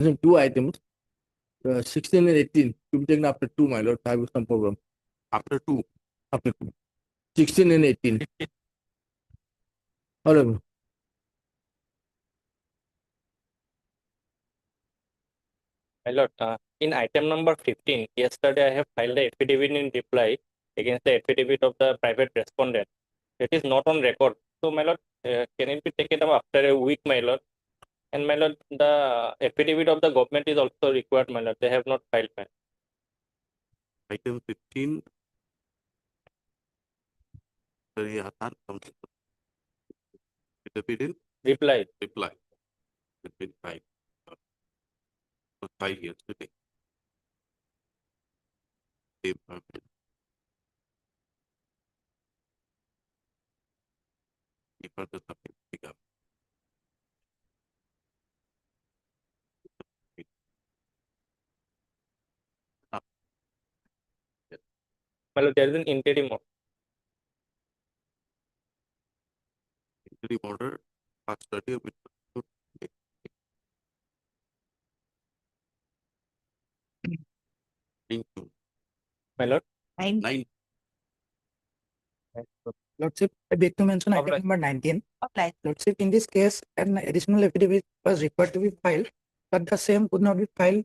Two items, 16 and 18, to be taken after 2, my lord. I have some problem. After 2. After 2. 16 and 18. Honorable. My lord, in item number 15, yesterday I have filed the affidavit in reply against the affidavit of the private respondent. It is not on record. So, my lord, can it be taken up after a week, my lord? And my lord, the affidavit of the government is also required, my lord. They have not filed, my lord. Item 15. Reply. Reply. It's been filed. Was filed yesterday. Same permit. Keeper the subject pick up. My lord, there is an interim order. Interim order. Past 30 of My lord. 9. Lordship, I beg to mention item number 19. Lordship, in this case, an additional affidavit was required to be filed, but the same could not be filed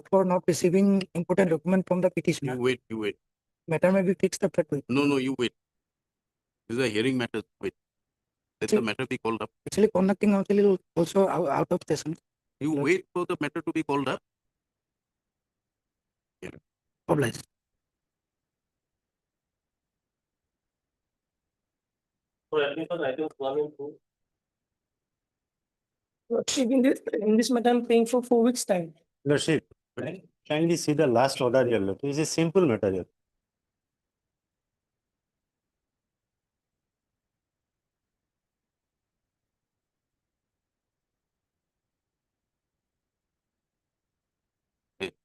for not receiving important document from the petitioner. You wait. Matter may be fixed after 2 weeks. No, you wait. This is a hearing matter. Wait. Let the matter be called up. Actually, conducting counsel is also out of session. You wait for the matter to be called up. Yeah. Obliged. Lordship, in this matter, I'm paying for 4 weeks' time. Lordship, kindly see the last order here. Lord. It is a simple matter here.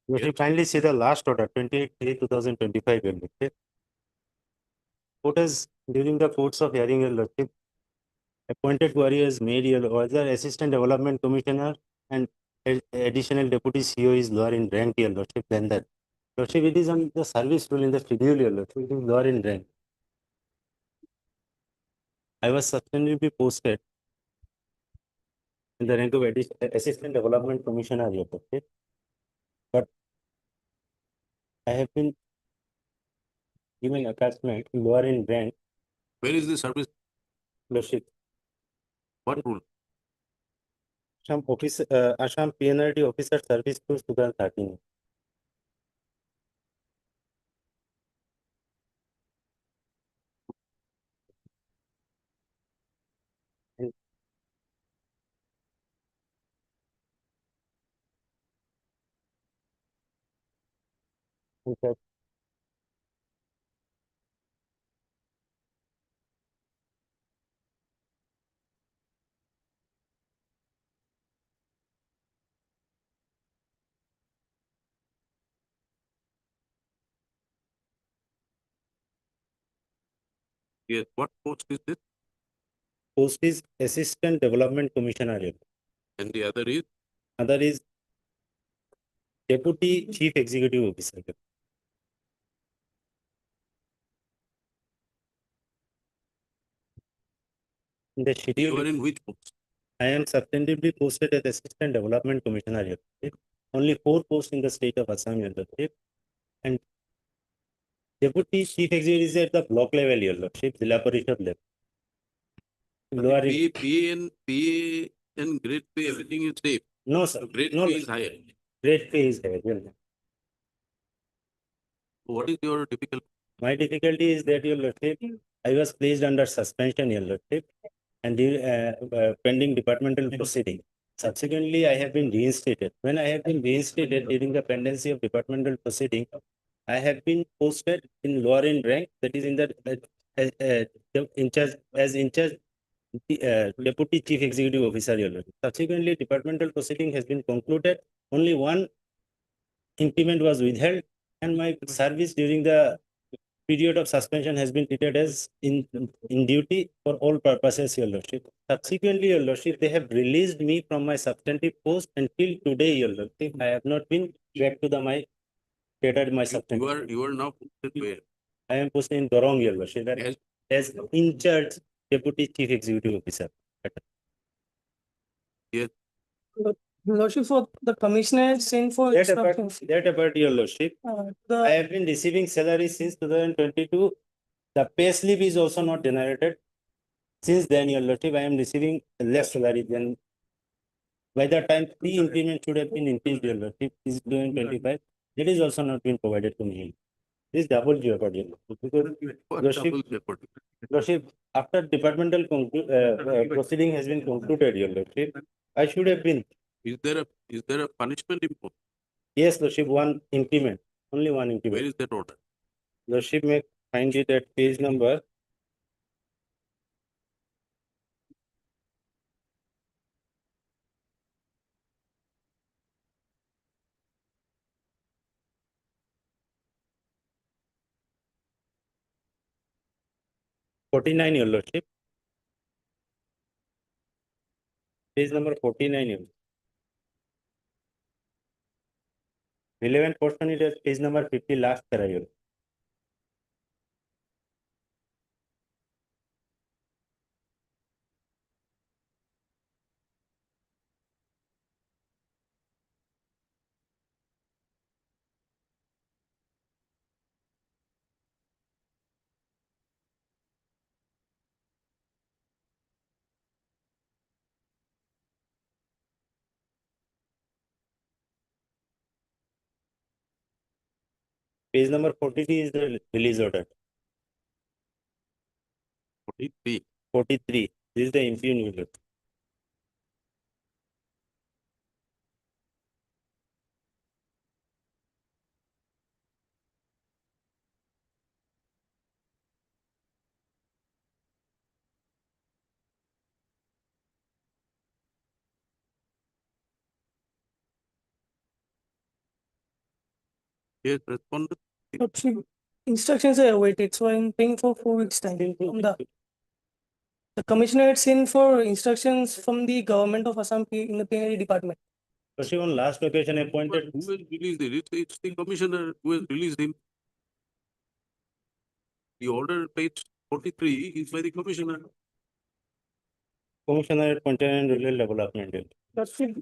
Lordship, kindly see the last order, 28/3/2025. Lordship. Court has, during the course of hearing, your Lordship, appointed query made your other Assistant Development Commissioner and additional Deputy CEO is lower in rank, your Lordship, than that. Lordship, it is on the service rule in the schedule, your Lordship, it is lower in rank. I was substantively posted in the rank of Assistant Development Commissioner, your Lordship. But I have been given attachment lower in rank. Where is the service? Lordship. What rule? Assam PNRD Officer Service Rules 2013. Okay. Yes. What post is this? Post is Assistant Development Commissioner. And the other is? Other is Deputy Chief Executive Officer. In the schedule, You are in which post? I am substantively posted as Assistant Development Commissioner. Only 4 posts in the state of Assam. And Deputy Chief Executive is at the block level, your Lordship, Zilla Parishad level. Lower in, PA and grade pay, everything is same. no, sir. Grade No, pay is higher. grade pay is higher. What is your difficulty? My difficulty is that, your Lordship, I was placed under suspension, your Lordship, and pending departmental proceeding. Subsequently, I have been reinstated. When I have been reinstated during the pendency of departmental proceeding, I have been posted in lower in rank, that is in the in-charge Deputy Chief Executive Officer, your Lordship. Subsequently, departmental proceeding has been concluded. Only one increment was withheld, and my service during the period of suspension has been treated as in duty for all purposes, Your Lordship. Subsequently, Your Lordship, they have released me from my substantive post until today, Your Lordship. I have not been back to my stated my substantive. You are now posted where? I am posted in Dorong, Your Lordship, as in charge Deputy Chief Executive Officer. Lordship, so the commissioner sent for instructions. That about, Your Lordship. I The have been receiving salary since 2022. The pay slip is also not generated. Since then, Your Lordship, I am receiving less salary than by the time the increment should have been increased, Your Lordship, is 2025. That is also not been provided to me. This double jeopardy, Your Lordship. Because Lordship, Double jeopardy. Lordship, after departmental proceeding has been concluded, Your Lordship, I should have been. Is there a punishment imposed? Yes, Lordship, one increment, only one Where increment. is that order? Lordship may find it at page number 49, Your Lordship. Page number 49, Your Lordship. Relevant portion is at page number 50, last para, Your Lordship. Page number 43 is the release order. 43. 43. This is the impugn, Your Lordship. Yes, responded. Lordship, instructions are awaited, so I'm paying for 4 weeks time. From the commissioner had sent for instructions from the government of Assam in the PND department. Lordship, on last occasion appointed Who will release it? It's the commissioner who has released him. The order page 43 is by the commissioner. Commissioner at Content and Rural Development. Lordship,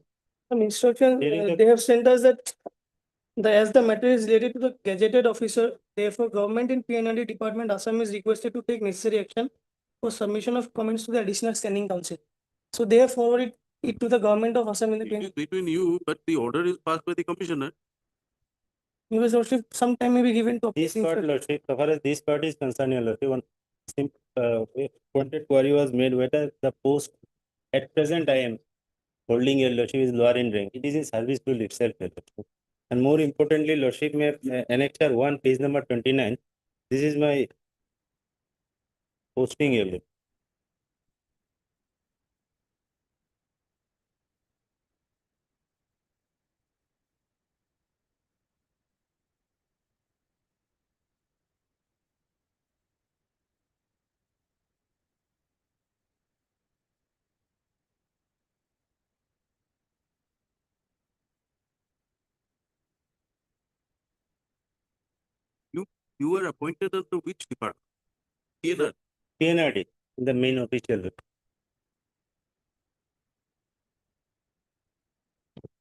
some instructions, During the- they have sent us that as the matter is related to the gazetted officer, therefore government in PND department Assam is requested to take necessary action for submission of comments to the additional standing council. So they have forwarded it to the government of Assam in the It PND. is between you, but the order is passed by the commissioner. Because Lordship, some time may be given to. This part, Lordship, so far as this part is concerned, Your Lordship, one pointed query was made whether the post at present I am holding, Your Lordship, is lower in rank. It is in service rule itself, Your Lordship. And more importantly, Lordship, may annexure 1, page number 29. This is my posting, Your Lordship. You were appointed under which department? PNR. PNRD, the main official.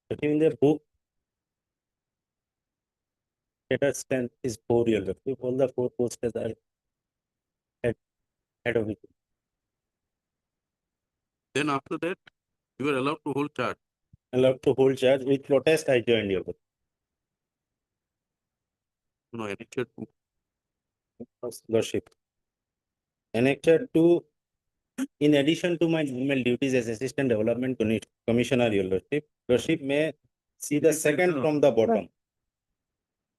But in the book, status strength is 4, Your Lordship. All the 4 posters are head of it. Then after that, you were allowed to hold charge. Allowed to hold charge. With protest, I joined, Your Lordship. No, annexure 2. Lordship. Annexure 2, in addition to my normal duties as Assistant Development Commissioner, Your Lordship, Lordship may see the second from the bottom.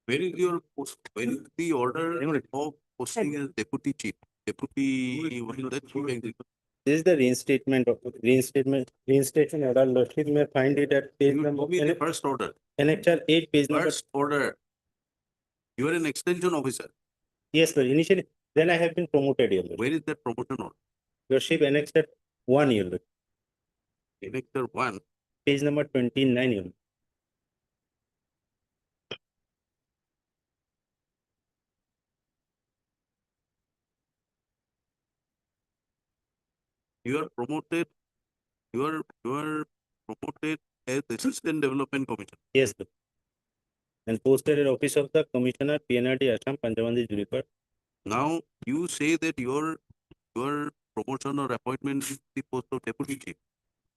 Where is your post? Where is the order of posting as deputy chief? Deputy, what is that? Chief executive. This is the reinstatement order. Lordship may find it at page You number, told me the first order. annexure 8, page number. First order. You are an extension officer. Yes, sir. Initially, then I have been promoted, Your Lordship. Where is that promotion order? Lordship annexed at 1, Your Lordship. Annexure 1, Page number 29, Your Lordship. you are promoted, you are promoted as Assistant Development Commissioner. Yes, sir. And posted at Office of the Commissioner, PNRD, Assam, Panjabandi, Juniper. Now, you say that your promotion or appointment is the post of Deputy Chief.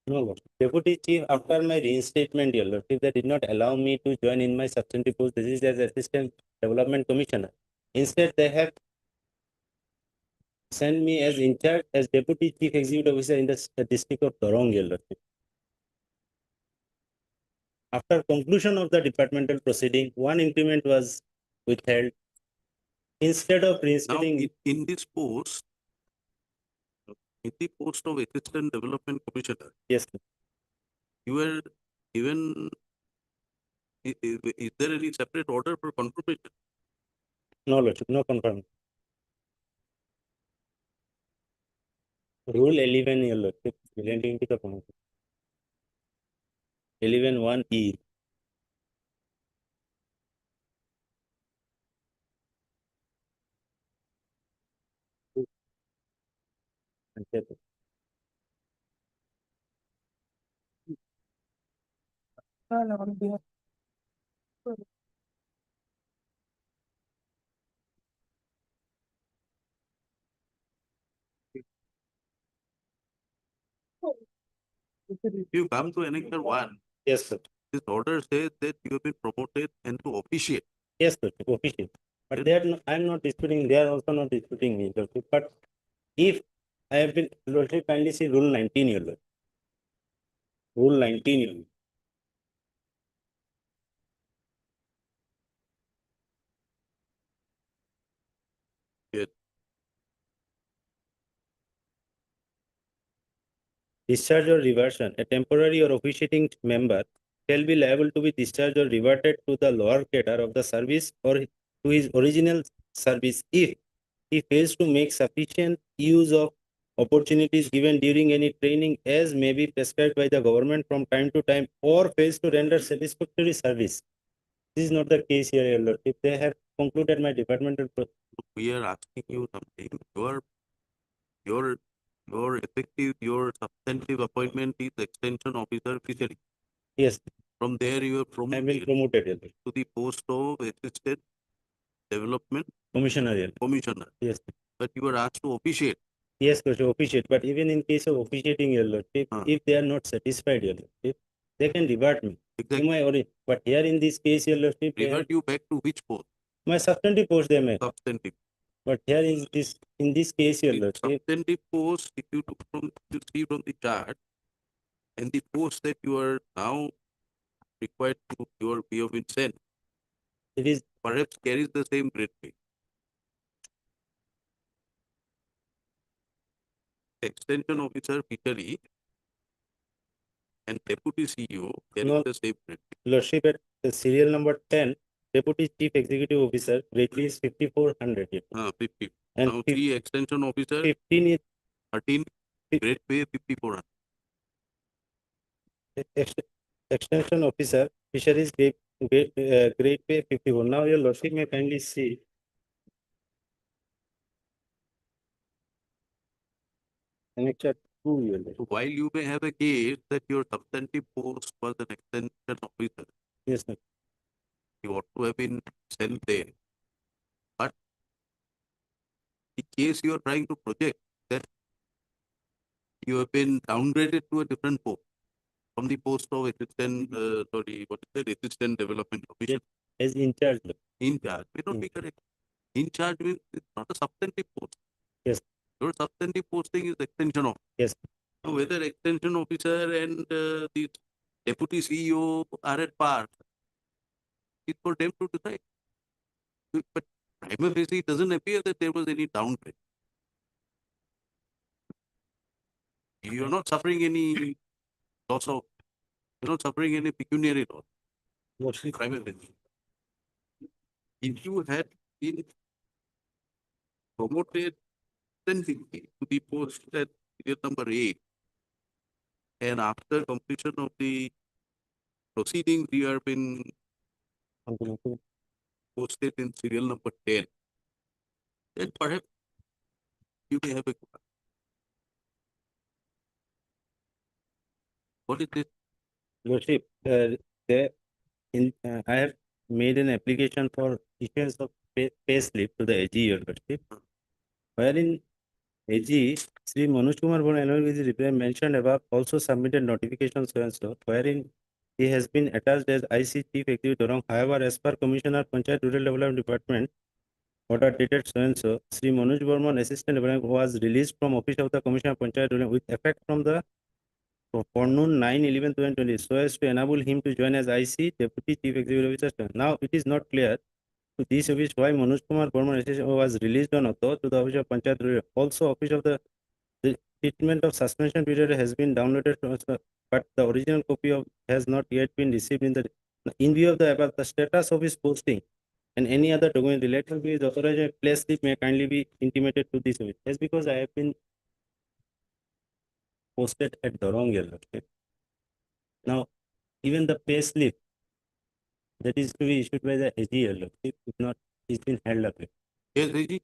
No, Lordship. Deputy Chief, after my reinstatement, Your Lordship, they did not allow me to join in my substantive post. This is as Assistant Development Commissioner. Instead, they have sent me as in charge as Deputy Chief Executive Officer in the district of Torong, Your Lordship. After conclusion of the departmental proceeding, one increment was withheld. Instead of Now, reinstating, in this post, in the post of Assistant Development Commissioner, yes, sir. you were given, is there any separate order for confirmation? No, Lordship, no confirm. Rule 11, Your Lordship, relating to the promotion. 11(1)(e). You come to Annexure 1, Yes, sir. this order says that you have been promoted and to officiate. Yes, Lordship, official. But they are not, I am not disputing, they are also not disputing me, Lordship. But if I have been, Lordship, kindly see Rule 19, Your Lordship. Rule 19, Your Lordship. Yes. Discharge or reversion, a temporary or officiating member shall be liable to be discharged or reverted to the lower cadre of the service or to his original service if he fails to make sufficient use of opportunities given during any training as may be prescribed by the government from time to time or fails to render satisfactory service. This is not the case here, Your Lordship. They have concluded my departmental We are asking you something. Your effective, your substantive appointment is Extension Officer Fishery. yes, From there, you are I have been promoted promoted, Your Lordship. to the post of Assistant Development Commissioner, Your Lordship. Commissioner. Yes. But you were asked to officiate. Yes, Lordship, officiate. But even in case of officiating, Your Lordship, if they are not satisfied, Your Lordship, they can revert me to Exactly. my origin. But here in this case, Your Lordship, they have Revert you back to which post? my substantive post they may. Substantive. But here is this, in this case, Your The Lordship, substantive post, if you look from, you see from the chart, and the post that you are now required to, you have been sent, it is, perhaps carries the same grade pay. Extension Officer Fishery and Deputy CEO carry No. the same grade pay. Lordship, at the serial number 10, Deputy Chief Executive Officer, grade is 5400. 50. And Now see Extension Officer 15 is 13, grade pay 5400. Extension Officer, Fisheries grade pay 54. Now, Your Lordship may kindly see. Annexure 2, Your Lordship. So while you may have a case that your substantive post was an extension officer, Yes, sir. you ought to have been sent there. But the case you are trying to project that you have been downgraded to a different post from the post of assistant, assistant development officer. As in charge. Lord. In charge may not Mm. be correct. In charge means it's not a substantive post. Yes. Your substantive posting is extension of. Yes. Now, whether extension officer and the deputy CEO are at par, it's for them to decide. But prima facie, it doesn't appear that there was any downgrade. You're not suffering any loss of, you're not suffering any pecuniary loss. Lordship. Prima facie. If you had been promoted recently to the post at period number 8. And after completion of the proceedings, you have been posted in serial number 10. Then perhaps you may have a. What is this? Lordship, I have made an application for issuance of pay slip to the AG, Your Lordship, wherein AG Sri Manoj Kumar Bon along with the reply mentioned above also submitted notification so and so, wherein he has been attached as IC Chief Executive Dorong. However, as per Commissioner Panchayat Rural Development Department, order dated so and so, Sri Manoj Burman, Assistant Development, was released from office of the Commissioner Panchayat Rural with effect from the forenoon 9/11/2020, so as to enable him to join as IC Deputy Chief Executive Officer. Now it is not clear to this office why Manoj Kumar Burman was released on author to the office of Panchayat Rural. Also, office of the treatment of suspension period has been downloaded, but the original copy of has not yet been received in view of the above, the status of his posting and any other document related to his authorization pay slip may kindly be intimated to this office. Yes, because I have been posted at the wrong year. Now, even the pay slip that is to be issued by the AGL, if not, it's been held up. Yes, AG.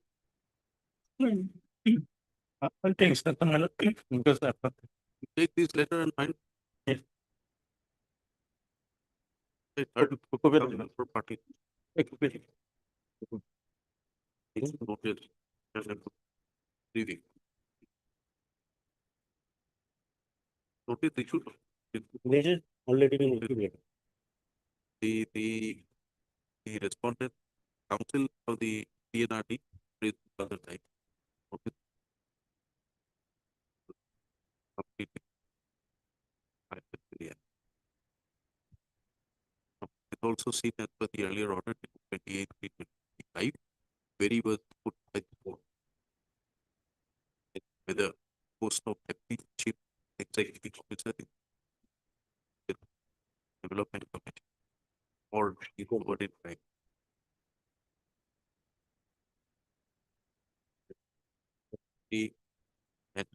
I'll take that because Take this letter and find. Yes. A third party. It's noted. Just have to read it. Notice issued. This is already been issued. The respondent counsel of the PNRD is other type. Okay. Completely. Yeah. It's also seen as per the earlier order 28/3/25, where he was put by the court. Whether post of deputy chief executive officer in development committee or he forwarded back. He had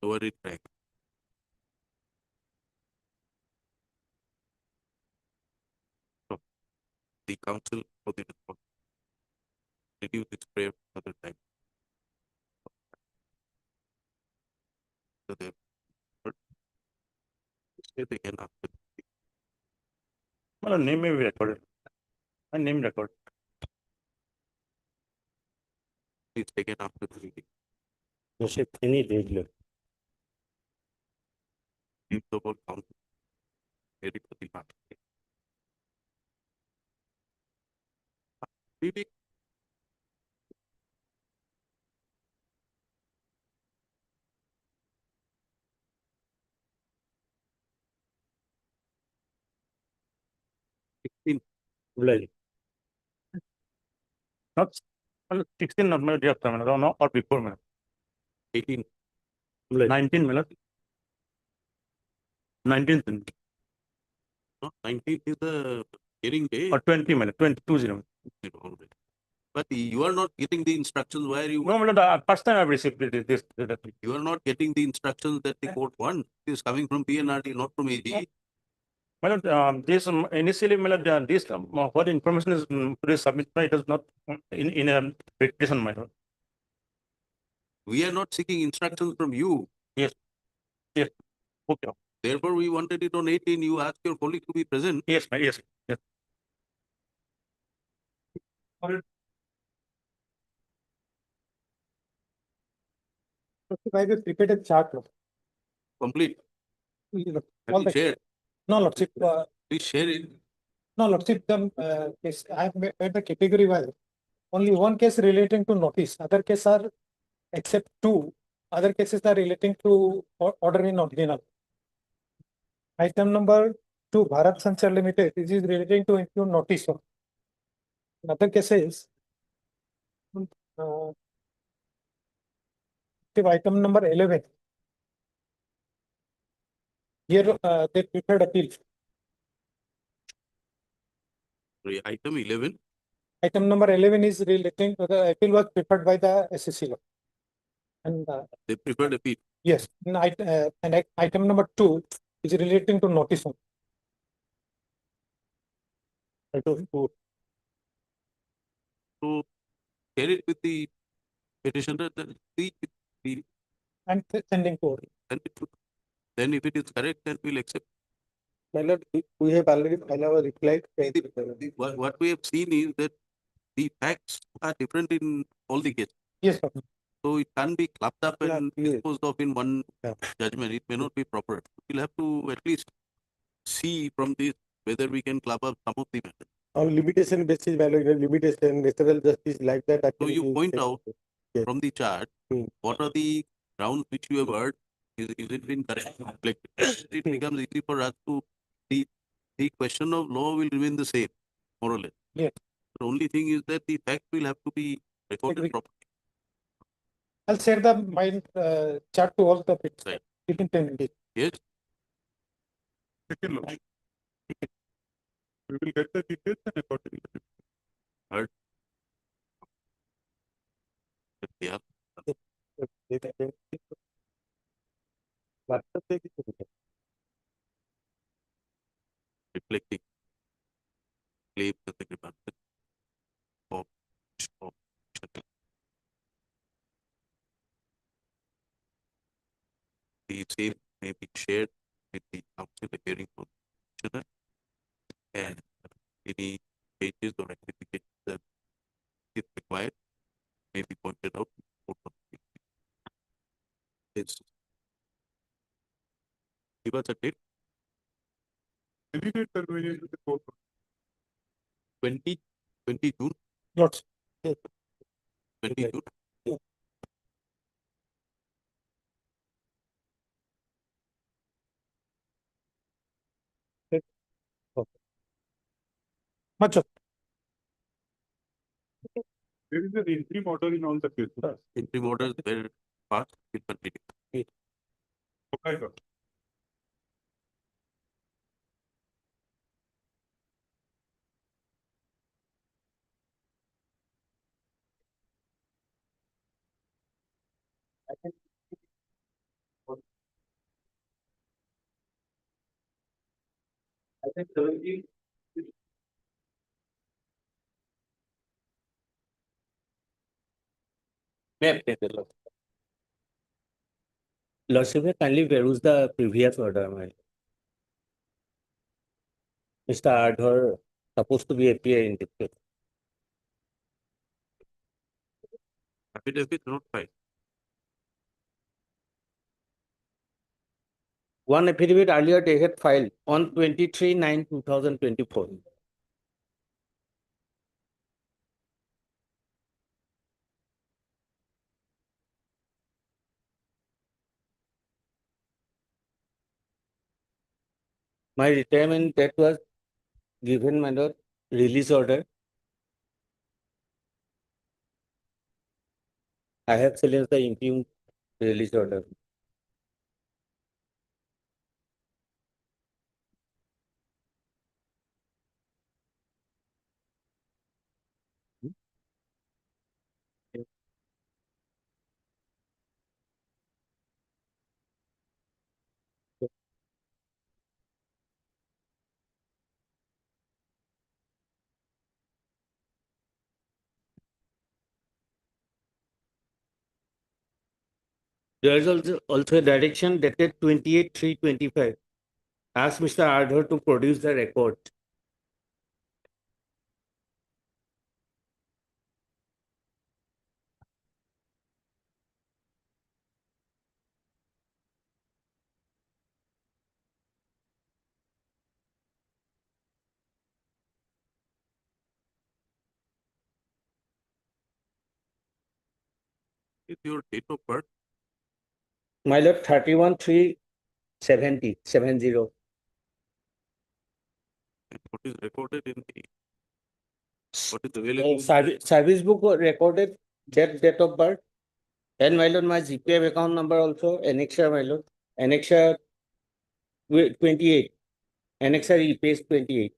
lowered it back. So the council for the report reduced its prayer another time. So they say again after well, name may be recorded. My name record. it's taken after the reading. Lordship, any date. Leave the whole council. Ready for the market. Reading. Not 16 not minute after no or before minute. 18. 19 minute. 19th No, 19th is the hearing day. or 20 minute, 22 But you are not getting the instructions where you. No, the first time I've received this. You are not getting the instructions that the court wants. It is coming from PNRD, not from AG. This initially, this what information is submitted, it is not in a petition matter. We are not seeking instructions from you. Yes. Okay. Therefore, we wanted it on 18. You asked your colleague to be present. Yes. I will prepare a chart. Complete. Have All you the, shared? no, Lordship, Please share it. no, Lordship, case, I have made the category wise. Only one case relating to notice, other cases are, except two, other cases are relating to order in original. Item number 2, Bharat Sanchar Limited, this is relating to include notice. In other cases, item number 11. Here, they prepared appeal. Item 11. Item number 11 is relating to the appeal was preferred by the SSC law. And They preferred appeal. yes, and item number 2 is relating to notice. Item 4. So share it with the petitioner, then see if we And sending forward. send it to- then if it is correct, then we'll accept. My lord, we have already filed our reply. What we have seen is that the facts are different in all the cases. Yes, sir. So it can't be clubbed up Yeah, and yes. disposed of in one Yeah. judgment. It may not be proper. We'll have to at least see from this whether we can club up some of the matters. On limitation basis, value limitation, natural justice like that. So you point out Yes. from the chart, what are the grounds which you have heard? Is it been correct? Reflected? It becomes easy for us to, the question of law will remain the same, more or less. Yes. The only thing is that the fact will have to be recorded Agree. properly. I'll share the my chart to all the petitioners Right. within 10 days. Yes, Second lodge. We will get the details and accordingly. yeah. Reflecting claims and the grievances of the same may be shared with the council appearing for the petitioner, and any changes or rectifications that is required may be pointed out. Yes. Give us a date, Any date convenient with the court. 20 June, Lots. 20 June. Much of. There is an interim order in all the cases. Interim orders were passed, will continue. Okay, sir. I think 17. Lordship, may kindly peruse the previous order, my. Mr. Ardhar supposed to be appear in this case. Affidavit not filed. One affidavit earlier they had filed on 23/9/2024. My retirement that was given my lord, release order. I have challenged the interim release order. There is also a direction dated 28/3/25. Ask Mr. Ardhar to produce the record. Is your date of birth? My lord, 31/3/70. And what is recorded in the, what is available? in the- Service book recorded that date of birth. And my lord, my GPF account number also, annexure, my lord, annexure 28, annexure page 28.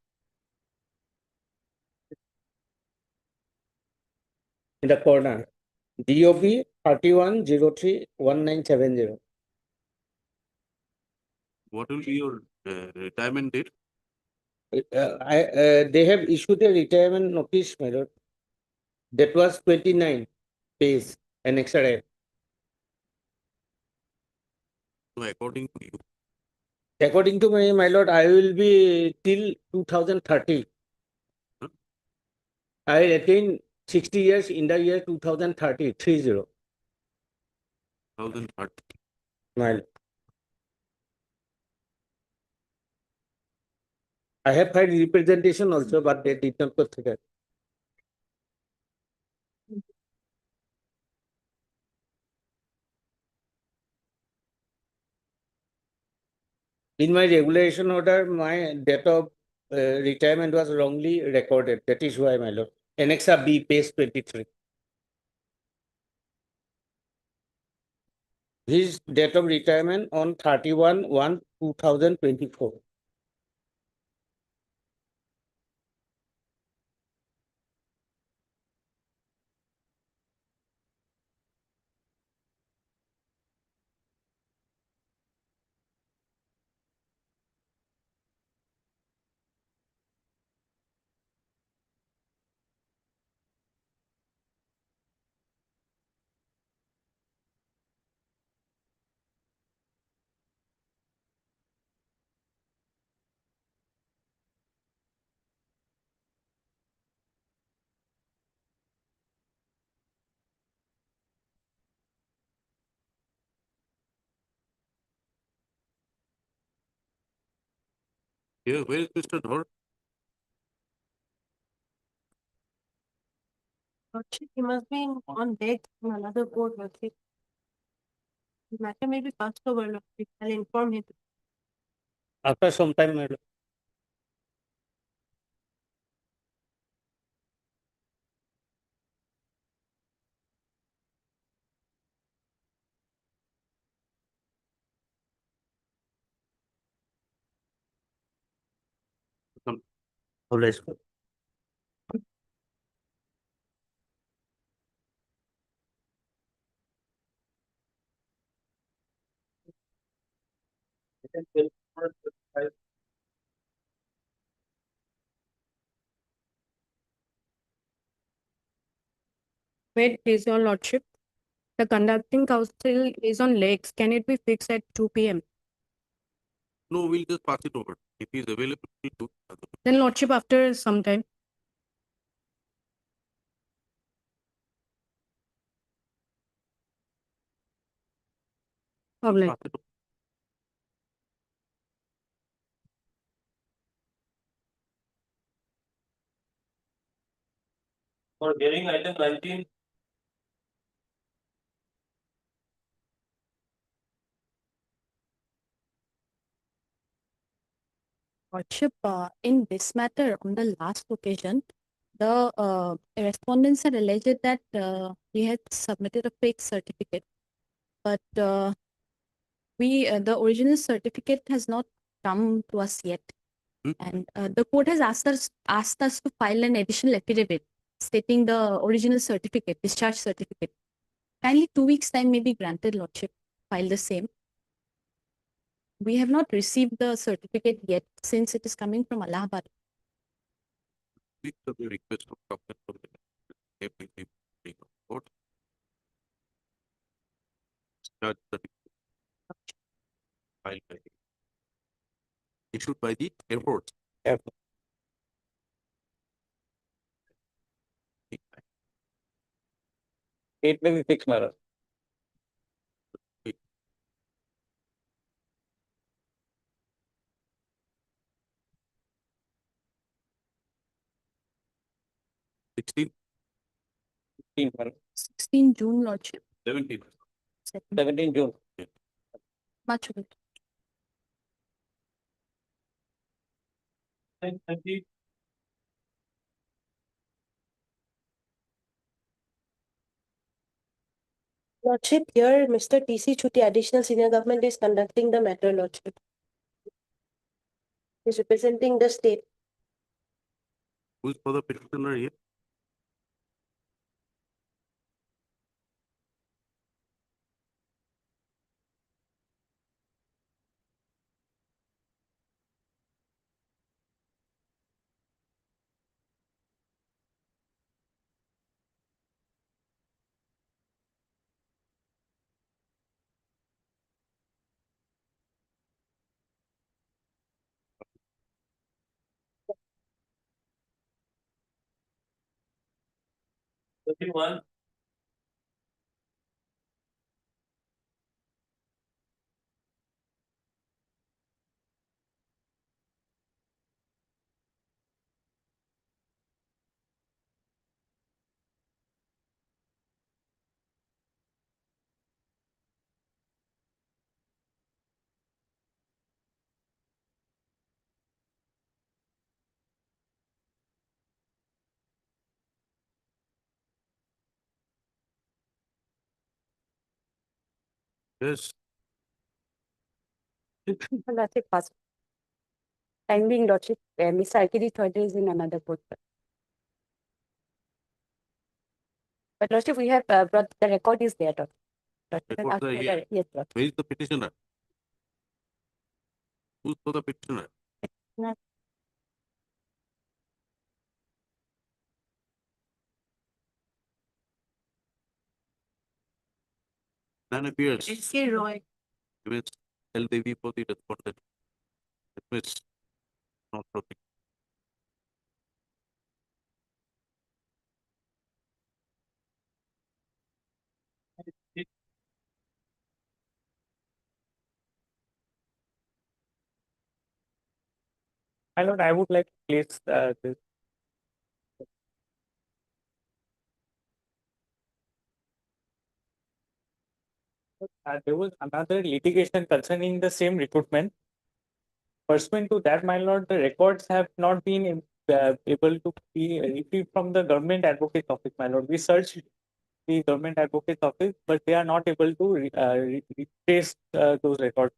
in the corner. DOB 31031970. What will be your retirement date? They have issued a retirement notice, my lord. That was 29 days, an extra. So according to you, According to my lord, I will be till 2030. Huh? I will attain 60 years in the year 2030, 30. 2030. My lord. I have filed representation also, but they did not consider. In my regulation order, my date of retirement was wrongly recorded. That is why, my lord. Annexa B, page 23. His date of retirement on 31/1/2024. Here, where is Mr. Dhar? Lordship, he must be on deck in another court, Lordship. The matter may be passed over, Lordship. I'll inform him. After some time, my lord. Always. Wait, please, your Lordship. The conducting council is on legs. Can it be fixed at 2 p.m.? No, we'll just pass it over. If he's available, we'll do it. Then, Lordship, after some time. Of like, Pass it over. For hearing item 19, Lordship, in this matter, on the last occasion, the respondents had alleged that he had submitted a fake certificate, but the original certificate has not come to us yet. Hmm. And the court has asked us to file an additional affidavit stating the original certificate, discharge certificate. Kindly 2 weeks time may be granted, Lordship. File the same. We have not received the certificate yet since it is coming from Allahabad. Please have the request of Dr. Everything. Court. Discharge certificate. Filed by the- Issued by the airport. Airport. it may be fixed, my lord. Sixteen, 16, my lord. 16 June, Lordship. 17. 17 June. Much good. Lordship, here Mr. T.C. Chuti, Additional Senior Government, is conducting the matter, Lordship. He is representing the state. Who's for the petitioner here? Yes, Lordship, pass. Time being, Lordship, Mr. Arkady Thoide is in another court. But Lordship, we have brought the record is there. Lordship. Records are here. Yes, Lord. where is the petitioner? Who's for the petitioner? None appears. S.K. Roy. Ms. L. Devi for the respondent. Ms. Not proceed. My lord, I would like to place this. There was another litigation concerning the same recruitment. Pursuant to that, my lord, the records have not been able to be retrieved from the government advocate's office, my lord. We searched the government advocate's office, but they are not able to retrace those records.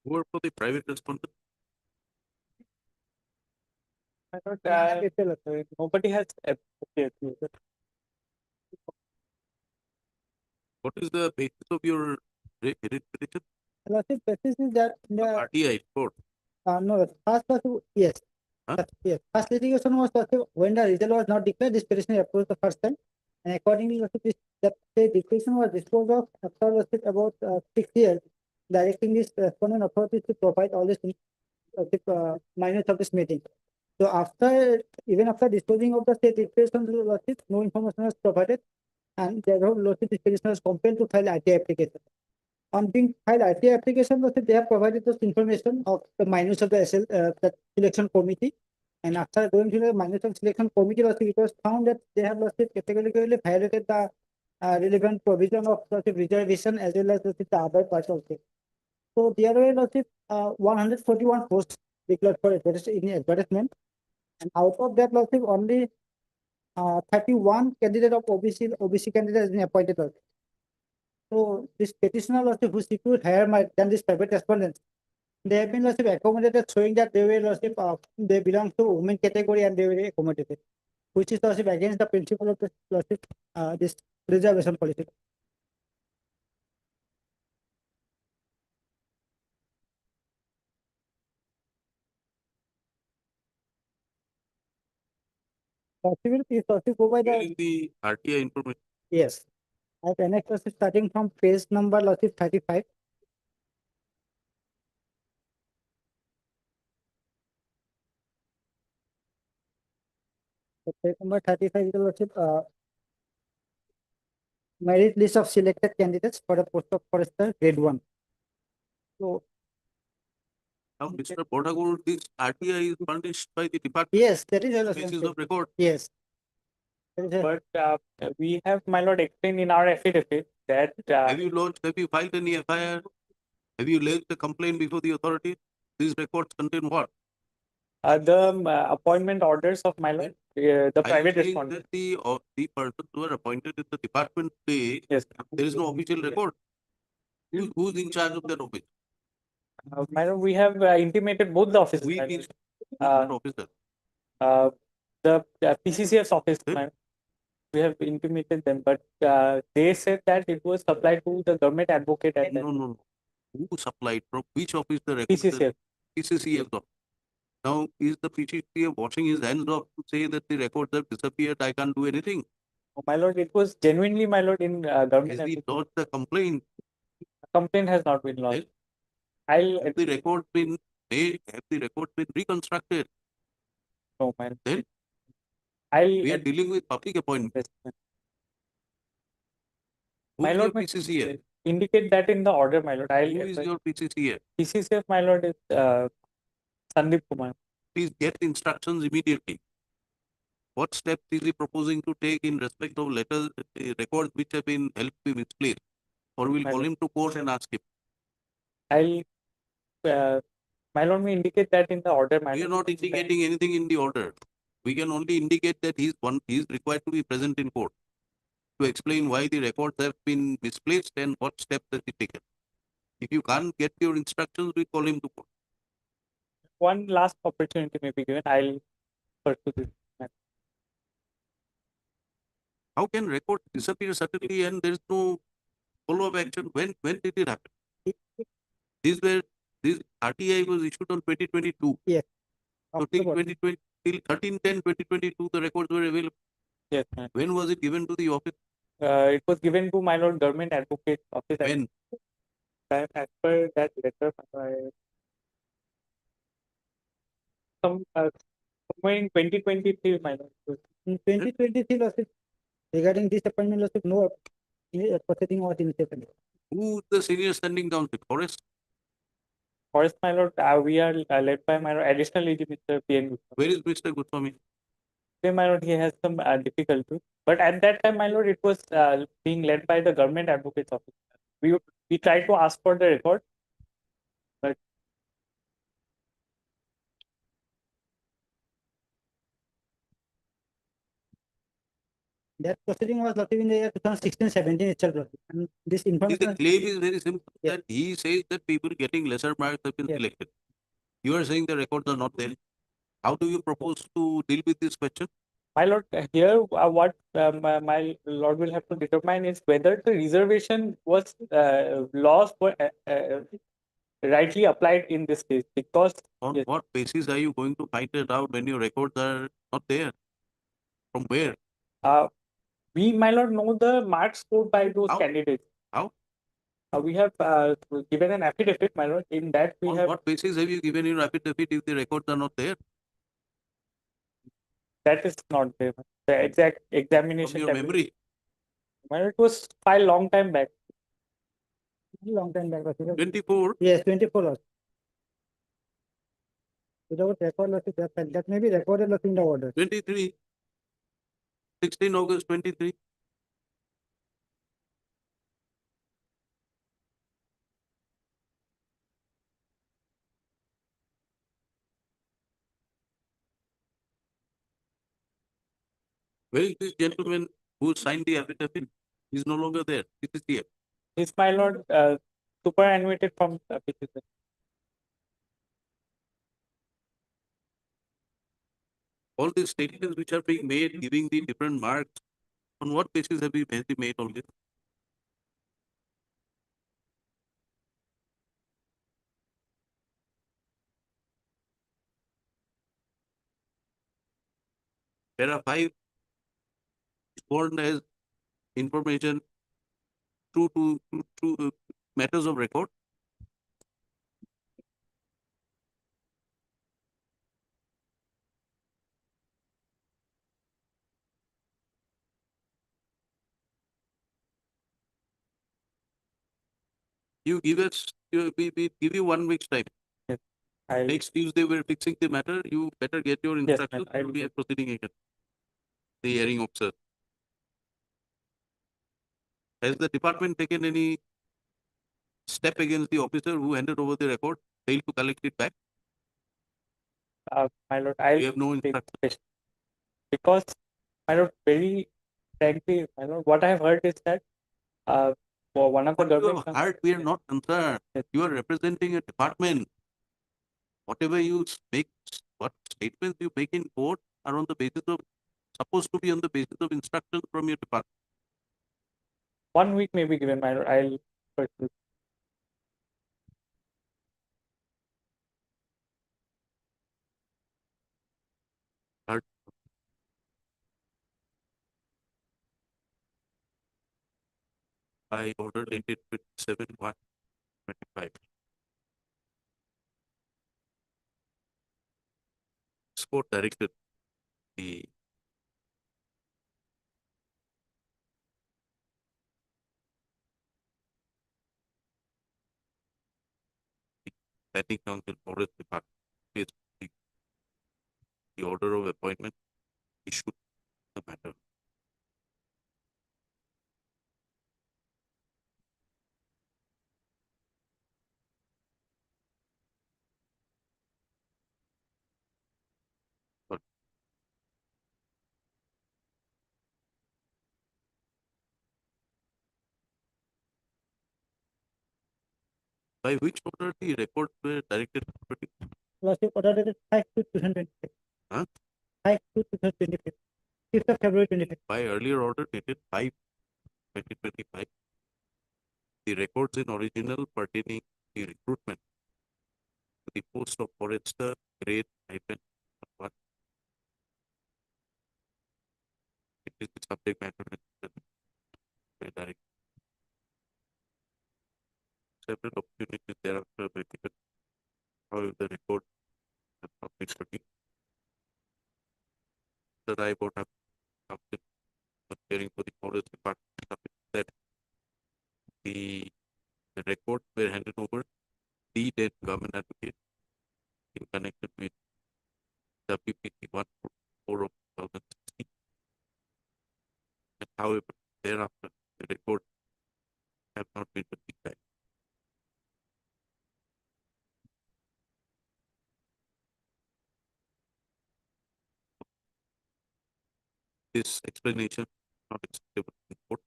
Who are for the private respondent? My lord, nobody has. What is the basis of your writ petition? Lordship, basis is that RTI court. no, first yes. Huh? Yes. First litigation was when the result was not declared, this petition approved the first time. And accordingly, that the declaration was disposed of after about 6 years, directing this respondent authorities to provide all this minutes of this meeting. So even after disposing of the state declaration, no information was provided, and therefore lawsuit this petitioner was compelled to file RTI application. On being filed RTI application, they have provided those information of the minutes of the selection committee. And after going to the minutes of selection committee, it was found that they have categorically violated the relevant provision of reservation as well as the other parts of it. So there were 141 posts declared for in advertisement, and out of that only 31 candidate of OBC candidate has been appointed. So this petitioner who secured higher mark than this private respondents, they have been accommodated, showing that they were they belong to women category and they were accommodated, which is against the principle of this reservation policy. Possibility is also provide Where is the RTI information? yes. I have annexed starting from page number 35. So page number 35, Your Lordship, merit list of selected candidates for the post of forester grade 1. So Now, Mr. Bodagur, this RTI is furnished by the department. yes, that is Your Lordship. Basis of record. Yes. That is a- But we have, my lord, explained in our affidavit that Have you filed any FIR? Have you laid the complaint before the authority? These records contain what? the appointment orders of my lord, the Are you private saying respondent. that the persons who are appointed in the department pay, Yes. there is no official record? Who's in charge of that office? My lord, we have intimated both the offices. We my is lord. officer. The PCCS office, Hmm? my lord, we have intimated them, but they said that it was supplied to the government advocate at that. No. Who supplied from which office the record? PCCS. PCCS. Now, is the PCCS washing his hands off to say that the records have disappeared? I can't do anything. Oh, my lord, it was genuinely, my lord, in government Has he advocate. lodged the complaint? Complaint has not been lodged. I'll Have the records been made? Have the records been reconstructed? no, my lord. Then I'll we are dealing with public appointment. Who My is lord, your PCCS? indicate that in the order, my lord. Who is your PCCS? PCCS, my lord, is Sandeep Kumar. Please get instructions immediately. What steps is he proposing to take in respect of letters, records which have been held to be misplaced? Or we'll call him to court and ask him. I'll, my lord, may indicate that in the order, my We are lord. not indicating anything in the order. We can only indicate that he is required to be present in court to explain why the records have been misplaced and what steps has he taken. If you can't get your instructions, we call him to court. One last opportunity may be given. I'll pursue this. How can records disappear suddenly and there is no follow-up action? When did it happen? This RTI was issued on 2022. Yes. So till 2020, till 13/10/2022, the records were available. Yes, ma'am. When was it given to the office? It was given to my lord government advocate office. When? As per that letter, somewhere in 2023, my lord. In 2023 lawsuit, regarding this appointment lawsuit, no proceeding was initiated. Who is the senior standing counsel? Forest? Forest, my lord, we are led by my lord, additional AG, Mr. PN Gupta. Where is Mr. Goswami? Today, my lord, he has some difficulty. But at that time, my lord, it was being led by the government advocate's office. We tried to ask for the record, but That proceeding was lawsuit in the year 2016-17 itself. Lawsuit. And this The information. claim is very simple. Yes. That he says that people getting lesser marks have been Yes. selected. You are saying the records are not there. How do you propose to deal with this question? my lord, here what my lord will have to determine is whether the reservation was laws were rightly applied in this case. Because On yes, what basis are you going to find it out when your records are not there? From where? we, my lord, know the marks scored by those How? candidates. How? We have given an affidavit, my lord. In that we On have what basis have you given your affidavit if the records are not there? that is not there. The exact From examination. your tablet. memory? My lord, it was filed long time back. Long time back. Lawsuit. 24? Yes, 24 lawsuit. Without record lawsuit, that may be recorded lawsuit in the order. 23? 16 August 23? Where is this gentleman who signed the affidavit? He's no longer there. This is here. Is my lord superannuated from PCC. All these statements which are being made, giving the different marks, on what basis have you made all this? There are 5 sworn as information true to matters of record. You give us, we give you 1 week's time. I, Next Tuesday, we're fixing the matter. You better get your Yes, ma'am. instructions. I Will will be a get- proceeding agent, the hearing officer. Has the department taken any step against the officer who handed over the record, failed to collect it back? my lord, I'll You have no take instructions. this. Because, my lord, very frankly, my lord, what I have heard is that, for one of the What you government. have heard, we are not concerned. You are representing a department. Whatever you make, what statements you make in court are on the basis of, supposed to be on the basis of instructions from your department. 1 week may be given, my lord. I'll pursue. I ordered dated 27/1/25. This court directed the Planning Council Forest Department is the order of appointment issued the matter. By which order the records were directed? Lordship order dated 5/2/2025. Huh? 5/2/2025. 5th of February 25. By earlier order dated 5/2025, the records in original pertaining the recruitment to the post of forester grade -1. It is the subject matter. Direct. Several opportunities thereafter were given. However, the record has not been studied. The report have something appearing for the forest department that the records were handed over the then government advocate in connection with WPC 144 of 2016. And however, thereafter, the records have not been received back. This explanation is not acceptable in court.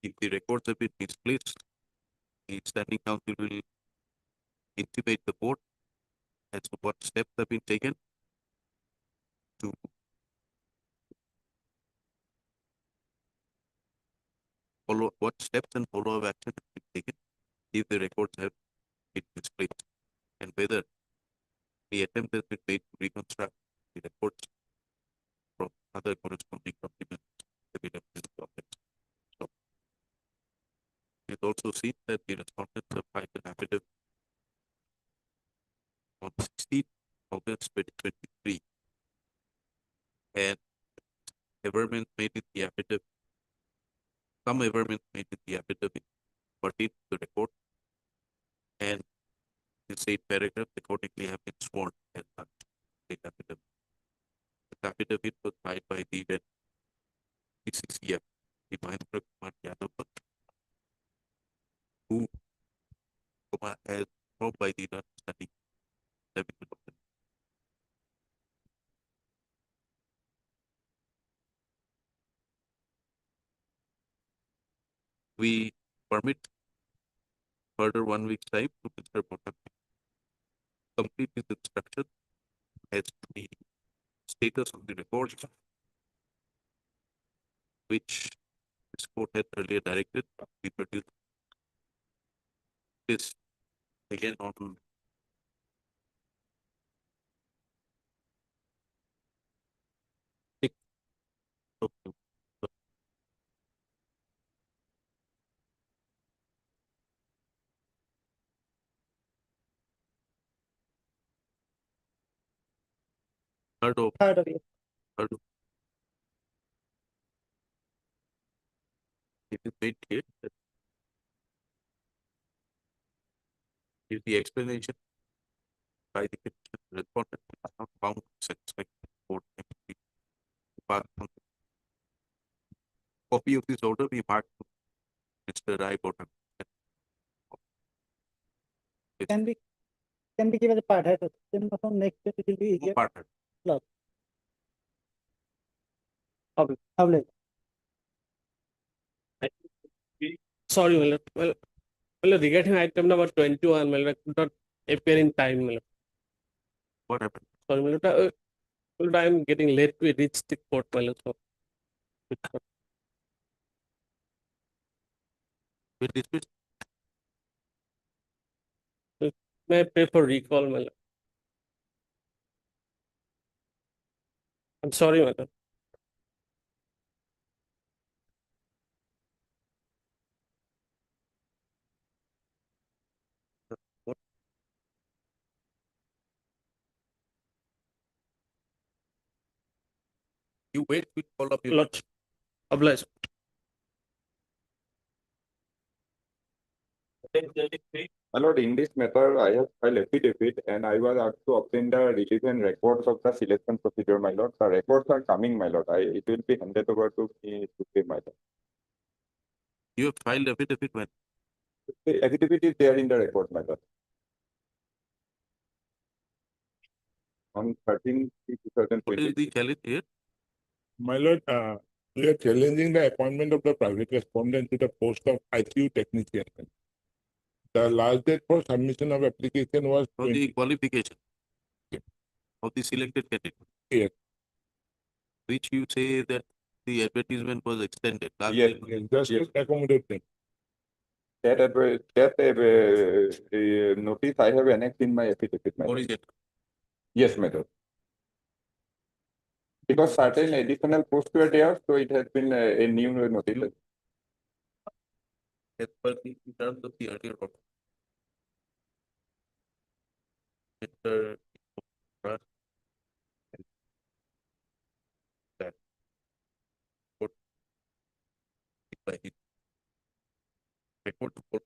If the records have been misplaced, the standing council will intimate the court as to what steps have been taken to follow, what steps and follow-up action have been taken if the records have been misplaced, and whether the attempt has been made to reconstruct the records from other corresponding documents evidence in the documents. So it also seems that the respondents have filed an affidavit on 16th August 2023, and averments made in the affidavit, some averments made in the affidavit pertain to the record, and the same paragraph accordingly have been sworn as such. The affidavit. The affidavit was filed by the then PCCF, the Mahendra Kumar Yadav, who has formed by the study. We permit further 1 week's time to Mr. Bottom complete his instruction as to the status of the records, which this court had earlier directed be produced. This again on of third of Third of it. third of it is made clear that if the explanation by the petition respondent is not found satisfactory, court may proceed to pass on copy of this order be marked to Mr. Rai Bottom. Can be given a part, right? Then from next step it will be easier. Partner. Appellate. Sorry, well, regarding item number 21, could not appear in time. What happened? Sorry, I am getting late to reach the court. So We dismissed. may I pray for recall? I'm sorry, madam. You wait, we call up your Lodge. Oblige. My lord, in this matter, I have filed affidavit and I was asked to obtain the release and records of the selection procedure, my lord. The records are coming, my lord. It will be handed over to me today, my lord. You have filed affidavit when? The affidavit is there in the record, my lord. On 13/3/2020. What is the challenge here? My lord, we are challenging the appointment of the private respondent to the post of ICU technician. The last date for submission of application was For the qualification of the selected candidate. Yes. Which you say that the advertisement was extended. Last Yes, date was- Yes, just Yes. to accommodate them. That notice I have annexed in my affidavit, my What lord. is it? Yes, my lord. Because certain additional posts were there, so it has been a new notice. As per the terms of the earlier order. Mr. Trust and that court by his report to court.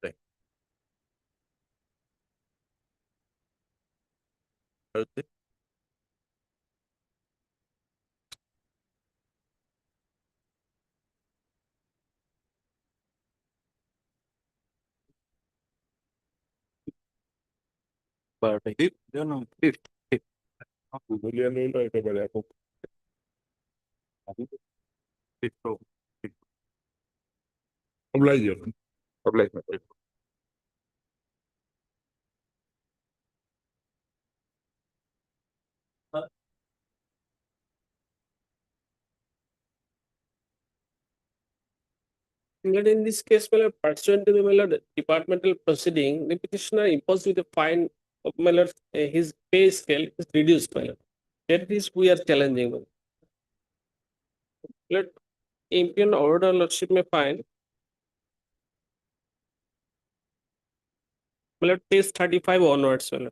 Right. Thursday. But fifth, no, fifth. Boolean rule একেবারে এখন। Fifth of Oblige your lord. Oblige, my lord. In this case, pursuant to the departmental proceeding, the petitioner imposed with a fine of his pay scale is reduced. That is we are challenging. Let impugn order lordship may find. Page 35 onwards. And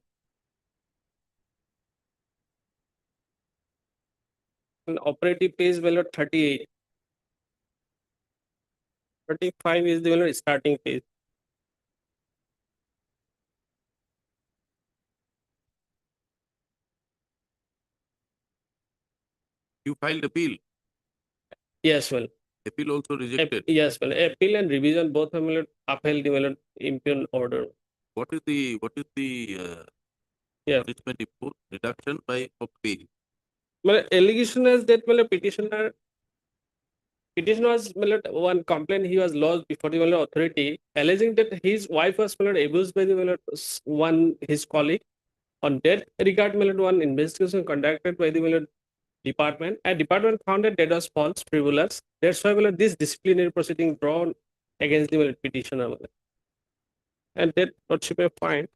operative page 38. 35 is the starting page. You filed appeal. Yes, Appeal also rejected. yes, appeal and revision both have upheld the impugn order. What is the Yeah. punishment imposed? Reduction by of pay. Allegation is that petitioner was one complaint he was lodged before the authority alleging that his wife was abused by the one his colleague. On that regard, one investigation conducted by the department, and department found that was false, frivolous. That's why this disciplinary proceeding drawn against the petitioner. And that lordship may find.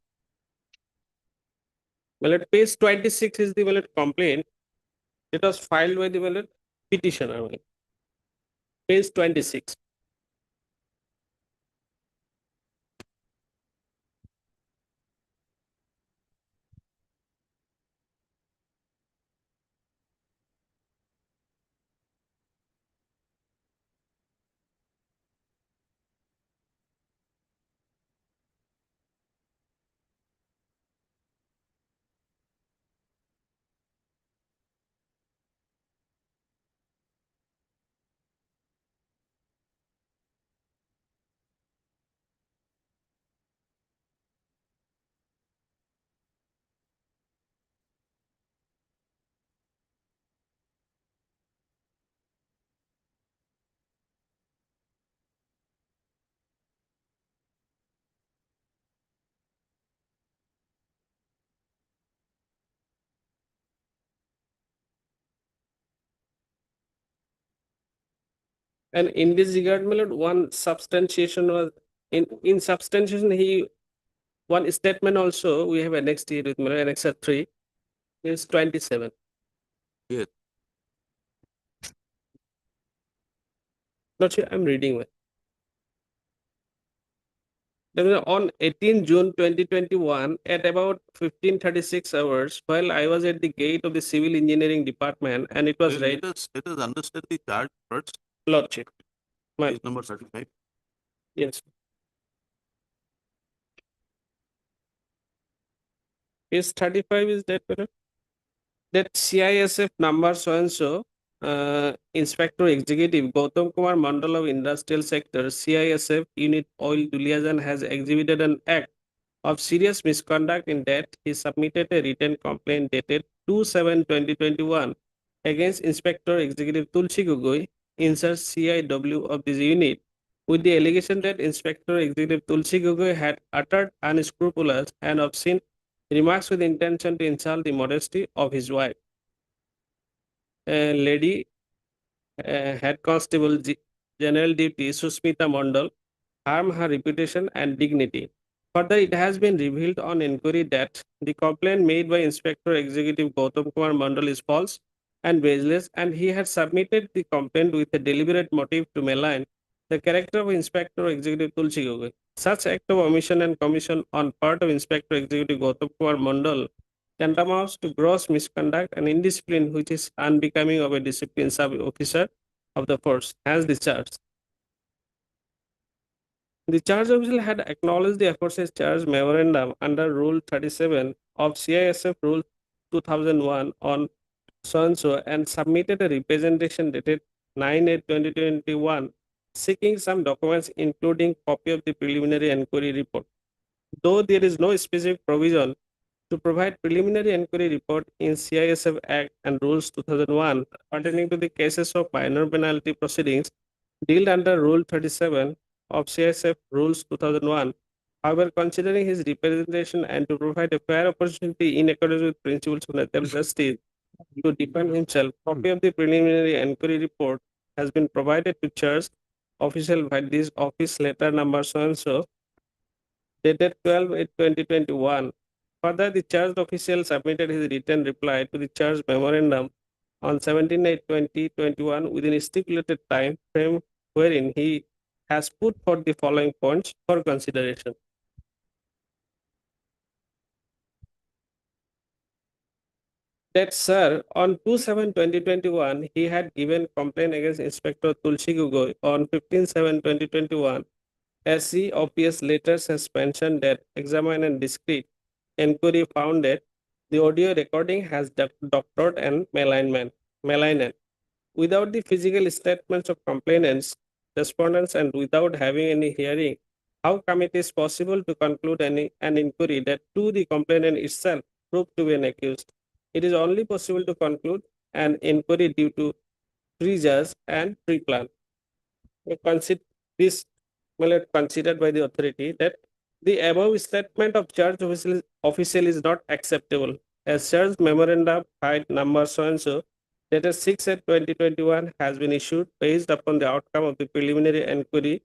Page 26 is the complaint. It was filed by the petitioner. Page 26. And in this regard, my lord, one substantiation was in substantiation one statement also we have annexed here with my lord, annex 3 is 27. Yes. Not sure I'm reading well. Then on 18 June 2021 at about 15:36 hours, while I was at the gate of the civil engineering department and it was right. Let us understand the charge first. Lordship. Page number 35. Yes. Page 35 is that better? That CISF number so and so, Inspector Executive Gautam Kumar Mandal of Industrial Sector, CISF Unit Oil Duliajan has exhibited an act of serious misconduct in that he submitted a written complaint dated 2/7/2021 against Inspector Executive Tulsi Gogoi, insert CIW of this unit, with the allegation that Inspector Executive Tulsi Gogoi had uttered unscrupulous and obscene remarks with intention to insult the modesty of his wife, Lady Head Constable General Duty Susmita Mandal, harm her reputation and dignity. Further, it has been revealed on inquiry that the complaint made by Inspector Executive Gautam Kumar Mandal is false and baseless, and he had submitted the complaint with a deliberate motive to malign the character of Inspector Executive Tulsi Gogoi. Such act of omission and commission on part of Inspector Executive Gautam Kumar Mandal tantamounts to gross misconduct and indiscipline which is unbecoming of a disciplined sub-officer of the force, as discharged. The charge official had acknowledged the aforesaid charge memorandum under Rule 37 of CISF Rule 2001 on so and submitted a representation dated 9/8/2021 seeking some documents including copy of the preliminary inquiry report. Though there is no specific provision to provide preliminary inquiry report in CISF Act and Rules 2001 pertaining to the cases of minor penalty proceedings dealt under Rule 37 of CISF Rules 2001. However, considering his representation and to provide a fair opportunity in accordance with principles of natural justice to defend himself, copy of the preliminary inquiry report has been provided to church official by this office letter number so and so dated 12/8/2021. Further, the church official submitted his written reply to the church memorandum on 17/8/2021 within a stipulated time frame wherein he has put forth the following points for consideration. That, sir, on 2/7/2021, he had given complaint against Inspector Tulsi Gogoi on 15/7/2021. As COPS later suspension that examined and discreet inquiry found that the audio recording has doctored and malignant. Without the physical statements of complainants, respondents, and without having any hearing, how come it is possible to conclude an inquiry that to the complainant itself proved to be an accused? It is only possible to conclude an inquiry due to prejudge and pre-plan. This considered by the authority that the above statement of church official is not acceptable, as church memorandum file number so and so dated 6/8/2021 has been issued based upon the outcome of the preliminary inquiry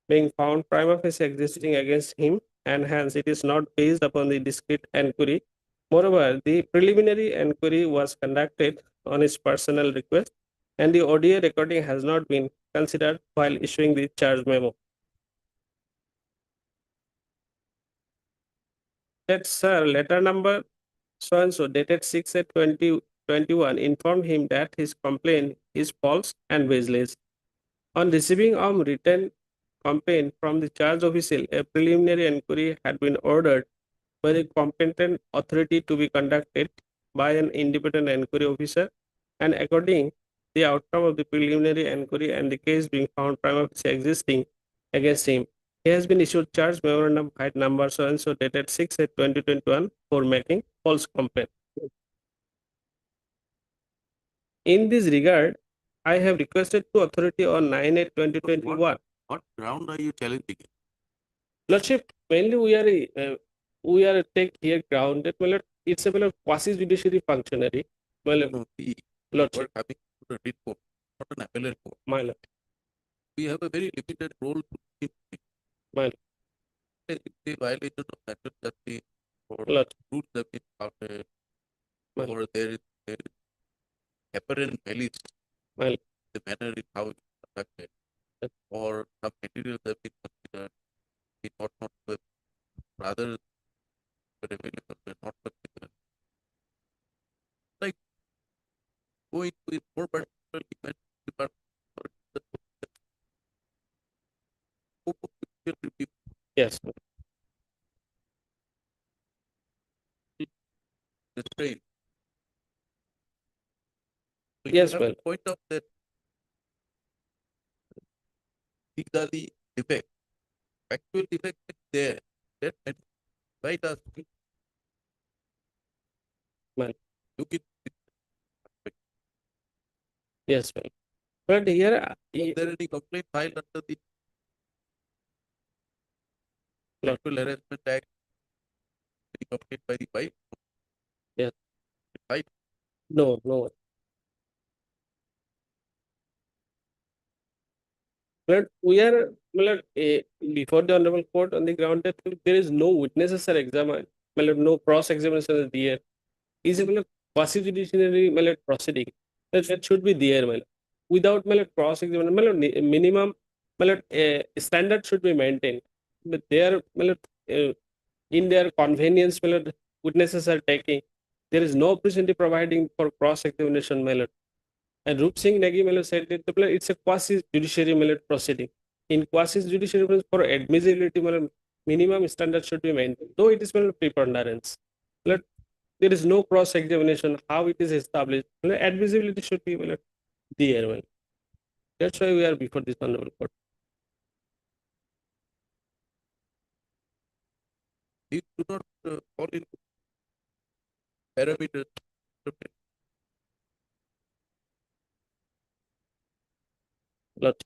being found prima facie existing against him, and hence it is not based upon the discrete inquiry. Moreover, the preliminary inquiry was conducted on his personal request, and the audio recording has not been considered while issuing the charge memo. That, sir, letter number so and so dated 6/8/2021 informed him that his complaint is false and baseless. On receiving a written complaint from the charge official, a preliminary inquiry had been ordered by the competent authority to be conducted by an independent inquiry officer, and according the outcome of the preliminary inquiry and the case being found prima facie existing against him, he has been issued charge memorandum file number so and so dated 6/8/2021 for making false complaint. In this regard, I have requested to authority on 9/8/2021. What ground are you challenging? Lordship, mainly we are take here ground that it's a quasi judiciary functionary. Lordship. Having a report, not an appellate court. My lord. we have a very limited role to keep Well, if the violation of natural justice or lot. rules have been founded, Well. or there is apparent malice, Well. the manner in how it is conducted, or some materials have been considered, it ought not to have rather were available, were not considered. Like go into it more particularly when department or the scope of judicial review Yes. restraint. So Yes, you have well. to point out that these are the defects. Actual defect is there. That right us Well. look it. Yes, well. But here, Is there any complaint filed under the Sexual Harassment Act? Any complaint by the wife? Yes. Right? No, no. But we are, well, before the Honorable Court on the ground that there is no witnesses are examined, well, no cross-examination is there. Is a quasi-judiciary proceeding that should be there, without cross-examination, minimum standard should be maintained. But there, in their convenience, witnesses are taking. There is no opportunity providing for cross-examination. And Rup Singh Negi said that it's a quasi-judiciary proceeding. In quasi-judiciary for admissibility, minimum standard should be maintained, though it is preponderance. There is no cross-examination. How it is established? Admissibility should be there. That's why we are before this Honorable Court. These do not fall into parameters. Lot.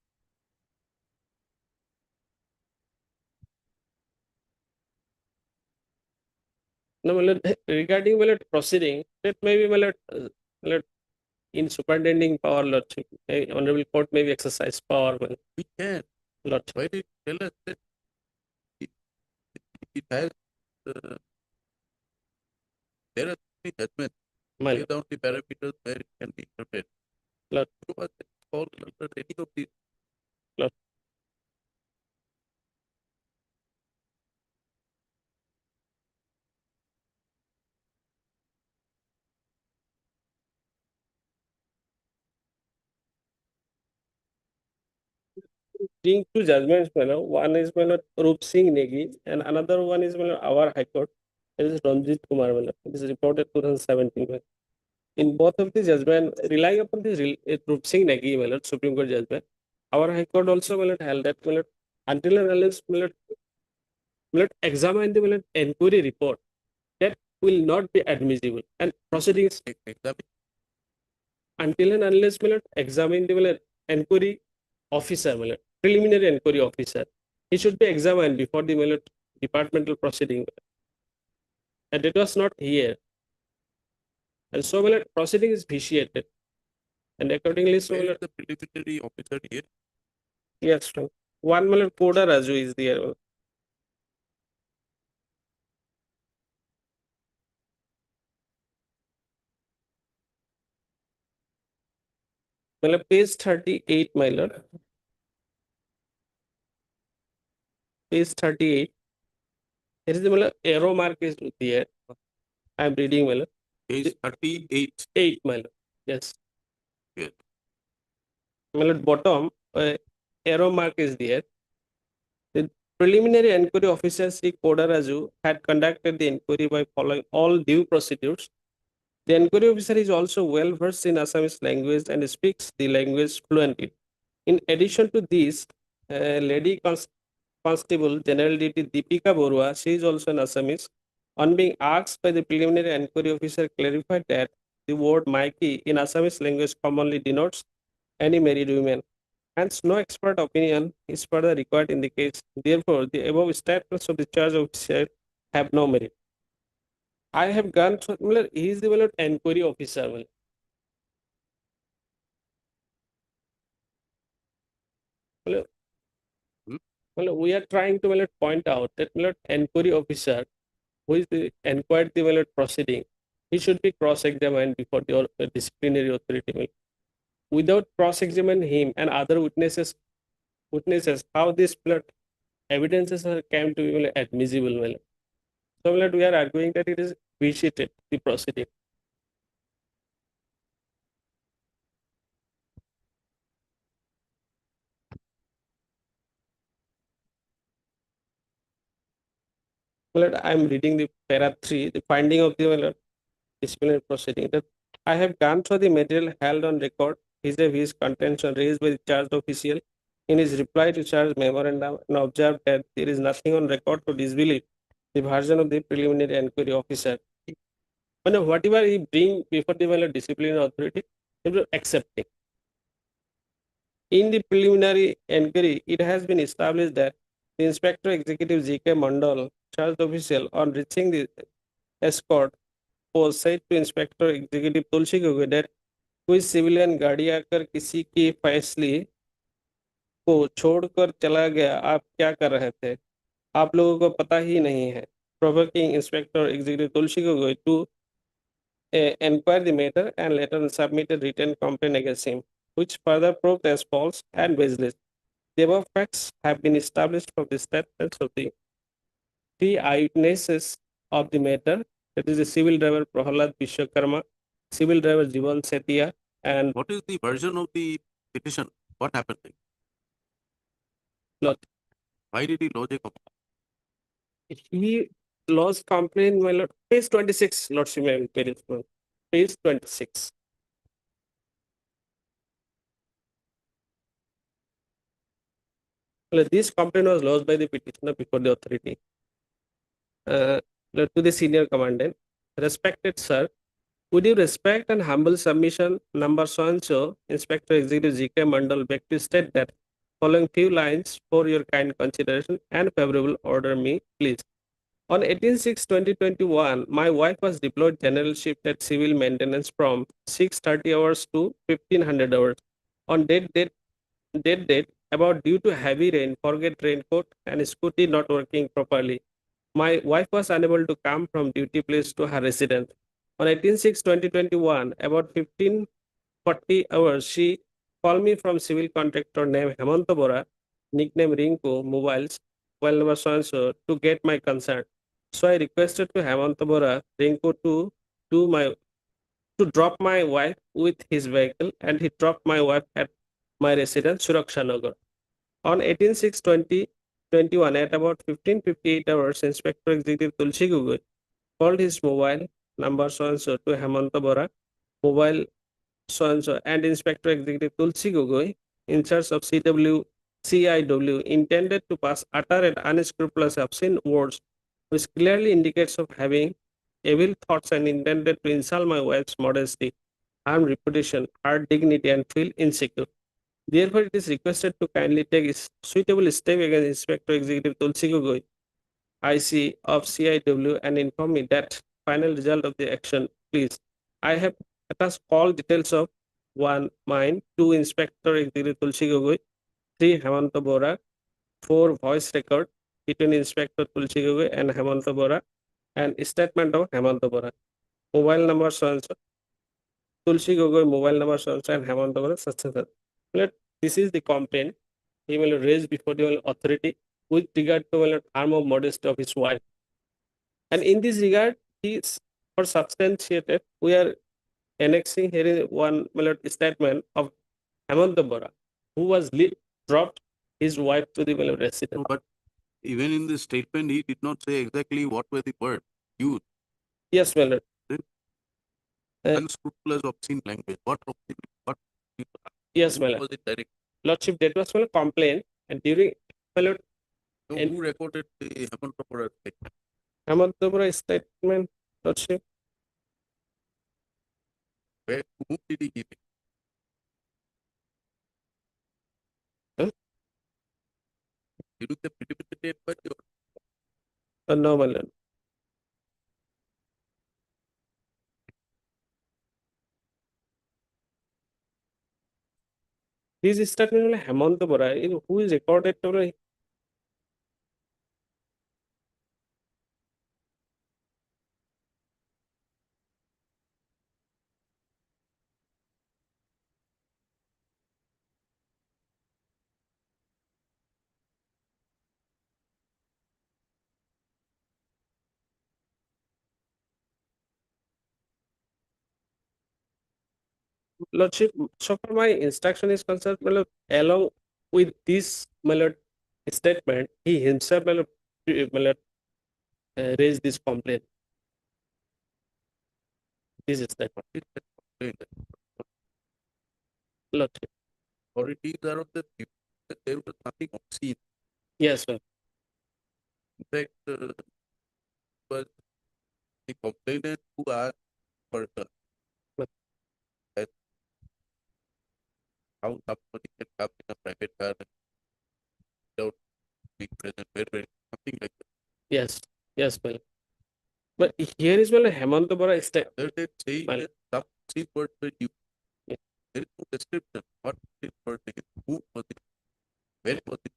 No, regarding proceeding, that may be in superintending power, lordship, Honorable Court may be exercise power. We can. Lot. Why did you tell us that it has there are three judgments based on the parameters where it can be interpreted. Lot. So was it fall under any of these? Lot. Being two judgments, one is Rup Singh Negi and another one is our High Court. It is Ranjit Kumar. This is reported 2017. In both of the judgment, relying upon the Rup Singh Negi Supreme Court judgment, our High Court also held that until and unless examine the inquiry report, that will not be admissible and proceedings until and unless examine the inquiry officer, preliminary inquiry officer, he should be examined before the departmental proceeding, and it was not here, and so proceeding is vitiated, and accordingly so Where is the preliminary officer here? yes, one Koda Raju is there. Page 38, my lord. Page 38. Here is the arrow mark is there. I am reading, my lord. Page 38. 8, my lord. Yes. Yes. My lord, bottom arrow mark is there. The preliminary inquiry officer Sri Koda Raju had conducted the inquiry by following all due procedures. The inquiry officer is also well versed in Assamese language and speaks the language fluently. In addition to this, Lady Constable General DT Deepika Borua, she is also an Assamese. On being asked by the preliminary inquiry officer, clarified that the word Maiki in Assamese language commonly denotes any married woman. Hence, no expert opinion is further required in the case. Therefore, the above statements of the charge officer have no merit. I have gone through, he is the inquiry officer. Well, we are trying to point out that inquiry officer who is inquired the proceeding, he should be cross-examined before the disciplinary authority. Without cross-examining him and other witnesses, how this evidences are came to be admissible. So we are arguing that it is vitiated the proceeding. I am reading the para 3, the finding of the disciplinary proceeding, that I have gone through the material held on record his contention raised by the charged official in his reply to charge memorandum and observed that there is nothing on record to disbelieve the version of the preliminary inquiry officer. Whatever he bring before the disciplinary authority, he will accept it. In the preliminary inquiry, it has been established that the Inspector Executive G.K. Mandal, charged official, on reaching the escort, was said to Inspector Executive Tulsi Gogoi that कोई civilian गाड़ी आकर किसी की फैसले को छोड़कर चला गया, आप क्या कर रहे थे, आप लोगों को पता ही नहीं है. Provoking Inspector Executive Tulsi Gogoi to inquire the matter and later submitted written complaint against him, which further proved as false and baseless. The above facts have been established from the statements of the three eyewitnesses of the matter, that is the civil driver Prahalad Vishwakarma, civil driver Jivan Setia, and what is the version of the petition? What happened? Why did he lodge a complaint? He lodged complaint, my lord, page 26, Lordship, page 26. This complaint was lodged by the petitioner before the authority. To the senior commandant, respected sir, would you respect and humble submission number so and so, Inspector Executive G.K. Mandal, beg to state that following few lines for your kind consideration and favorable order me, please. On 18/6/2021, my wife was deployed general shift at civil maintenance from 630 hours to 1500 hours. On that date, about due to heavy rain, forget raincoat and scooty not working properly. My wife was unable to come from duty place to her residence. On 18/6/2021, about 15:40 hours, she called me from civil contractor named Hemanta Bora, nickname Rinku, mobiles, well number so and so, to get my concern. So I requested to Hemanta Bora, Rinku to drop my wife with his vehicle, and he dropped my wife at my residence, Suraksha Nagar. On 18/6/2021, at about 15:58 hours, Inspector Executive Tulsi Gogoi called his mobile number so and so to Hemanta Bora, mobile so and so, and Inspector Executive Tulsi Gogoi, in charge of CIW, intended to pass utter and unscrupulous obscene words, which clearly indicates of having evil thoughts and intended to insult my wife's modesty, harm reputation, her dignity, and feel insecure. Therefore, it is requested to kindly take suitable step against Inspector Executive Tulsi Gogoi, IC of CIW, and inform me that final result of the action, please. I have attached all details of 1. Mine, 2. Inspector Executive Tulsi Gogoi, 3. Hemanta Bora, 4. Voice record between Inspector Tulsi Gogoi and Hemanta Bora, and statement of Hemanta Bora. Mobile number so and so, Tulsi Gogoi mobile number so and so, and Hemanta Bora such and such. This is the complaint he will raise before the authority with regard to harm of modesty of his wife. And in this regard, he is for substantiated, we are annexing here one statement of Hemanta Bora, who was dropped his wife to the residence. But even in the statement, he did not say exactly what were the words used. Yes, my lord. Unscrupulous obscene language. What? Yes, my lord. Was it direct? Lordship, that was a complaint, and during my lord. So who recorded the Hemanta Bora statement? Hemanta Bora statement, Lordship. Where, who did he give it? Huh? You took the preliminary but No, my lord. This statement Hemanta Bora, who is recorded Lordship, so far my instruction is concerned, my lord, along with this, my lord, statement, he himself, my lord, raised this complaint. This is that Lordship. Authorities are of the view that there was nothing obscene. Yes, sir. In fact, was the complainant who asked for that how somebody can come in a private car without being present, something like that. Yes, yes, my lord. But here is, my lord, Hemanta Bora step. Other than saying that some obscene words were used, there is no description. What it was, who was it, when was it,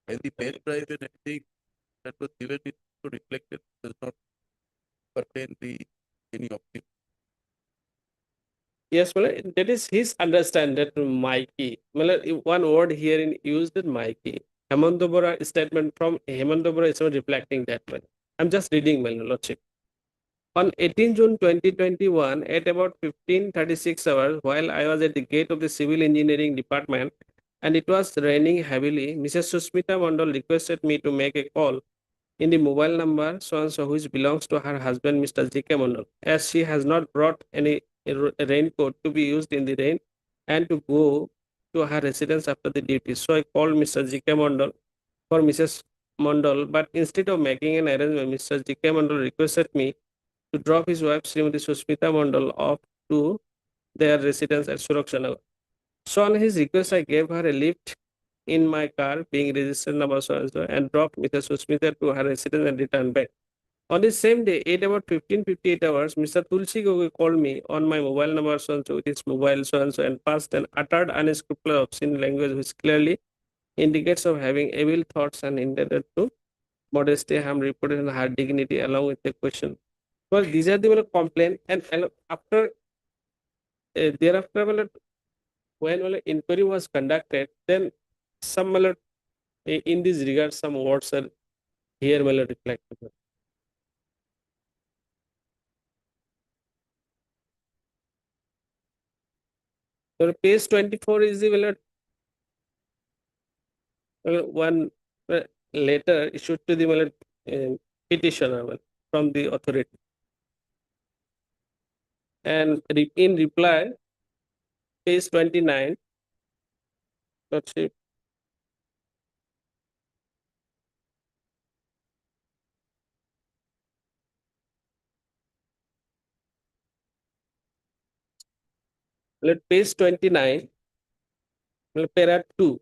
and the pen drive and everything that was given it to reflect it does not pertain the any obscene. Yes, well, that is his understanding that Mikey. Well, one word here in used that Mikey. Hemanta Bora statement from Hemanta Bora is not reflecting that one. I'm just reading, my lordship. On 18 June 2021, at about 15:36 hours, while I was at the gate of the civil engineering department and it was raining heavily, Mrs. Susmita Mandal requested me to make a call in the mobile number so and so which belongs to her husband, Mr. J.K. Mandal, as she has not brought any raincoat to be used in the rain and to go to her residence after the duty. So I called Mr. J.K. Mandal for Mrs. Mandal, but instead of making an arrangement, Mr. J.K. Mandal requested me to drop his wife, Srimati Susmita Mandal, off to their residence at Suraksha. So on his request, I gave her a lift in my car, being registered number so and so, and dropped Mrs. Susmita to her residence and returned back. On the same day, at about 15:58 hours, Mr. Tulsi Gogoi called me on my mobile number so and so with his mobile so and so and passed an uttered unscrupulous obscene language which clearly indicates of having evil thoughts and intended to modesty, harm, reputation, and her dignity along with the question. Well, these are the complaint, and after thereafter, when inquiry was conducted, then some in this regard, some words are here reflected. So page 24 is the one letter issued to the petitioner from the authority. And in reply, page 29, Lordship, page 29, para 2,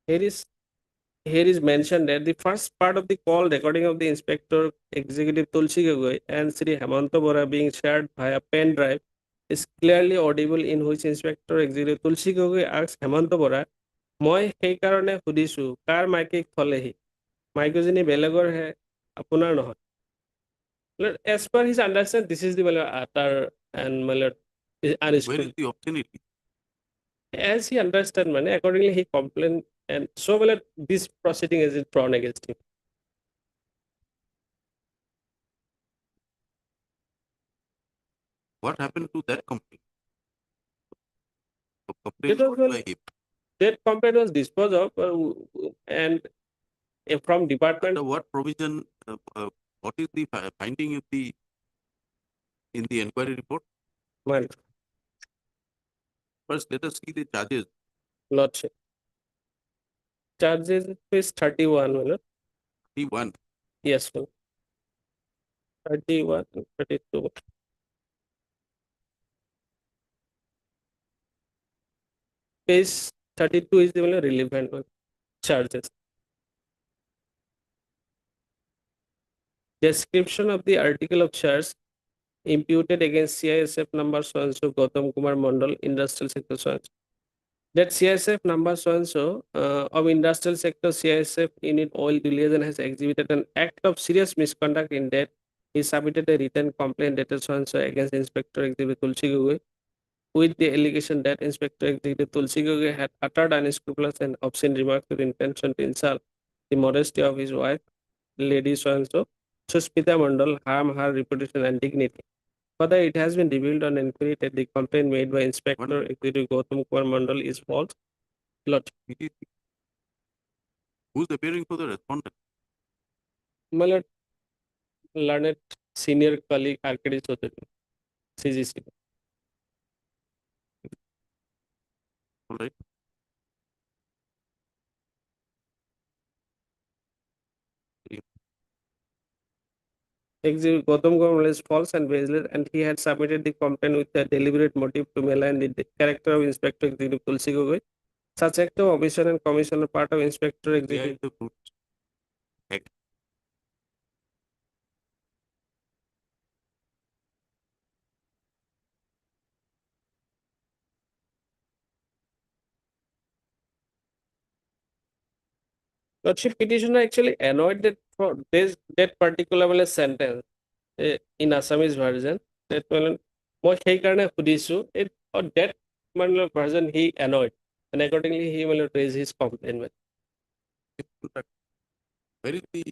here is mentioned that the first part of the call recording of the Inspector Executive Tulsi Gogoi and Sri Hemanta Bora being shared via pen drive is clearly audible, in which Inspector Executive Tulsi Gogoi asks Hemanta Bora, মই সেইকাৰণে সুধিছো কাৰ মাইকে থলেহি মাইকজনী বেলেগৰ হে আপোনাৰ নহয়. As per his understanding, this is the utter and Where is the obscenity? As he understands, accordingly he complained, and so this proceeding is drawn against him. What happened to that complaint? That complaint was disposed of, and from department. Under what provision? What is the finding of the in the inquiry report? Well, first let us see the charges. Lordship. Charges is 31. 31. Yes, sir. 31, 32. Page 32 is the relevant one. Charges. Description of the article of charge imputed against CISF number so and so Gautam Kumar Mandal, industrial sector so and so. That CISF number so and so of industrial sector CISF unit oil division has exhibited an act of serious misconduct in that he submitted a written complaint dated so and so against Inspector Executive Tulsi Gogoi with the allegation that Inspector Executive Tulsi Gogoi had uttered unscrupulous and obscene remarks with intention to insult the modesty of his wife, Lady so and so, Susmita Mandal, harm her reputation and dignity. Further, it has been revealed on inquiry that the complaint made by Inspector Executive Gautam Kumar Mandal is false. Lord, Who's appearing for the respondent? my lord, learned senior colleague RKD Chaudhary, CGC. All right. Executive Gautam Kumar Mandal is false and baseless, and he had submitted the complaint with a deliberate motive to malign the character of Inspector Executive Tulsi Gogoi. Such act of omission and commission are part of Inspector Where Executive. is the fruit? Act. Lordship, petitioner actually annoyed that for this that particular sentence in Assamese version that মই সেইকাৰণে সুধিছো it or that version he annoyed and accordingly he will raise his complaint. Where is the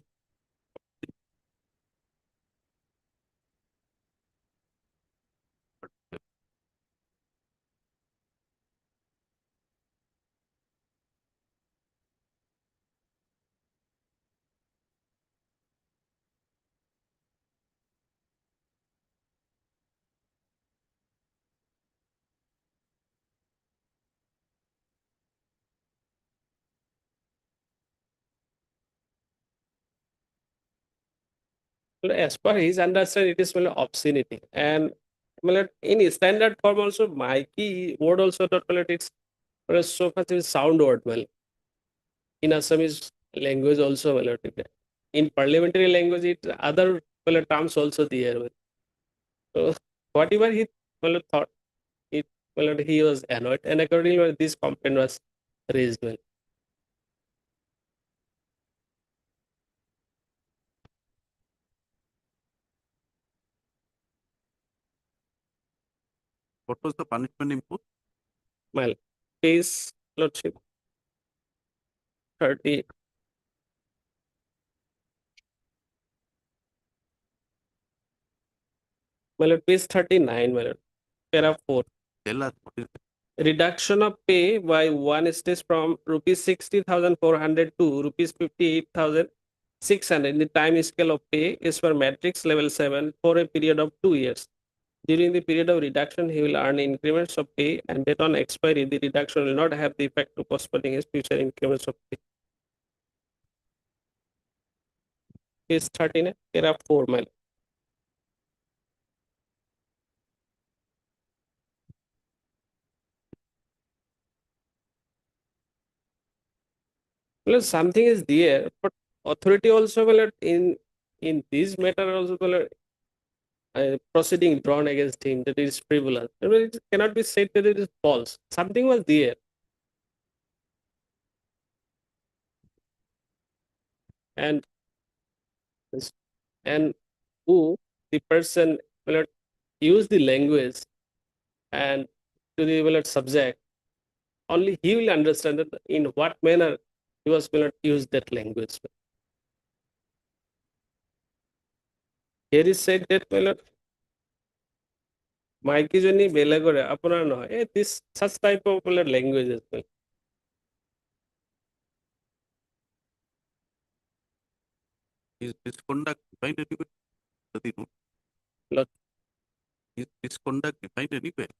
As per his understanding, it is obscenity. And in standard form also, Mikey word also not it's so much is sound word in Assamese language also in parliamentary language it other terms also there. So whatever he thought it he was annoyed and accordingly this complaint was raised. what was the punishment imposed? Well, case lordship 30. Well, page 39, well, para 4. Tell us what is it? Reduction of pay by one stage from rupees 60,400 to rupees 58,600 in the time scale of pay is for matrix level 7 for a period of 2 years. During the period of reduction, he will earn increments of pay and that on expiry, the reduction will not have the effect of postponing his future increments of pay. Page 13, para 4, mile. Well, something is there, but authority also will in this matter also will proceeding drawn against him that is frivolous. I mean, it cannot be said that it is false. Something was there. And who the person will use the language and to the will subject, only he will understand that in what manner he was will use that language. Here is said that will মাইকি জনী বেলেগৰে আপোনাৰ নহয় this such type of languages. Is misconduct defined anywhere? Does he know? Lot. Is misconduct defined anywhere?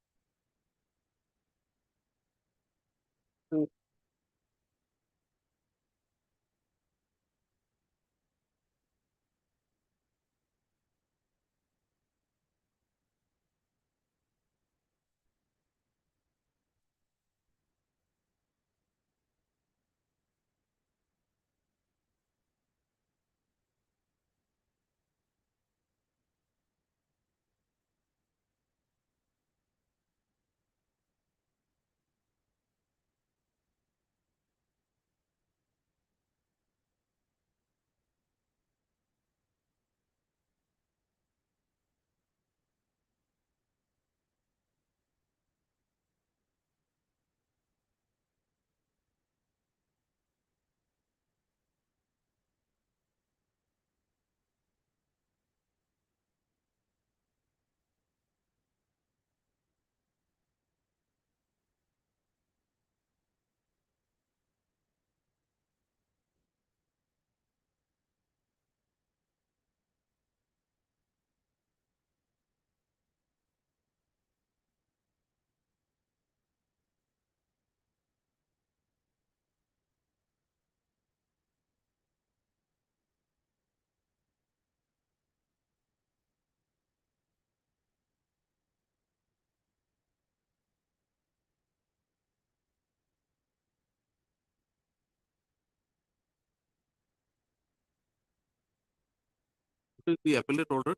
is the appellate order?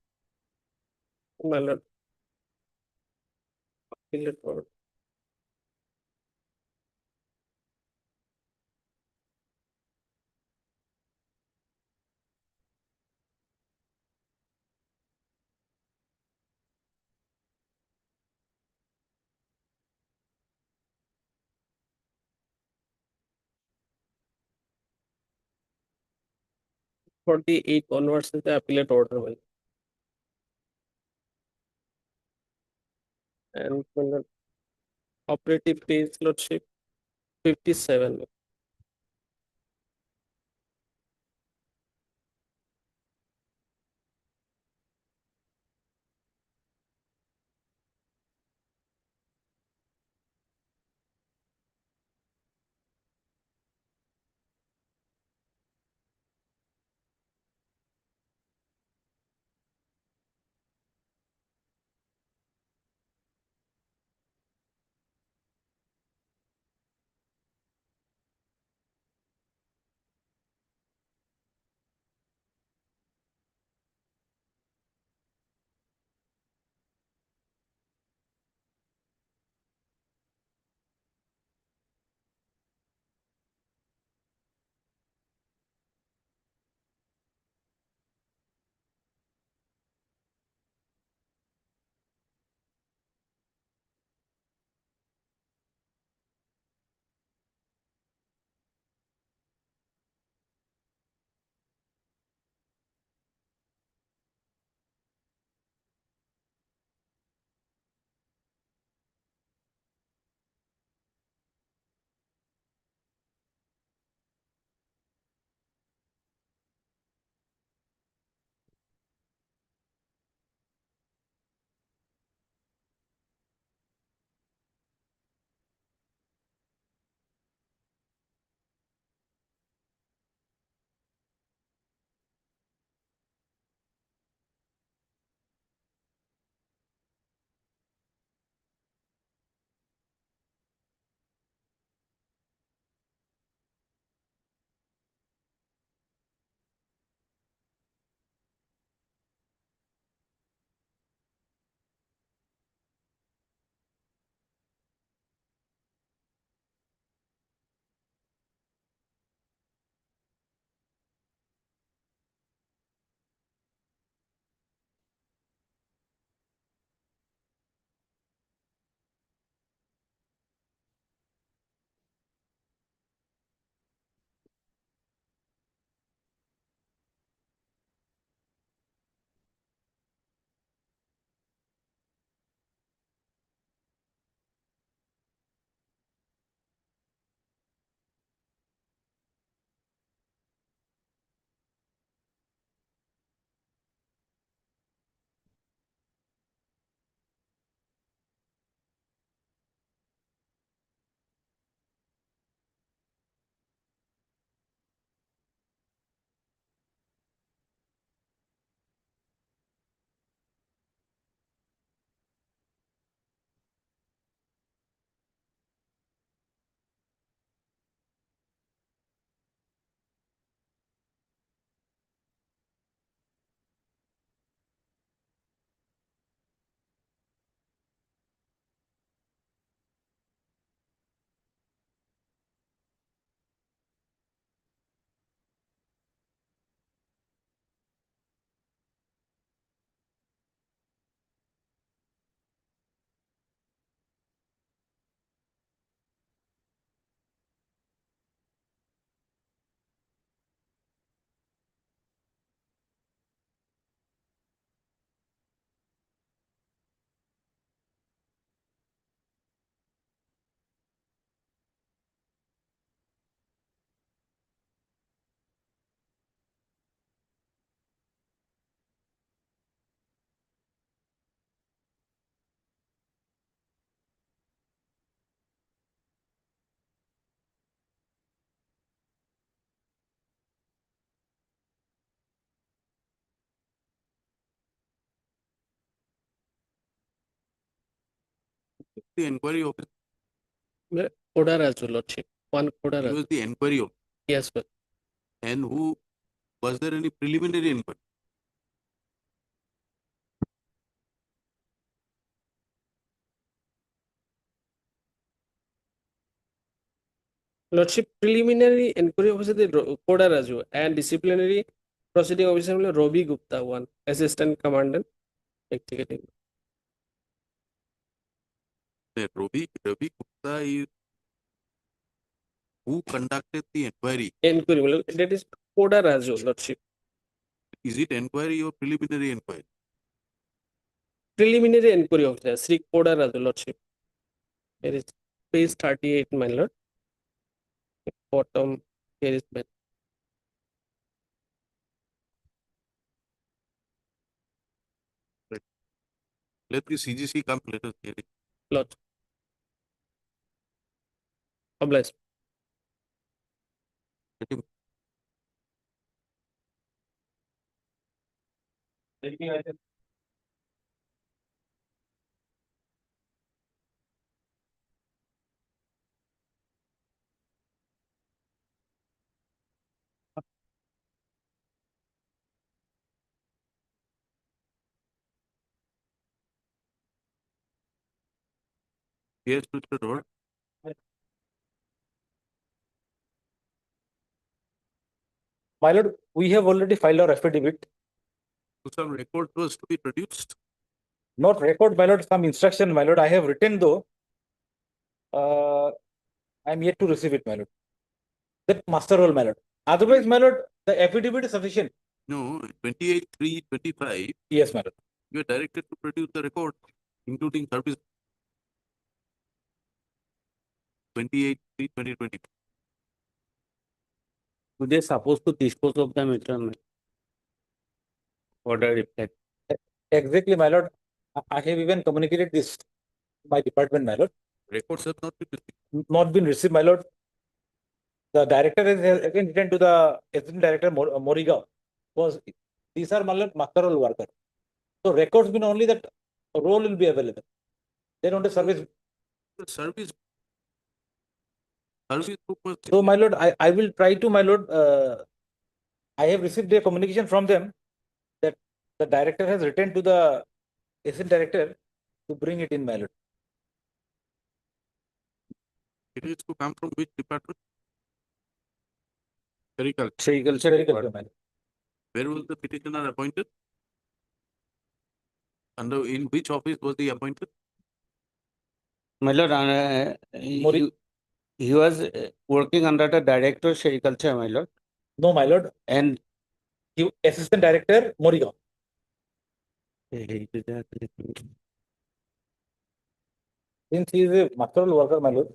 My lord. Appellate order. For the 8 onwards is the appellate order. My lord. And my lord, operative page lordship 57. The inquiry officer. Order as well, lordship. One order He as was the inquiry officer. Yes, sir. And who was there any preliminary inquiry? Lordship, preliminary inquiry officer Koda Raju and disciplinary proceeding officer Robi Gupta, one assistant commandant executive. Ravi Gupta is who conducted the inquiry. Inquiry, that is Koda Raju, Lordship. Is it inquiry or preliminary inquiry? Preliminary inquiry officer Sri Koda Raju, Lordship. Here is page 38, my lord. Bottom, here is my Let the CGC come, let us hear it. lord. Obliged. Let him. Yes, Mr. Lord. My lord, we have already filed our affidavit. So some record was to be produced. Not record, my lord, some instruction, my lord. I have written though. I am yet to receive it, my lord. That master roll, my lord. Otherwise, my lord, the affidavit is sufficient. No, 28/3/25. Yes, my lord. You are directed to produce the record, including service. 28/3/2020. They are supposed to dispose of the matter. Order reflect. Exactly, my lord. I have even communicated this to my department, my lord. Records have not been received. Not been received, my lord. The director has again written to the assistant director Morigaon. Was these are my lord master roll worker. So records mean only that role will be available. They don't have service. The service book was. So, my lord, I will try to, my lord, I have received a communication from them that the director has written to the assistant director to bring it in, my lord. It is to come from which department? Clerical. Clerical, my lord. Where was the petitioner appointed? Under in which office was he appointed? My lord, he was working under the director of agriculture, my lord. No, my lord. And he, assistant director Morigaon. Since he is a master roll worker, my lord.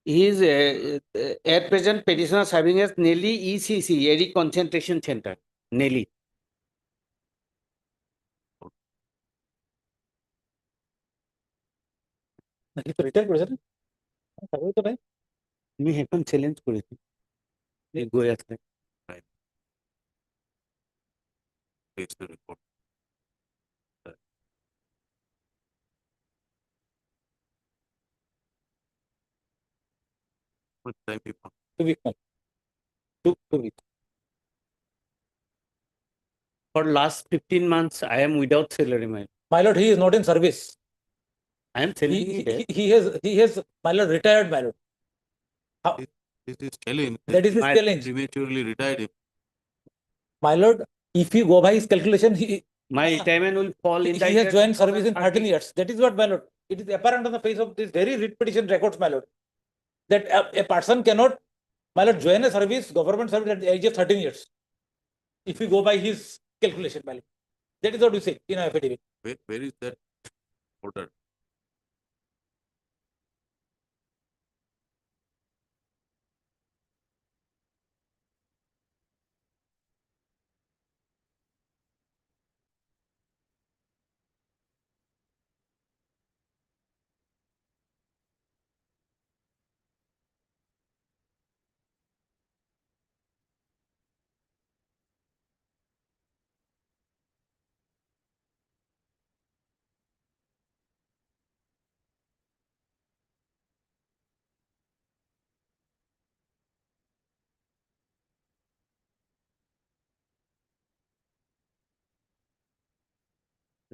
he is at present petitioner serving as Nelly ECC, Area Concentration Center, Nelly. He to retired person. Service to nahi. আমি এখন challenge করেছি গই আসলে Place the report. What time you found? 2 weeks, my lord. 2 weeks. For last 15 months, I am without salary, my lord. My lord, he is not in service. I am telling He has, my lord, retired, my lord. How? This is challenge. That is his challenge. Prematurely retired him. My lord, if you go by his calculation, my retirement will fall in. He has joined service in 13 years. That is what, my lord. It is apparent on the face of this very writ petition records, my lord, that a person cannot, my lord, join a service, government service at the age of 13 years. If you go by his calculation, my lord. That is what we say in our affidavit. Where is that order?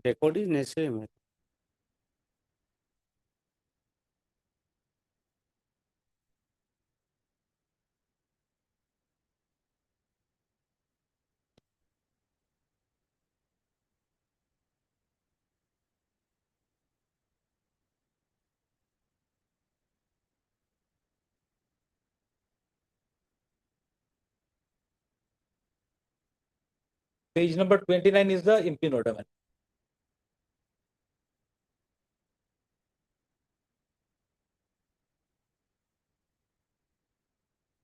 Record is necessary, my lord. Page number 29 is the impin order. My lord.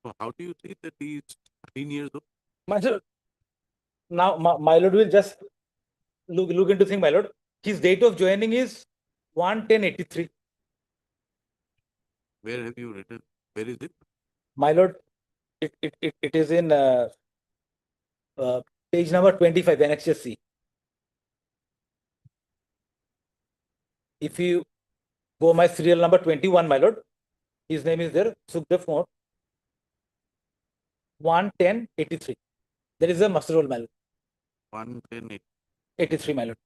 So how do you say that he is 13 years old? My lord, now my lord will just look into thing, my lord. His date of joining is 1/10/83. Where have you written? Where is it? My lord, it is in page number 25, Annexure C. If you go my serial number 21, my lord, his name is there, Sukhdev Kumar, 1/10/83. There is a master roll, my lord. 110. 83, my lord.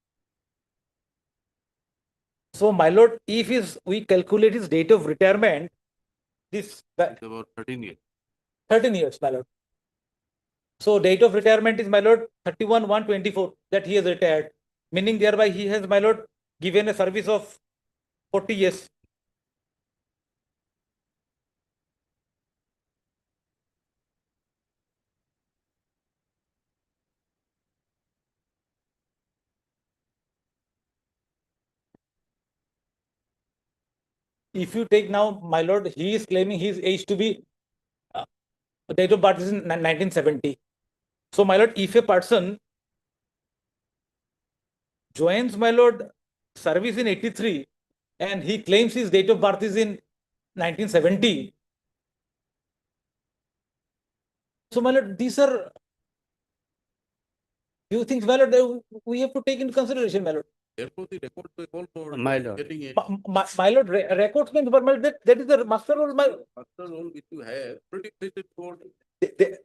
So, my lord, if we calculate his date of retirement, It's about 13 years. 13 years, my lord. So, date of retirement is, my lord, 31/1/24 that he has retired, meaning thereby he has, my lord, given a service of 40 years. If you take now, my lord, he is claiming his age to be date of birth is in 1970. So, my lord, if a person joins, my lord, service in 83 and he claims his date of birth is in 1970. So, my lord, these are few things, my lord, that we have to take into consideration, my lord. Therefore, the records they call for My lord. getting it. My lord, records means, my lord, that is the master roll, my Master roll which you have, pretty straightforward.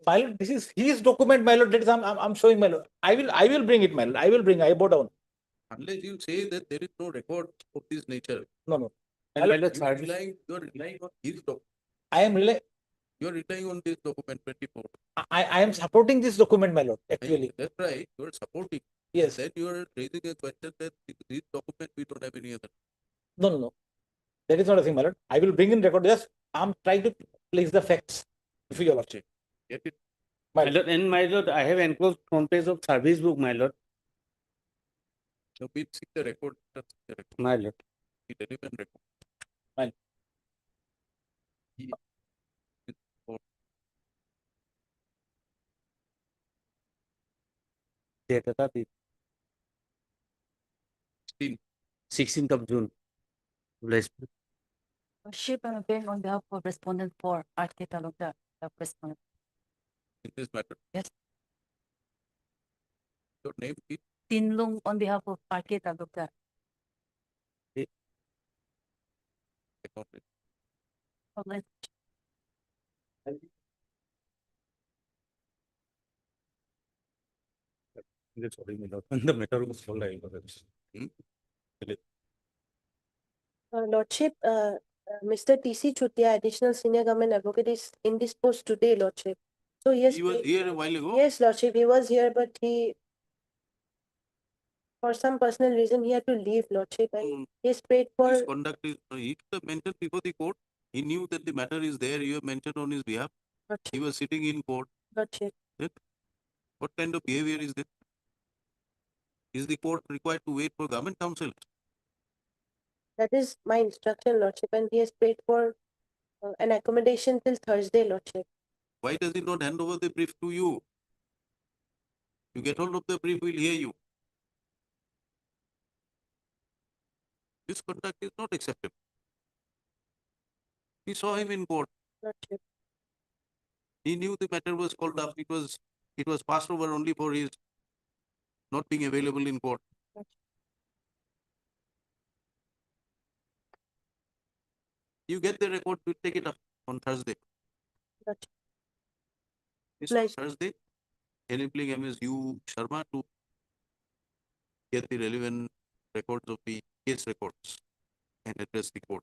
my lord, this is his document, my lord. That is I'm showing, my lord. I will bring it, my lord. I bow down. Unless you say that there is no record of this nature. No. And my lord, You are relying on his document. I am You are relying on this document 24. I am supporting this document, my lord, actually. That's right. You are supporting. Yes. Then you are raising a question that this document we don't have any other. No. That is not a thing, my lord. I will bring in record. Just I'm trying to place the facts. If you are Get it? My lord, and my lord, I have enclosed front page of service book, my lord. So we see the record. My lord. The relevant record. My Date of 16th of June. Bless. Ship and appearing on behalf of respondent 4, RK Talukdar, the respondent. In this matter. Yes. Your name is Tinlung on behalf of RK Talukdar. Online. Sorry, my lord. The matter was called. Lordship, Mr. T.C. Chutia, additional senior government advocate, is indisposed today, Lordship. So yes, he was here a while ago. Yes, Lordship, he was here, but for some personal reason, he had to leave, Lordship, and he prayed for. His conduct is, he could have mentioned before the court. He knew that the matter is there. You have mentioned on his behalf. Lordship. He was sitting in court. Lordship. What kind of behavior is this? Is the court required to wait for government counsel? That is my instruction, Lordship, and he has prayed for an accommodation till Thursday, Lordship. Why does he not hand over the brief to you? You get hold of the brief, we'll hear you. This conduct is not acceptable. He saw him in court. Lordship. He knew the matter was called up. It was passed over only for his not being available in court. You get the record, we'll take it up on Thursday. This Thursday, enabling MSU Sharma to get the relevant records of the case records and address the court.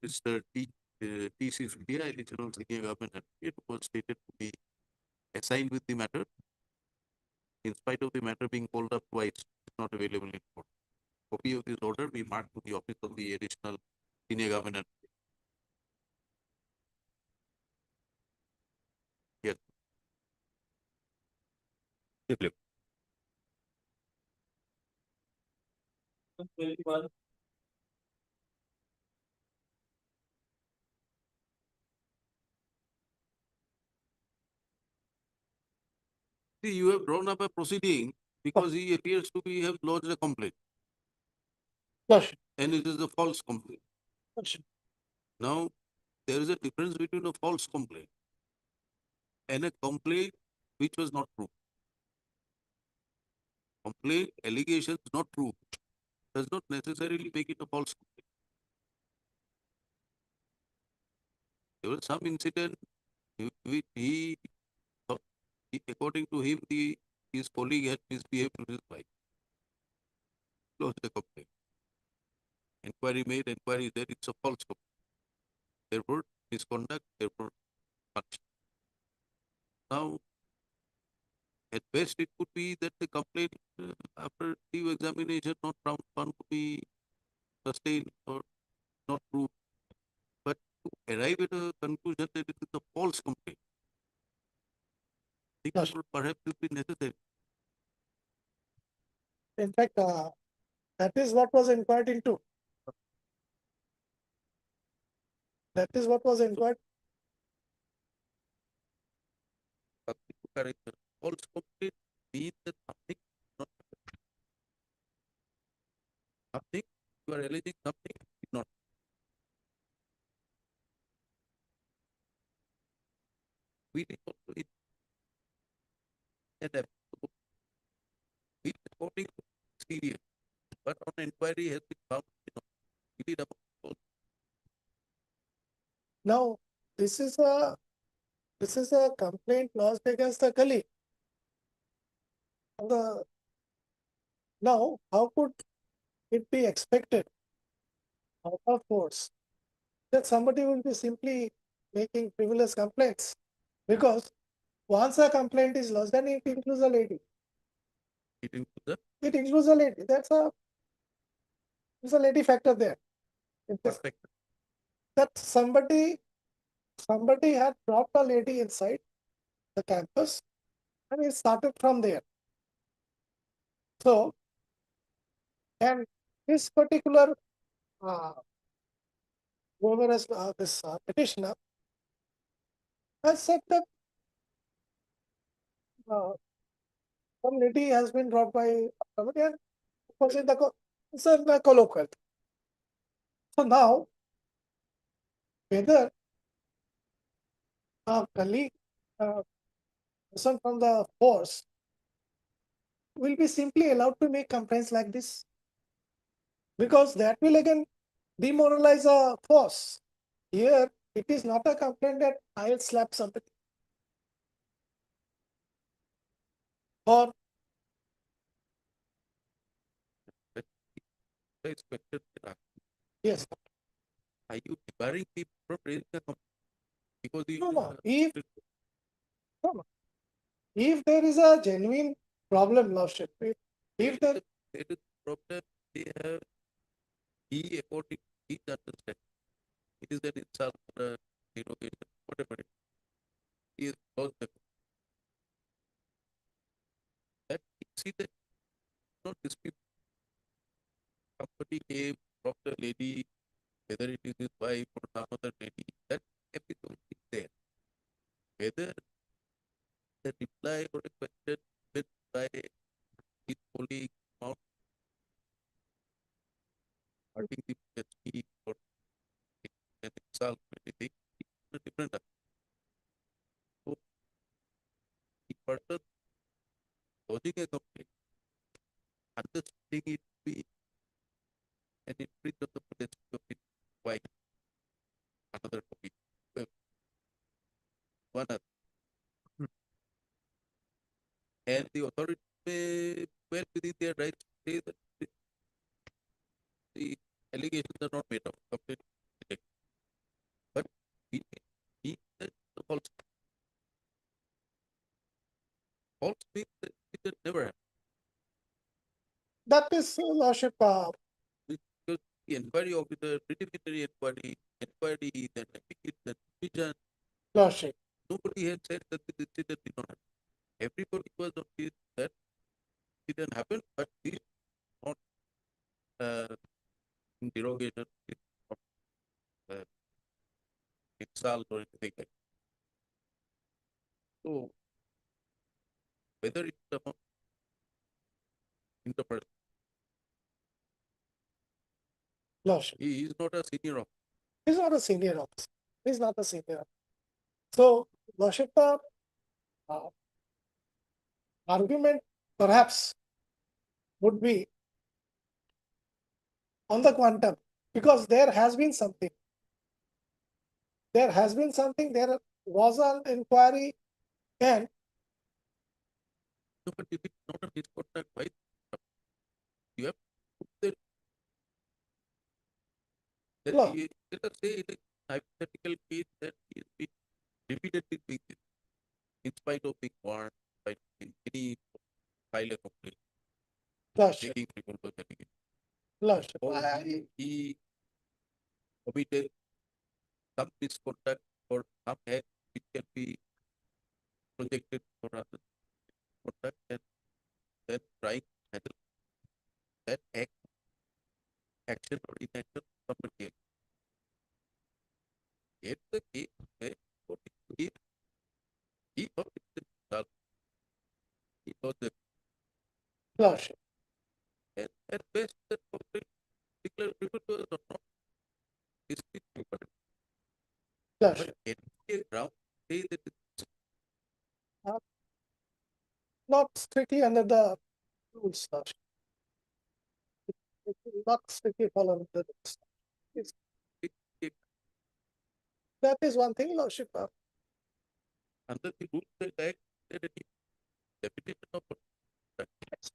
Mr. T.C. Surya, additional senior government advocate, was stated to be assigned with the matter. In spite of the matter being called up twice, it's not available in court. Copy of this order be marked to the office of the additional senior government advocate. Yes. See, you have drawn up a proceeding because he appears to be have lodged a complaint. Lordship. And it is a false complaint. Lordship. Now, there is a difference between a false complaint and a complaint which was not true. Complaint, allegations not true, does not necessarily make it a false complaint. There was some incident which according to him, his colleague had misbehaved to his wife. Closed the complaint. Inquiry made, inquiry there, it's a false complaint. Therefore, misconduct, therefore, punished. Now, at best, it could be that the complaint, after due examination, not found to be sustained or not proved. But to arrive at a conclusion that it is a false complaint, I think perhaps will be necessary. In fact, that is what was inquired into. That is what was inquired. False complaint means that something not something you are alleging something is not. We also it and we reporting serious, but on inquiry has been found it is about. Now, this is a complaint lodged against the colleague. Now, how could it be expected out of force that somebody will be simply making frivolous complaints? Because once a complaint is lodged, then it includes a lady. It includes It includes a lady. There's a lady factor there. That somebody had brought a lady inside the campus and it started from there. So, and this particular whoever has this petitioner has said that some lady has been brought by somebody and was in the colloquial. So now, whether a colleague, person from the force, will be simply allowed to make complaints like this, because that will again demoralize a force. Here, it is not a complaint that I'll slap somebody. Or yes. Are you debarring people from raising a complaint? Because No. If there is a genuine problem, Lordship, if there is a problem, they have according to his understanding, it is an insult or innovation, whatever it is. He is close the that incident not dispute. Somebody came, brought a lady, whether it is his wife or some other lady, that episode is there. Whether the reply or a question given by his colleague or hurting the PhD or an insult or anything, it's a different. So, the person lodging a complaint, understanding it to be an infringement of the policy of his wife, another copy, one other. And the authority may well within their rights say that the allegations are not made up, completely correct. But we mean that the false means that it had never happened. That is, Lordship, Because the inquiry officer, preliminary inquiry, then appeal, then division, Lordship. nobody had said that this incident did not happen. Everybody was on this that it didn't happen, but this is not in derogation, it's not insult or anything like that. So whether it's among interpersonal, Lordship. he is not a senior officer. He's not a senior officer. He's not a senior. So, Lordship, argument perhaps would be on the quantum, because there has been something. There has been something, there was an inquiry, and No, but if it's not a misconduct, why you have to put that, Law. let us say in a hypothetical case that he has been repeatedly doing this, in spite of being warned, by any file a complaint, Lordship. taking revolver allegation. Lordship. Or he committed some misconduct or some act which can be projected for other conduct, and then trying to handle that action or inaction of somebody else. If the case where he thought it was he thought that Lordship. and at best that particular people was not distinct, Lordship. but any ground say that it's Not strictly under the rules, Lordship. It will not strictly follow the rules. It's- That is one thing, Lordship. under the rules that act that any definition of conduct.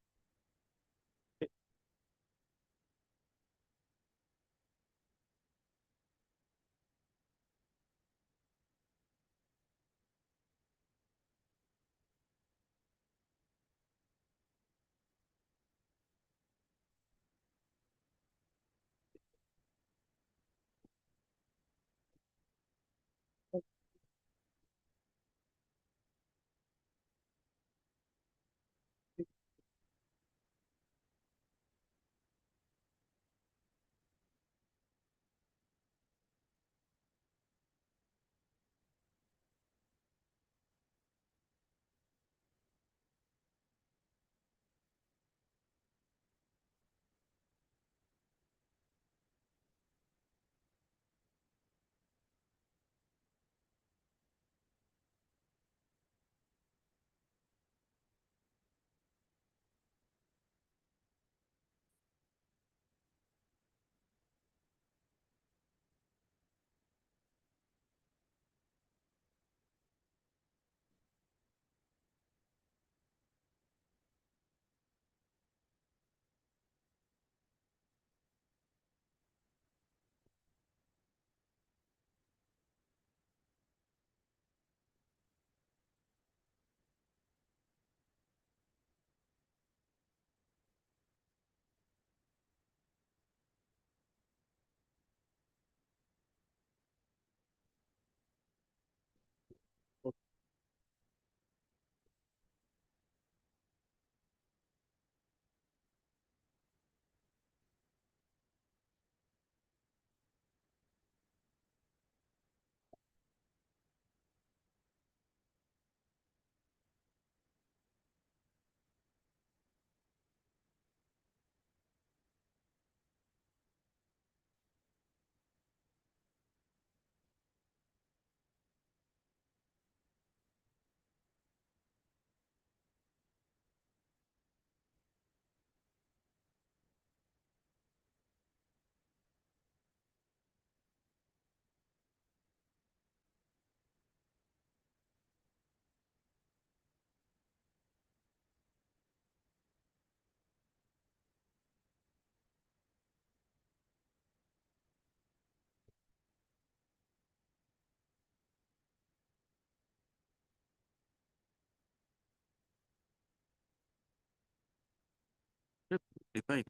defined.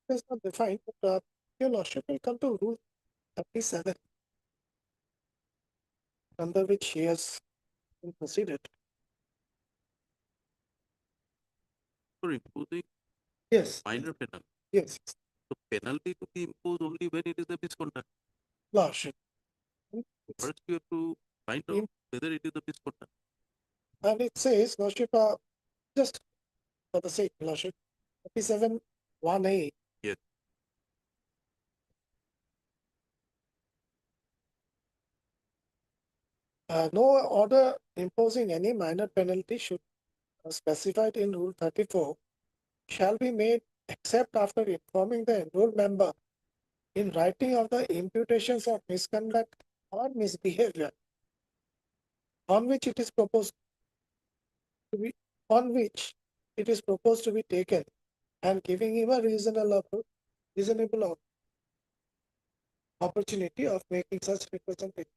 It's not defined, but your lordship will come to rule 37, under which he has been proceeded. For imposing Yes, minor penalty. yes, So penalty to be imposed only when it is a misconduct. lordship. First, you have to find out whether it is a misconduct. And it says, lordship, just for the sake, lordship, 37 1A. Yes. No order imposing any minor penalty should specified in Rule 34 shall be made except after informing the enrolled member in writing of the imputations of misconduct or misbehavior on which it is proposed to be taken, and giving him a reasonable opportunity of making such representation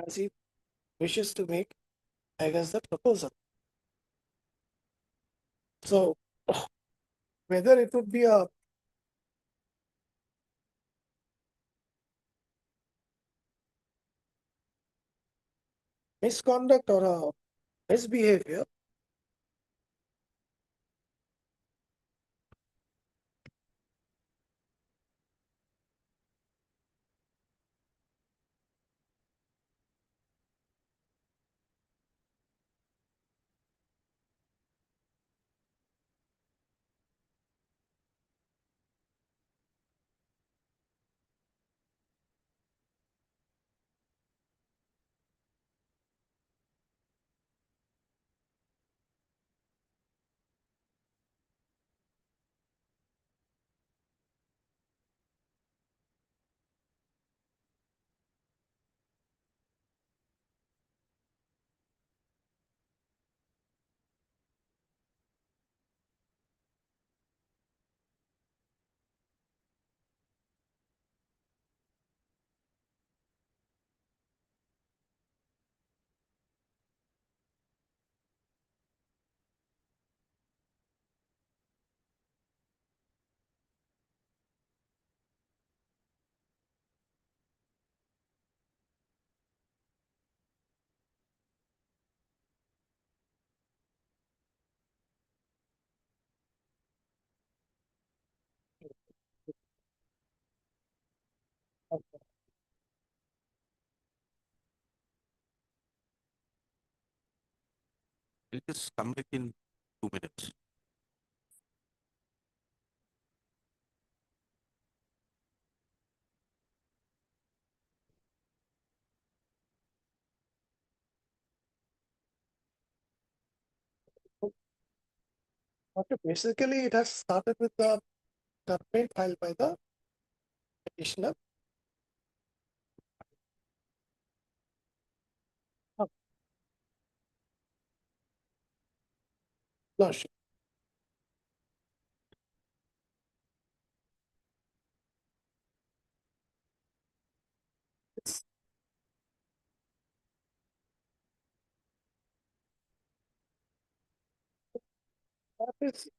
as he wishes to make against the proposal. So whether it would be a misconduct or a misbehavior, I'll just come back in 2 minutes. okay, basically it has started with the complaint filed by the petitioner. Lordship. That is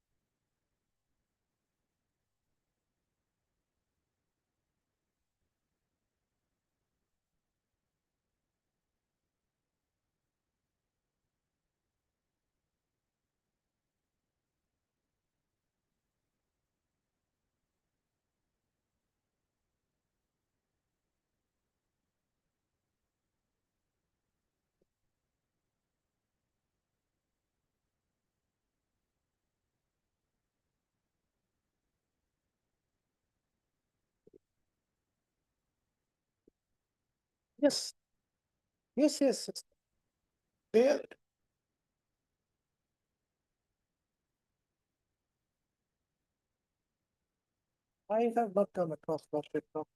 yes. Yes, yes, yes. There, I have not come across lordship now.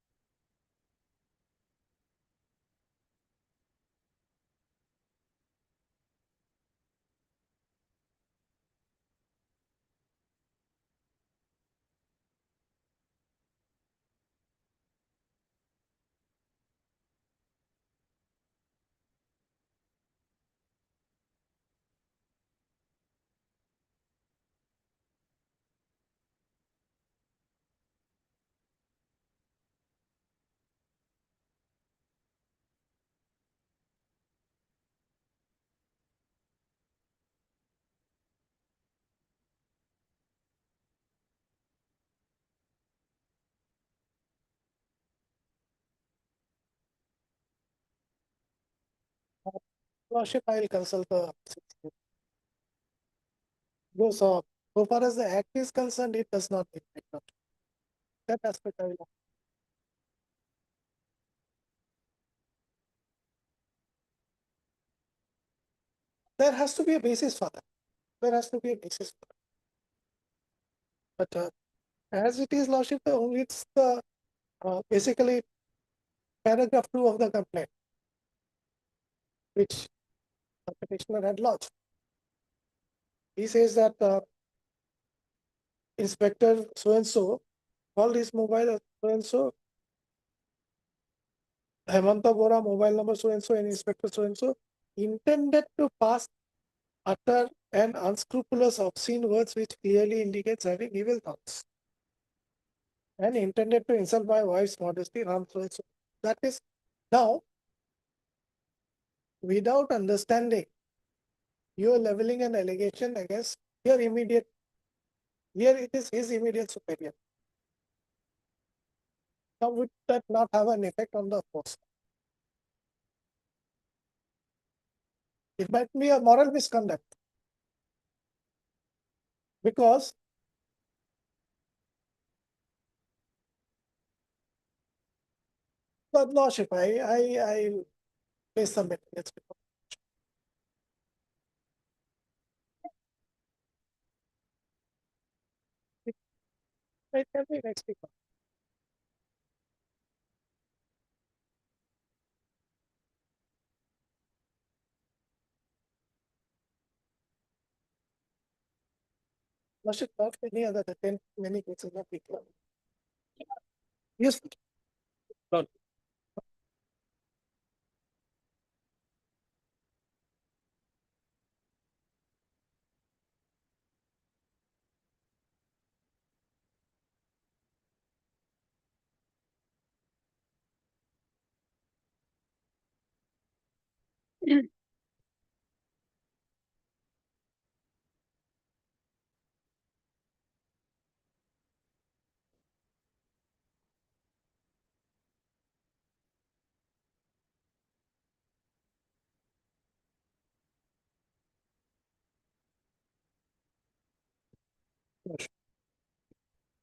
Lordship, I'll consult the. So far as the act is concerned, it does not impact on that aspect. I will. There has to be a basis for that. There has to be a basis for that. But as it is, Lordship, only it's the basically paragraph 2 of the complaint, which the petitioner had lodged. He says that Inspector so and so called his mobile so and so, Hemanta Bora mobile number so and so, and Inspector so and so intended to utter and unscrupulous obscene words which clearly indicates having evil thoughts, and intended to insult my wife's modesty, harm so and so. That is now, without understanding, you are leveling an allegation against your immediate. Here it is his immediate superior. Now would that not have an effect on the force? It might be a moral misconduct, because the lordship, I place some materials before. It can be next week. Lordship, not any other than many cases of people. Yes. Lord.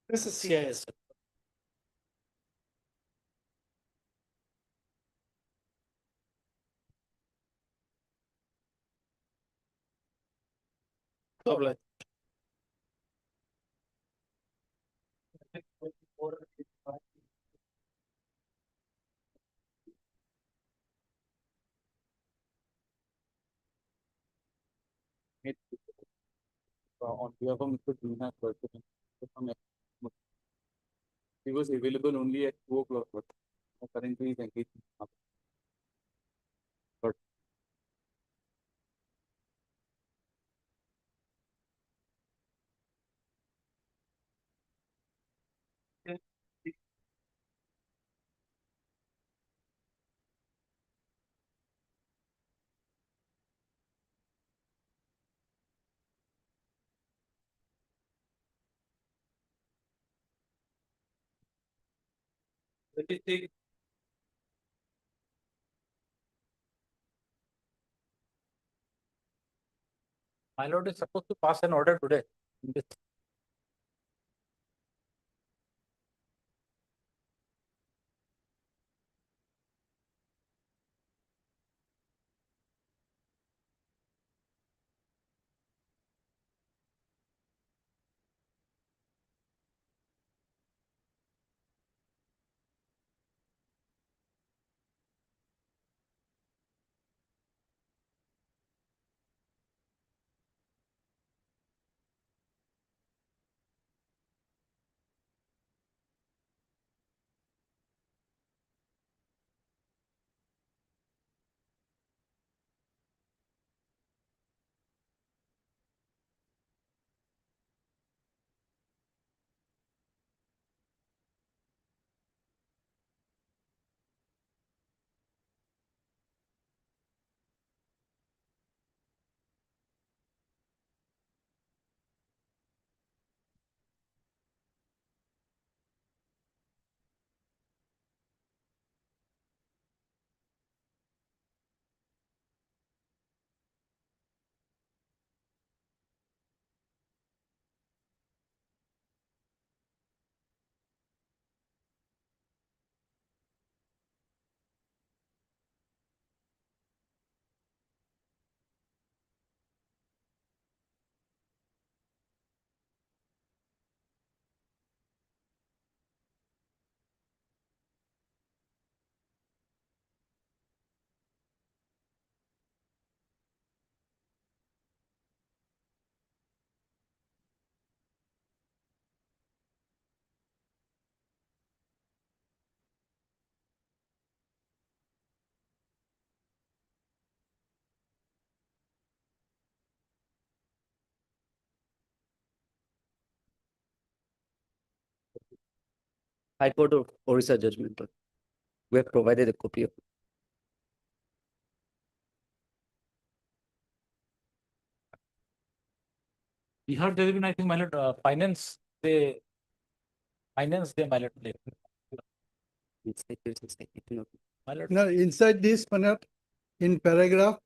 This is CIS. Appellate. On behalf of Mr. Dina, he was available only at 2 o'clock, but currently he's engaged. But My lord is supposed to pass an order today. High Court of Orissa judgment. We have provided a copy of it. Bihar judgment, I think, my lord, finance, they, my lord. My lord. Now, inside this, my lord, in paragraph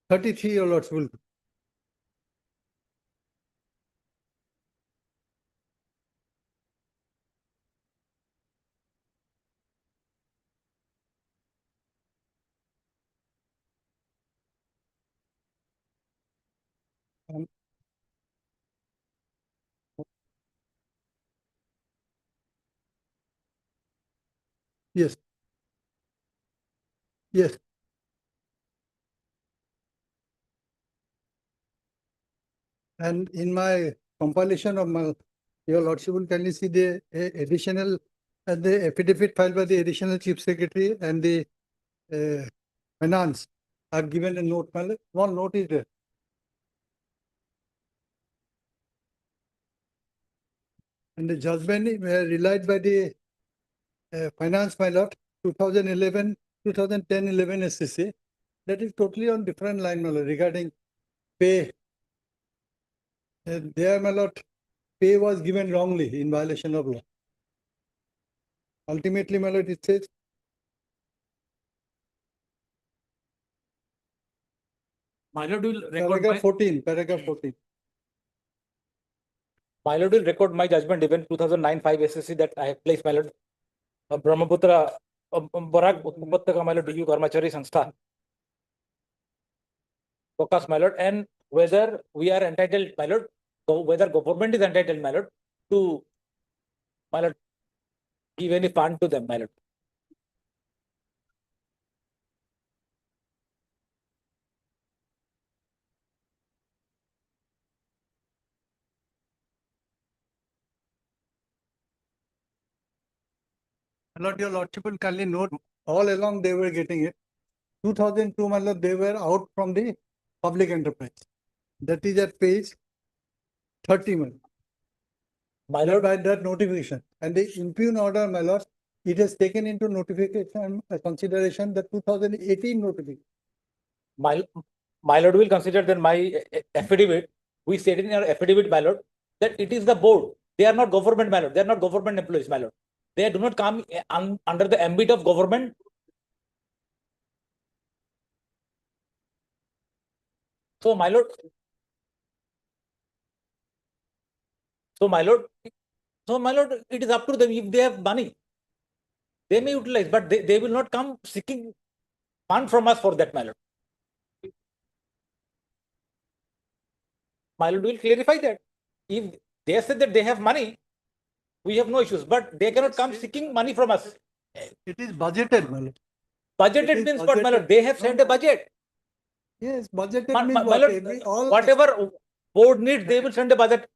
33, your lords will. Yes. Yes. And in my compilation of my, your lordship will kindly see the additional, the affidavit filed by the additional chief secretary and the finance are given a note. My lord, one note is there. And the judgment relied by the finance, my lord, 2011, 2010-11 SCC. That is totally on different line, my lord, regarding pay. There, my lord, pay was given wrongly in violation of law. Ultimately, my lord, it says, My lord will record paragraph 14, paragraph 14. My lord will record my judgment even 2009-5 SSC that I have placed, my lord. Brahmaputra, Barak Upattaka, my lord, DU Karmachari Sanstha. Focus, my lord, and whether we are entitled, my lord, whether government is entitled, my lord, to, my lord, give any fund to them, my lord. Lord, your lordship will kindly note, all along they were getting it. 2002, my lord, they were out from the public enterprise. That is at page 30, my lord. My lord, by that notification. And the impugn order, my lord, it has taken into notification consideration the 2018 notification. My lord will consider that my affidavit, we said in our affidavit, my lord, that it is the board. They are not government, my lord. They are not government employees, my lord. They do not come under the ambit of government. So, my lord, it is up to them. If they have money, they may utilize, but they will not come seeking fund from us for that, my lord. My lord will clarify that. If they said that they have money, we have no issues, but they cannot come seeking money from us. It is budgeted, my lord. Budgeted means what, my lord? They have sent a budget. Yes, budgeted means My what? lord, whatever board needs, they will send a budget.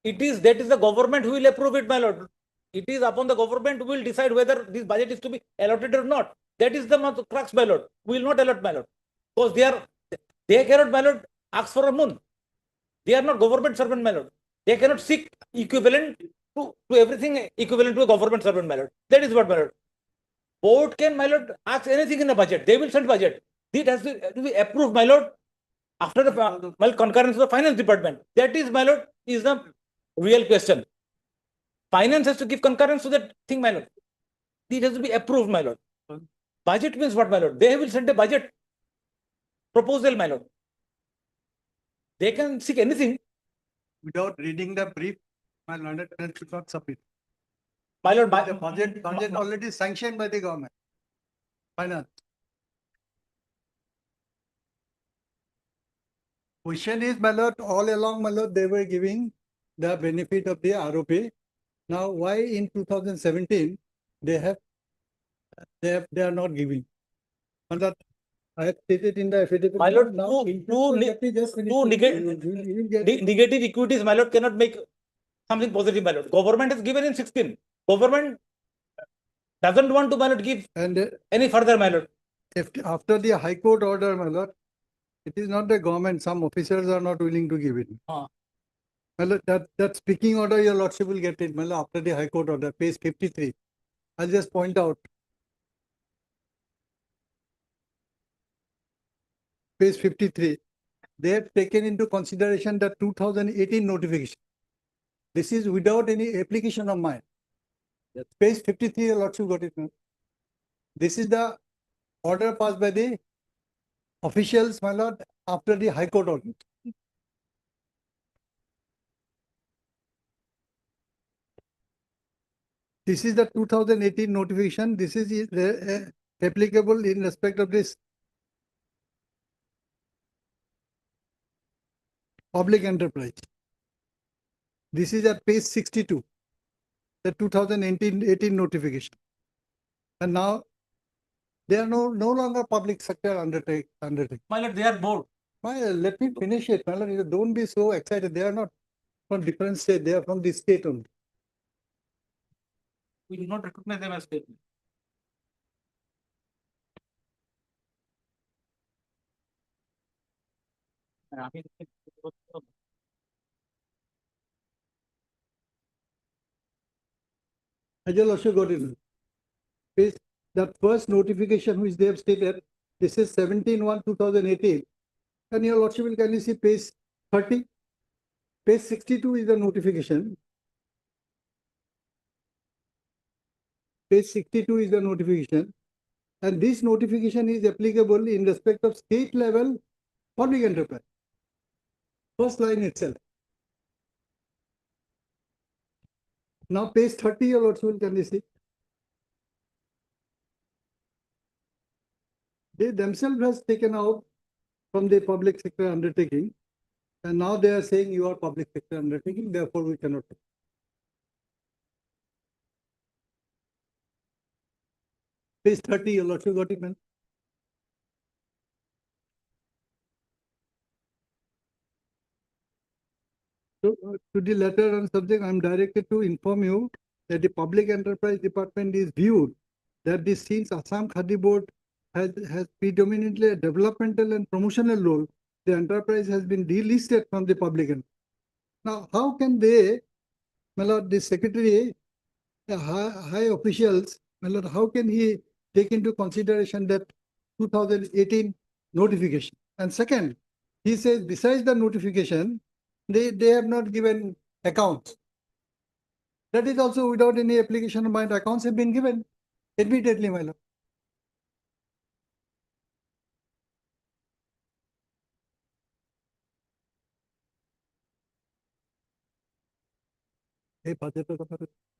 That is the government who will approve it, my lord. It is upon the government who will decide whether this budget is to be allotted or not. That is the crux, my lord. We will not allot, my lord. Because they cannot, my lord, ask for a moon. They are not government servant, my lord. They cannot seek equivalent to everything equivalent to a government servant, my lord. That is what, my lord. Board can, my lord, ask anything in a budget. They will send budget. It has to be approved, my lord, after the concurrence of the finance department. That is, my lord, is the real question. Finance has to give concurrence to that thing, my lord. It has to be approved, my lord. Budget means what, my lord? They will send a budget proposal, my lord. They can seek anything. Without reading the brief, my lord, should not submit. My lord, the budget already sanctioned by the government. Finance. Question is, my lord, all along, my lord, they were giving the benefit of the ROP. Now, why in 2017 they are not giving? My lord, I have stated in the affidavit. My lord, now, negative equities, my lord, cannot make something positive, my lord. Government has given in 16. Government doesn't want to, my lord, give any further, my lord. If after the High Court order, my lord, it is not the government. Some officers are not willing to give it. My lord, that speaking order, your lordship will get it, my lord, after the High Court order, page 53. I'll just point out. Page 53, they have taken into consideration the 2018 notification. This is without any application of mine. Page 53, your lordship got it now. This is the order passed by the officials, my lord, after the High Court order. This is the 2018 notification. This is applicable in respect of this public enterprise. This is at page 62, the 2018 notification. And now they are no longer public sector undertaking. My lord, they are board. Let me finish it. My lord, don't be so excited. They are not from different state. They are from the state only. We do not recognize them as state. Ajal also got it. Page, that first notification which they have stated, this is 17/1/2018. And your lordship will kindly see page 30. Page 62 is the notification. Page 62 is the notification. And this notification is applicable in respect of state level public enterprise. First line itself. Now page 30, your lordship will kindly see. They themselves has taken out from the public sector undertaking, and now they are saying you are public sector undertaking, therefore we cannot. Page 30, your lordship got it, man. So, to the letter and subject, I am directed to inform you that the Public Enterprise Department is viewed that this, since Assam Khadi Board has predominantly a developmental and promotional role, the enterprise has been delisted from the public enterprise. Now, how can they, my lord, the secretary, the high officials, my lord, how can he take into consideration that 2018 notification? And second, he says besides the notification, they have not given accounts. That is also without any application of mine. Accounts have been given immediately, my lord. Hey,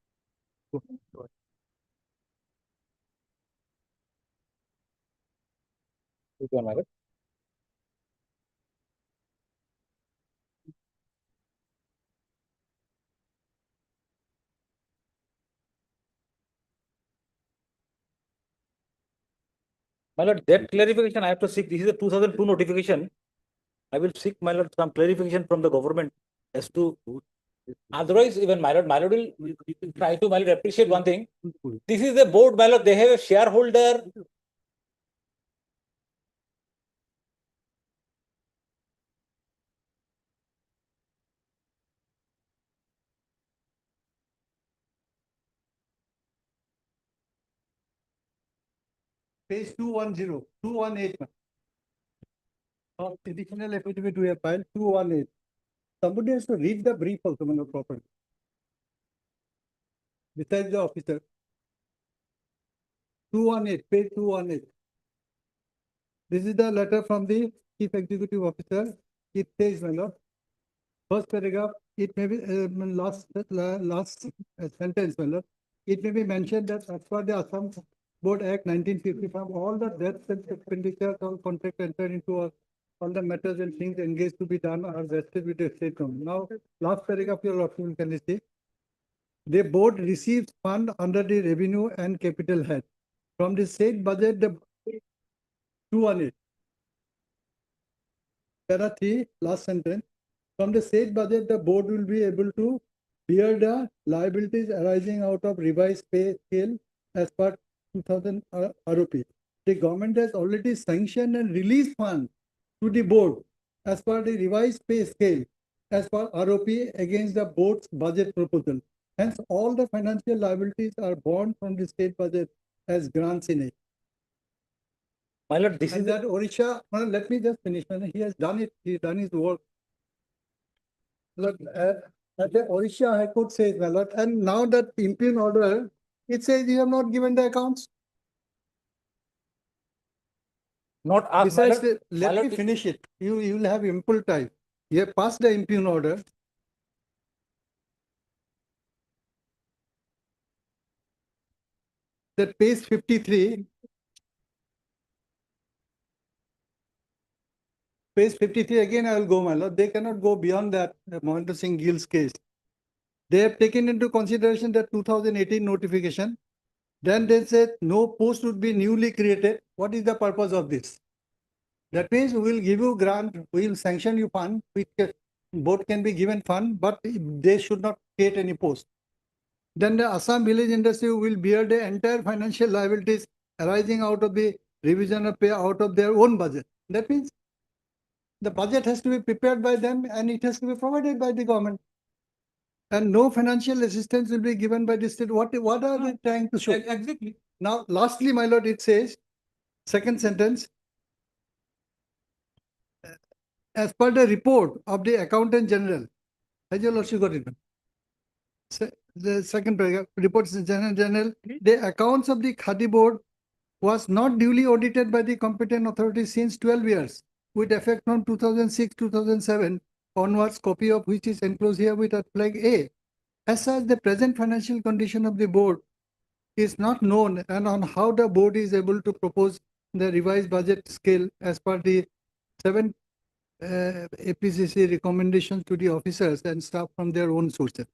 My lord, that clarification I have to seek. This is a 2002 notification. I will seek, my lord, some clarification from the government as to. Otherwise, even my lord will try to, my lord, appreciate one thing. This is the board, my lord. They have a shareholder. Page 210, 218. Of additional affidavit we have filed 218. Somebody has to read the brief also, my lord, properly. Besides the officer. 218, page 218. This is the letter from the Chief Executive Officer. It says, my lord, first paragraph, it may be last sentence, my lord. It may be mentioned that as per the Assam Board Act 1955, all the debts and expenditures, all contract entered into all the matters and things engaged to be done are vested with the state government. Now, last paragraph, your lordship can see. The board receives fund under the revenue and capital head. From the state budget, the 218. Para 3, last sentence. From the state budget, the board will be able to bear the liabilities arising out of revised pay scale as per 2000 ROP. The government has already sanctioned and released funds to the board as per the revised pay scale as per ROP against the board's budget proposal. Hence, all the financial liabilities are borne from the state budget as grants in it. My lord, this And is that Odisha, well, let me just finish. He has done it. He's done his work. Look, the Odisha High Court says, my lord, and now that impugn order, it says you have not given the accounts. not asked. Besides, let me finish it. You will have ample time. You have passed the impugn order. That page 53. Page 53 again. I will go, my lord. They cannot go beyond that. Mohinder Singh Gill's case. They have taken into consideration the 2018 notification. Then they said no post would be newly created. What is the purpose of this? That means we will give you grant, we will sanction you fund, which both can be given fund, but they should not create any post. Then the Assam village industry will bear the entire financial liabilities arising out of the revision of pay out of their own budget. That means the budget has to be prepared by them and it has to be provided by the government. And no financial assistance will be given by the state. What are they trying to show? Exactly. Now, lastly, my lord, it says, second sentence, as per the report of the Accountant General, has your lordship got it? The second paragraph, reports the General, the accounts of the Khadi Board was not duly audited by the competent authorities since 12 years, with effect from 2006-2007 onwards, copy of which is enclosed here with a flag A. As such, the present financial condition of the board is not known, and on how the board is able to propose the revised budget scale as per the 7 APCC recommendations to the officers and staff from their own sources.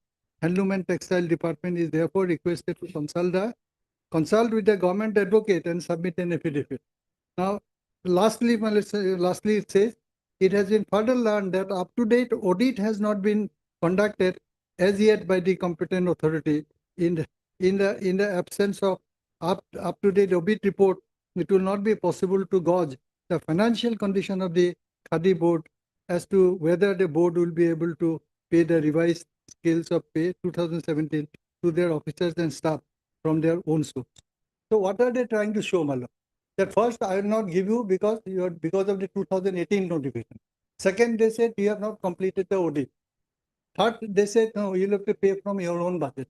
Handloom and Textile Department is therefore requested to consult with the government advocate and submit an affidavit. Now, lastly, it says, it has been further learned that up-to-date audit has not been conducted as yet by the competent authority. In the absence of up-to-date audit report, it will not be possible to gauge the financial condition of the Khadi board as to whether the board will be able to pay the revised scales of pay 2017 to their officers and staff from their own source. So what are they trying to show, Mallo? That first I will not give you because of the 2018 notification. Second, they said you have not completed the audit. Third, they said no, you'll have to pay from your own budget.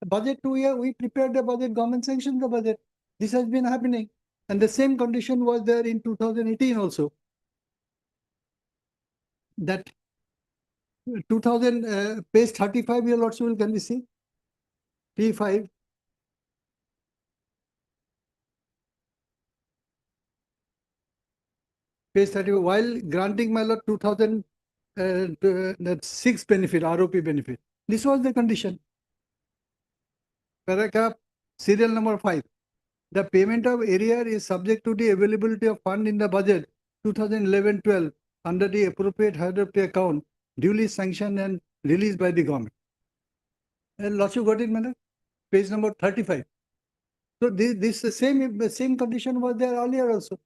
The budget 2 year, we prepared the budget, government sanctioned the budget. This has been happening. And the same condition was there in 2018 also. That 2000, page 35, your lordship, can we see? P5. Page 30, while granting my lord 2006 benefit, ROP benefit. This was the condition. Paragraph serial number 5. The payment of arrear is subject to the availability of fund in the budget 2011-12 under the appropriate head of the account duly sanctioned and released by the government. Lordship got it, madam? Page number 35. So this same condition was there earlier also.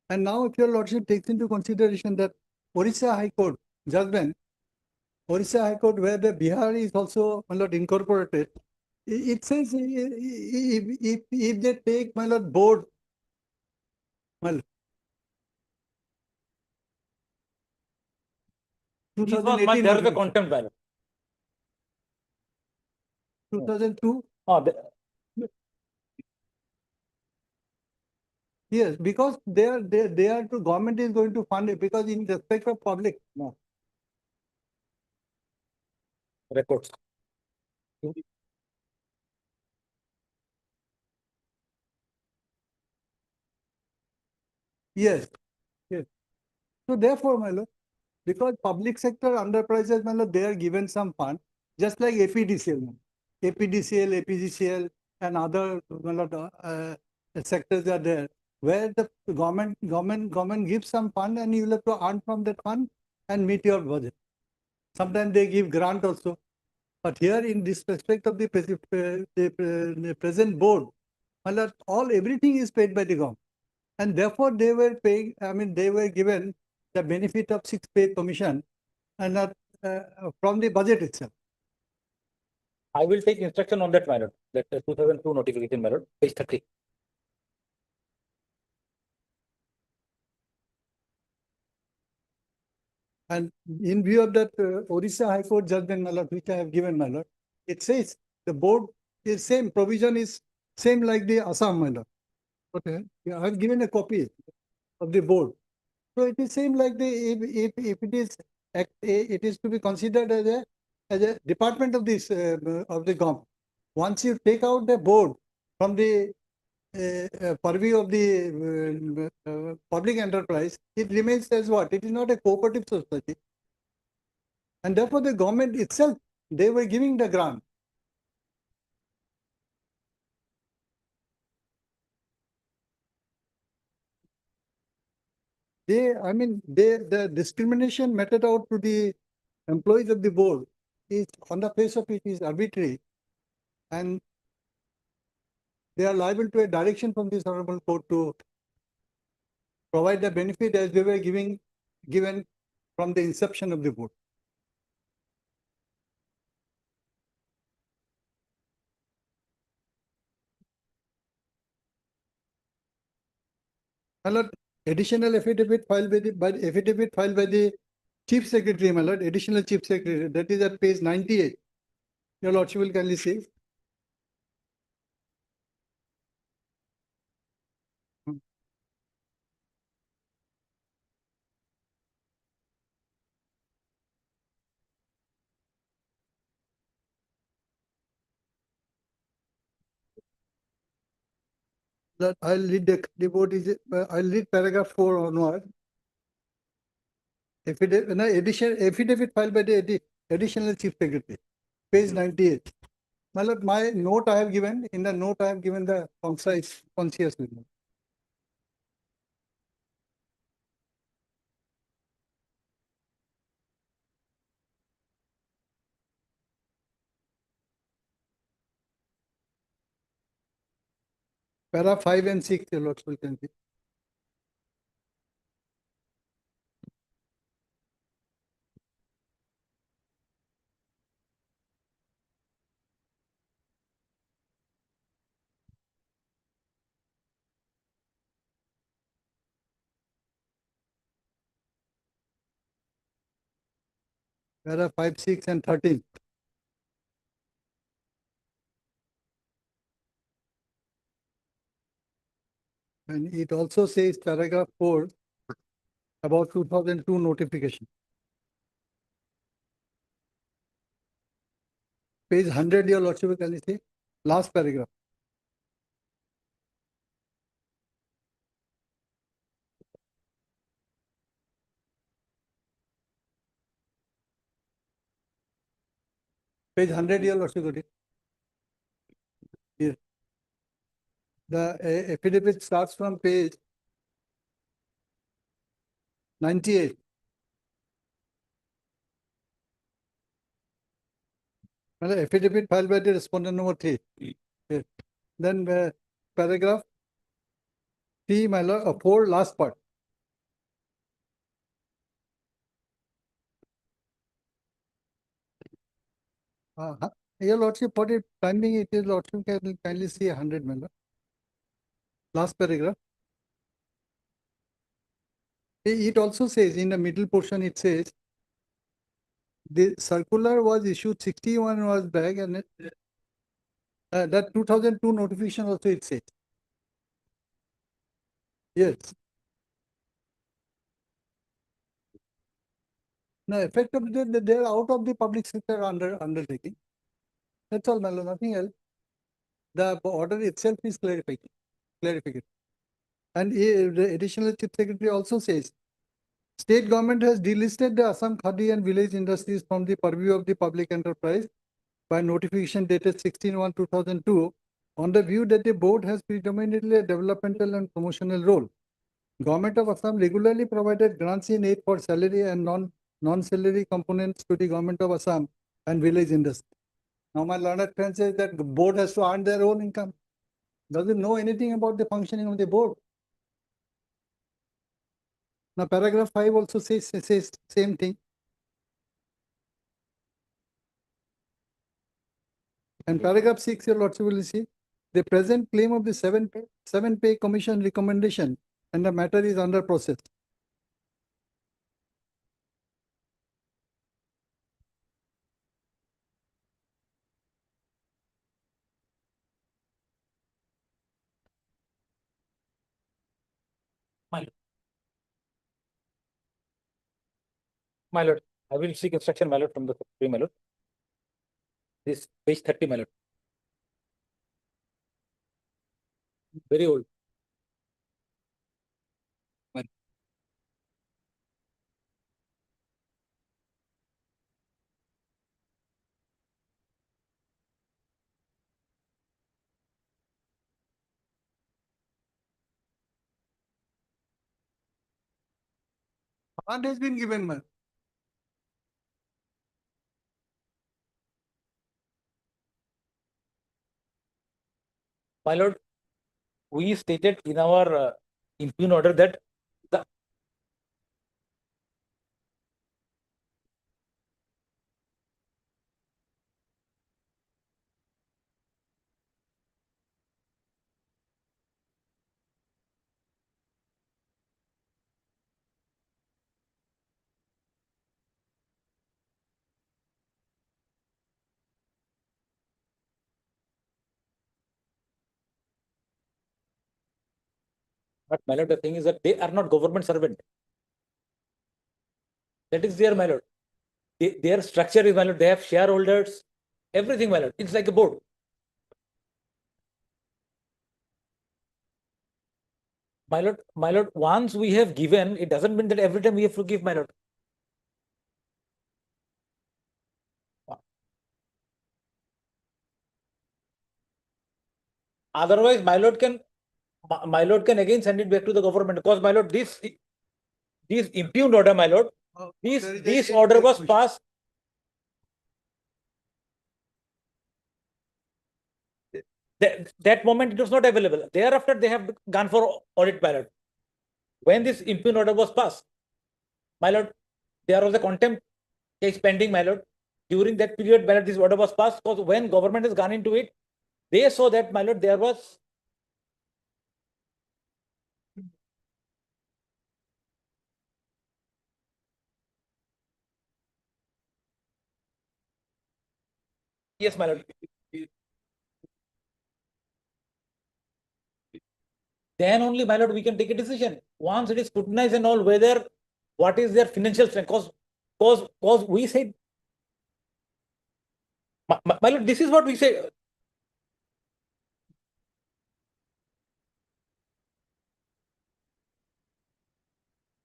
And now if your lordship takes into consideration that Orissa High Court judgment, Orissa High Court where the Bihar is also incorporated, it says if they take my lord board, well, 2018 there is the contempt value. 2002. Oh, Yes, because they are to government is going to fund it because in respect of public. No. Records. Yes. Yes. So therefore, my lord, because public sector enterprises, my lord, they are given some fund, just like APDCL, APGCL, and other my lord, sectors are there, where the government gives some fund and you will have to earn from that fund and meet your budget. Sometimes they give grant also. But here in this respect of the present board, my lord, everything is paid by the government. And therefore they were paying, they were given the benefit of 6 pay commission and from the budget itself. I will take instruction on that, my lord, that 2002 notification, my lord, page 30. And in view of that Odisha High Court judgment, my lord, which I have given, my lord, it says the board is same, provision is same like the Assam, my lord. Okay, yeah, I have given a copy of the board. So it is same like the, if it is, it is to be considered as a department of this, of the government. Once you take out the board from the purview of the public enterprise, it remains as what? It is not a cooperative society. And therefore the government itself, they were giving the grant. The discrimination meted out to the employees of the board is, on the face of it, is arbitrary. And they are liable to a direction from this honorable court to provide the benefit as they were given from the inception of the board. My lord, additional affidavit filed by the Chief Secretary, my lord, additional Chief Secretary, that is at page 98. Your lordship will kindly see. That I'll read the board is, I'll read paragraph 4 onward. Affidavit filed by the additional Chief Secretary, page 98. My lord, my note I have given, in the note I have given the concise, conscious. Para 5 and 6, your lordship will can see. Para 5, 6 and 13. And it also says paragraph 4 about 2002 notification. Page 100, your lordship will kindly see, last paragraph. Page 100, your lordship will see. Here. The affidavit starts from page 98. Well, affidavit filed by the respondent number 3. Here. Then paragraph 3, my lord, 4, last part. Your lordship, for the timing, it is lordship can kindly see 100, my lord. Last paragraph. It also says in the middle portion, it says the circular was issued 61 hours back, and that 2002 notification also it says. Yes. Now, effect of they are out of the public sector undertaking. That's all, my lord, nothing else. The order itself is clarification. And the additional Chief Secretary also says, state government has delisted the Assam Khadi and village industries from the purview of the public enterprise by notification dated 16/1/2002 on the view that the board has predominantly a developmental and promotional role. Government of Assam regularly provided grants in aid for salary and non-salary components to the government of Assam and village industry. Now my learned friend says that the board has to earn their own income. Doesn't know anything about the functioning of the board. Now paragraph 5 also says same thing. And paragraph 6, your lordship will see the present claim of the seven pay commission recommendation and the matter is under process. My lord, I will seek instruction, my lord, from the Supreme, my lord. This page 30, my lord. Very old. Command has been given, ma'am. My lord, we stated in our impugn order that the but my lord, the thing is that they are not government servant. That is their, my lord. Their structure is, my lord, they have shareholders, everything, my lord. It's like a board. My lord, once we have given, it doesn't mean that every time we have to give, my lord. Otherwise, my lord can again send it back to the government because, my lord, this impugned order, my lord, this order was passed. That moment it was not available. Thereafter, they have gone for audit, my lord. When this impugned order was passed, my lord, there was a contempt case pending, my lord. During that period, my lord, this order was passed because when government has gone into it, they saw that, my lord, there was. Yes, my lord. Then only, my lord, we can take a decision. Once it is scrutinized and all, whether what is their financial strength, because we said, my lord, this is what we say.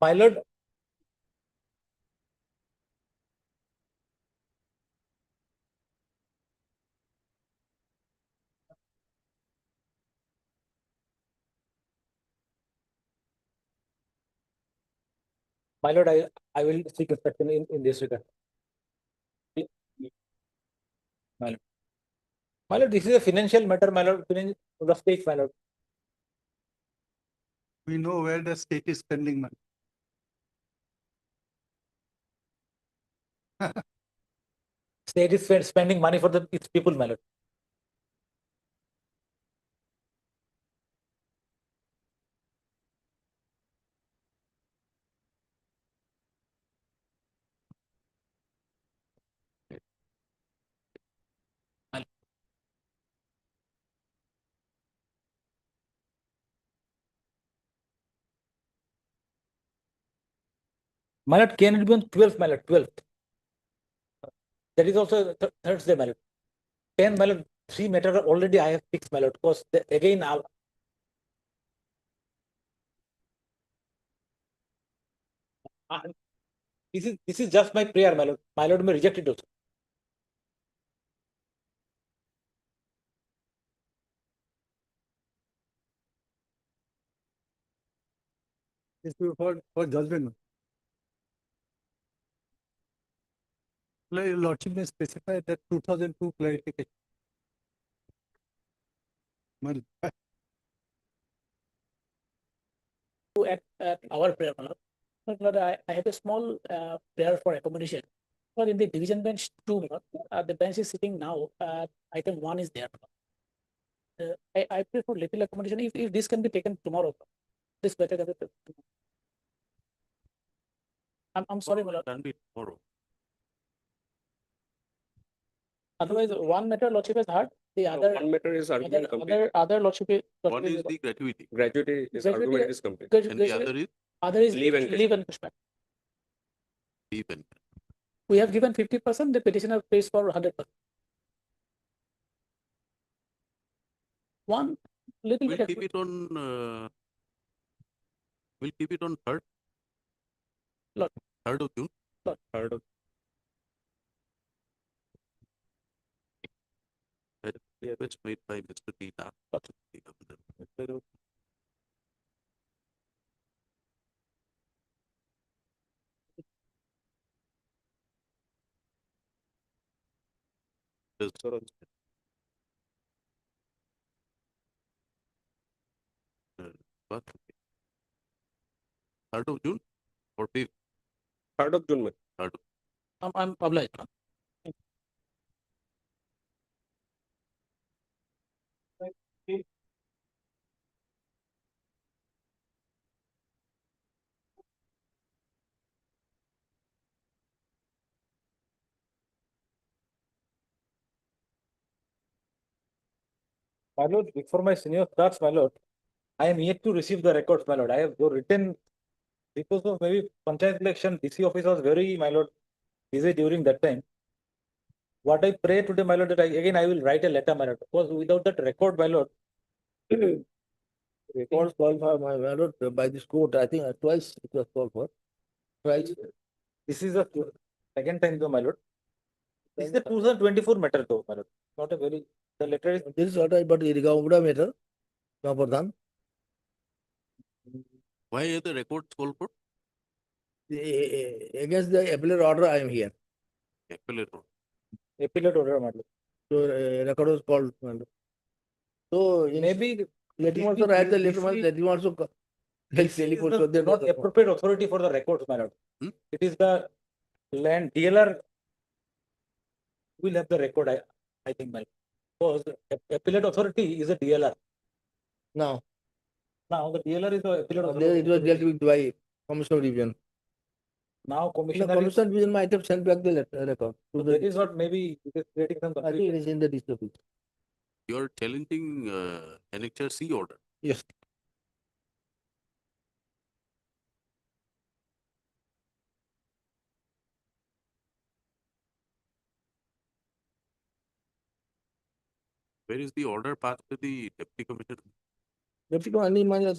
My lord, my lord, I will seek instruction in this regard. My lord. My lord, this is a financial matter, my lord, financial of the state, my lord. We know where the state is spending money. State is spending money for its people, my lord. My lord, can it be on 12th, my lord, 12th? That is also Thursday, my lord. 10, my lord, 3 matter already I have fixed, my lord, because again, this is just my prayer, my lord. My lord may reject it also. This will for judgment. Your lordship may specify that 2002 clarification. Well, At our prayer, my lord. But I have a small prayer for accommodation. Well, in the division bench two, the bench is sitting now, item one is there. I prefer little accommodation if this can be taken tomorrow. This better than it. I'm sorry, my lord. Can be tomorrow. Otherwise, one matter lordship has heard, the other. One matter is argument complete. Other lordship is. One is the gratuity. Gratuity is argument is complete. And the other is Other is Leave and leave and pushback. even. We have given 50%, the petitioner pays for 100%. One little We'll bit. keep it on. We'll keep it on third. Lord. 3rd of June. Lord. 3rd of. Request made by Mr. Dina. What? 3rd of June or 5th? 3rd of June. 3rd. I'm obliged. My lord, before my senior starts, my lord, I am yet to receive the records, my lord. I have written because of maybe Panchayat election, DC office was very, my lord, busy during that time. What I pray today, my lord, that I will write a letter, my lord. Because without that record, my lord, Records called for my lord by this court. I think twice it was called for. Twice. this is the second time, though, my lord. This is the 2024 matter, though, my lord. Not a very. The letter is. This is what I but Irigauda matter. No Pradhan. Why are the records called for? Against the appellate order, I am here. Appellate order. Appellate order, my lord. So record was called. So Maybe let him also write the letter. Let him also telephone. So they not appropriate authority for the records, my lord. It is the land DLR will have the record. I think, my lord. Because appellate authority is a DLR. Now the DLR is the appellate authority. there it was dealt with by Commissioner Division. Now The commissioner. Commissioner Division might have sent back the letter record. So that is what maybe it is creating some I think it is in the district. You are challenging Annexure C order. Yes. Where is the order passed to the Deputy Commissioner? Deputy Commissioner,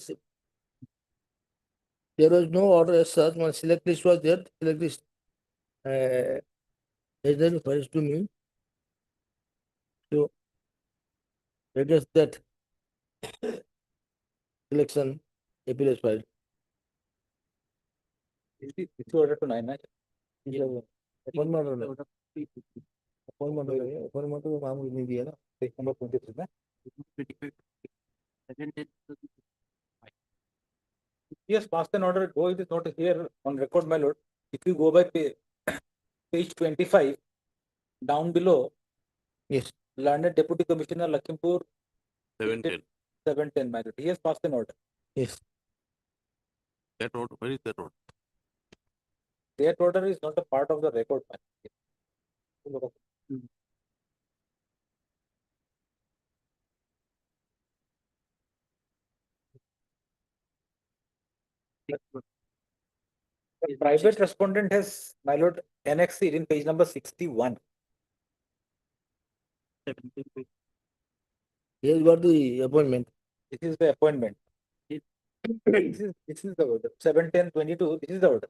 there was no order as such. One select list was there. Select list is then first to me. So I guess that election appeal is filed. It's order to 9. Appointment order. Appointment order. Appointment order मामूली नहीं दिया ना. Number 23 में. Yes, passed an order, though it is not here on record, my lord. If you go by page 25, down below. Yes. Learned Deputy Commissioner Lakhimpur. 710. 710, my lord. He has passed an order. Yes. That order, where is that order? That order is not a part of the record, my lord. The private respondent has, my lord, annexed it in page number 61. He has got the appointment. This is the appointment. This is the order. 71022. This is the order.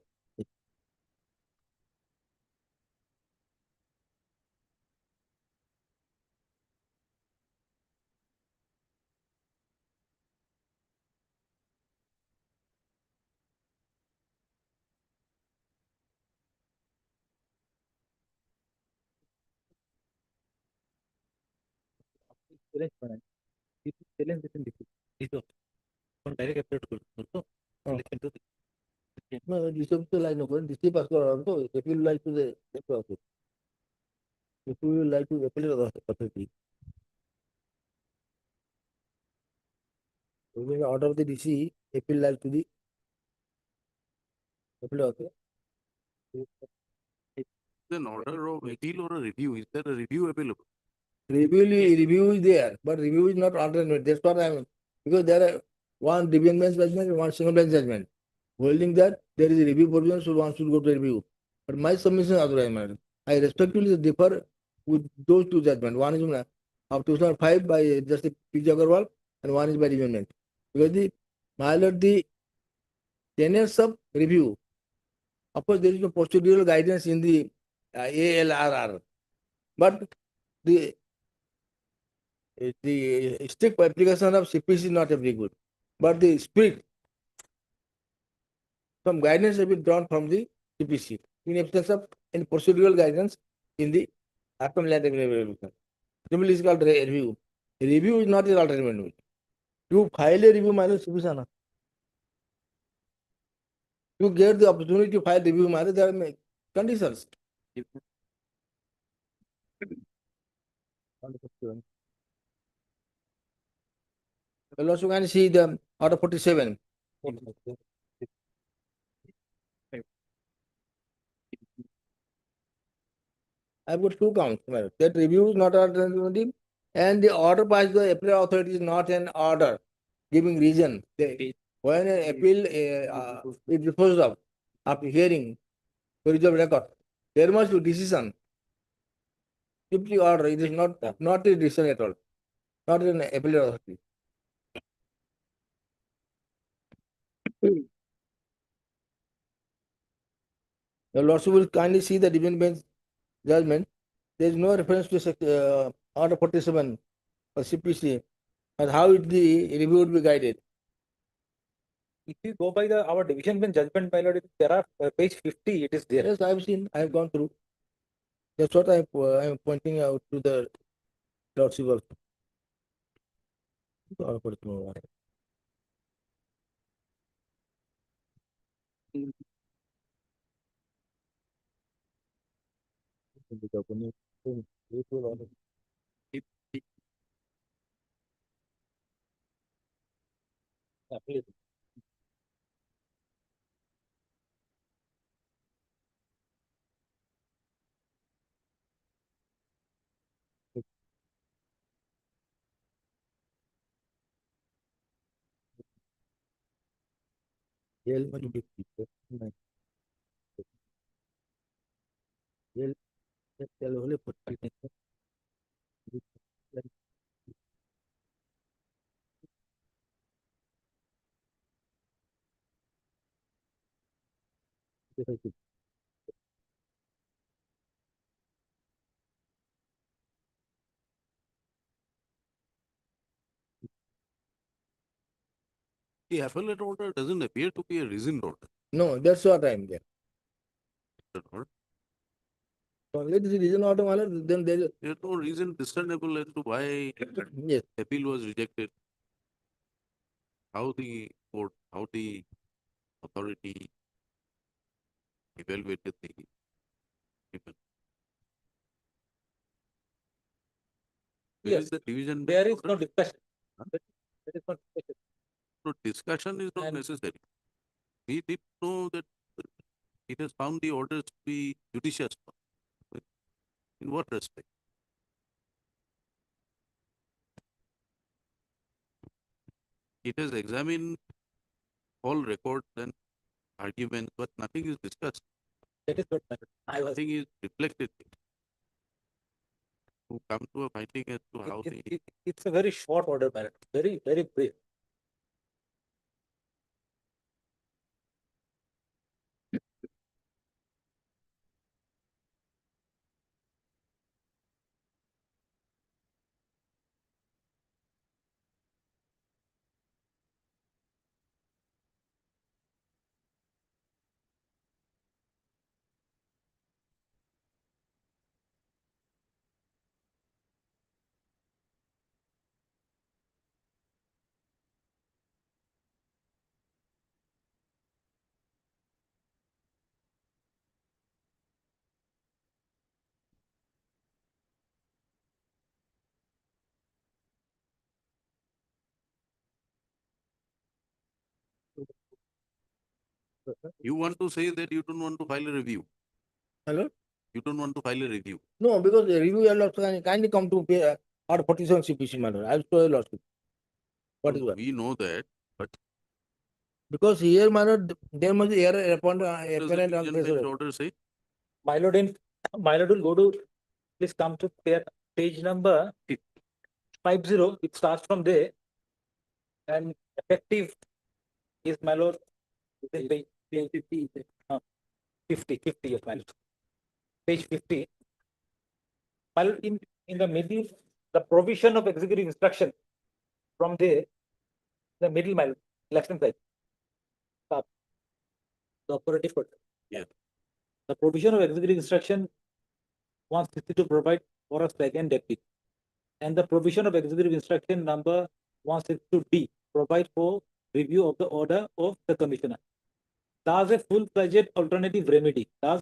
Oh. No, district line no, district pass also, appeal like to the process. If you will like to appeal to the authority. You will order of the DC, appeal like to the appeal authority. An order of appeal or a review, is there a review available? Review is there, but review is not alternate. That's what I mean. Because there are one division bench judgment and one single bench judgment. Holding that there is a review provision, so one should go to review. But my submission is otherwise. I respectfully differ with those two judgments. One is of 2005 by Justice P. Agarwal and one is by division bench. Because the tenets of review, of course, there is no procedural guidance in the ALRR, but the strict application of CPC is not very good. But the spirit, some guidance has been drawn from the CPC in absence of any procedural guidance in the Appellate Regulation. Simply is called review. Review is not an alternative. You file a review minus CPC. You get the opportunity to file review minus there are conditions. You also can see the order 47. I've got two counts. That review is not alternative, and the order by the appellate authority is not an order giving reason. When an appeal is disposed of after hearing the result record, there must be decision. Simply order, it is not a decision at all, not an appellate authority. The lordship will kindly see the division bench judgment. There is no reference to order 47 or CPC and how the review would be guided. If you go by our division bench judgment, my lord, there are page 50, it is there. Yes, I have seen, I have gone through. That's what I am pointing out to the lordship also. Order 47. Yell must be Yell tell only put The appellate order doesn't appear to be a reasoned order. No, that's what I am there. So let the reason order, my lord, then there is There's no reason discernible as to why yes. appeal was rejected. How the court, how the authority evaluated the appeal. Where Yes, is the division? there is no discussion. There is no discussion. No, discussion is not necessary. We did know that it has found the orders to be judicious. In what respect? It has examined all records and arguments, but nothing is discussed. That is what Nothing is reflected. To come to a finding as to how it's a very short order, my lord. Very, very brief. You want to say that you don't want to file a review. Hello? You don't want to file a review. No, because the review your lordship kindly come to pay or 47 CPC, my lord. I'll show your lordship. What is what? We know that, but Because here, my lord, there must be error upon does the apparent on division face bench of it. order say? My lord, my lord will go to, please come to page number 50. It starts from there. And effective is, my lord, page 50, 50, yes, my lord. Page 50. My lord, in the middle, the provision of executive instruction from there, the middle, my lord, left hand side. Top. The operative code. Yeah. The provision of executive instruction wants to provide for a second deputy. And the provision of executive instruction number 162D provide for review of the order of the commissioner. Thus, a full-fledged alternative remedy. Thus,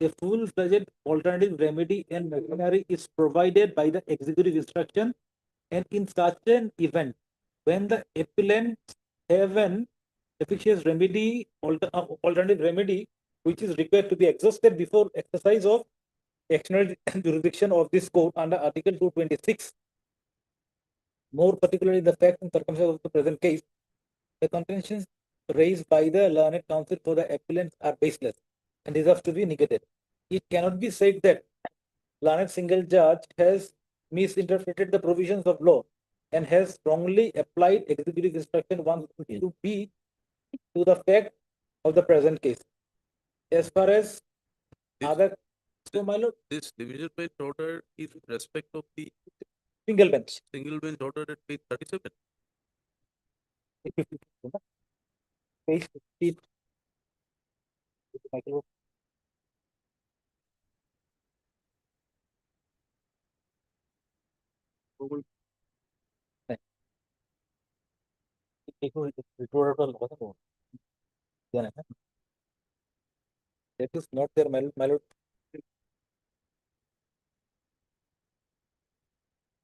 a full-fledged alternative remedy and machinery is provided by the executive instruction, and in such an event, when the appellant have an efficacious remedy, alternative remedy, which is required to be exhausted before exercise of external jurisdiction of this court under Article 226. More particularly, the facts and circumstances of the present case, the contentions raised by the learned counsel for the appellants are baseless and deserve to be negated. It cannot be said that learned single judge has misinterpreted the provisions of law and has wrongly applied executive instruction 162B to the fact of the present case. As far as other, so my lord, This division bench order is with respect of the single bench. single bench order at page 37. Page 50. That is not there, my lord.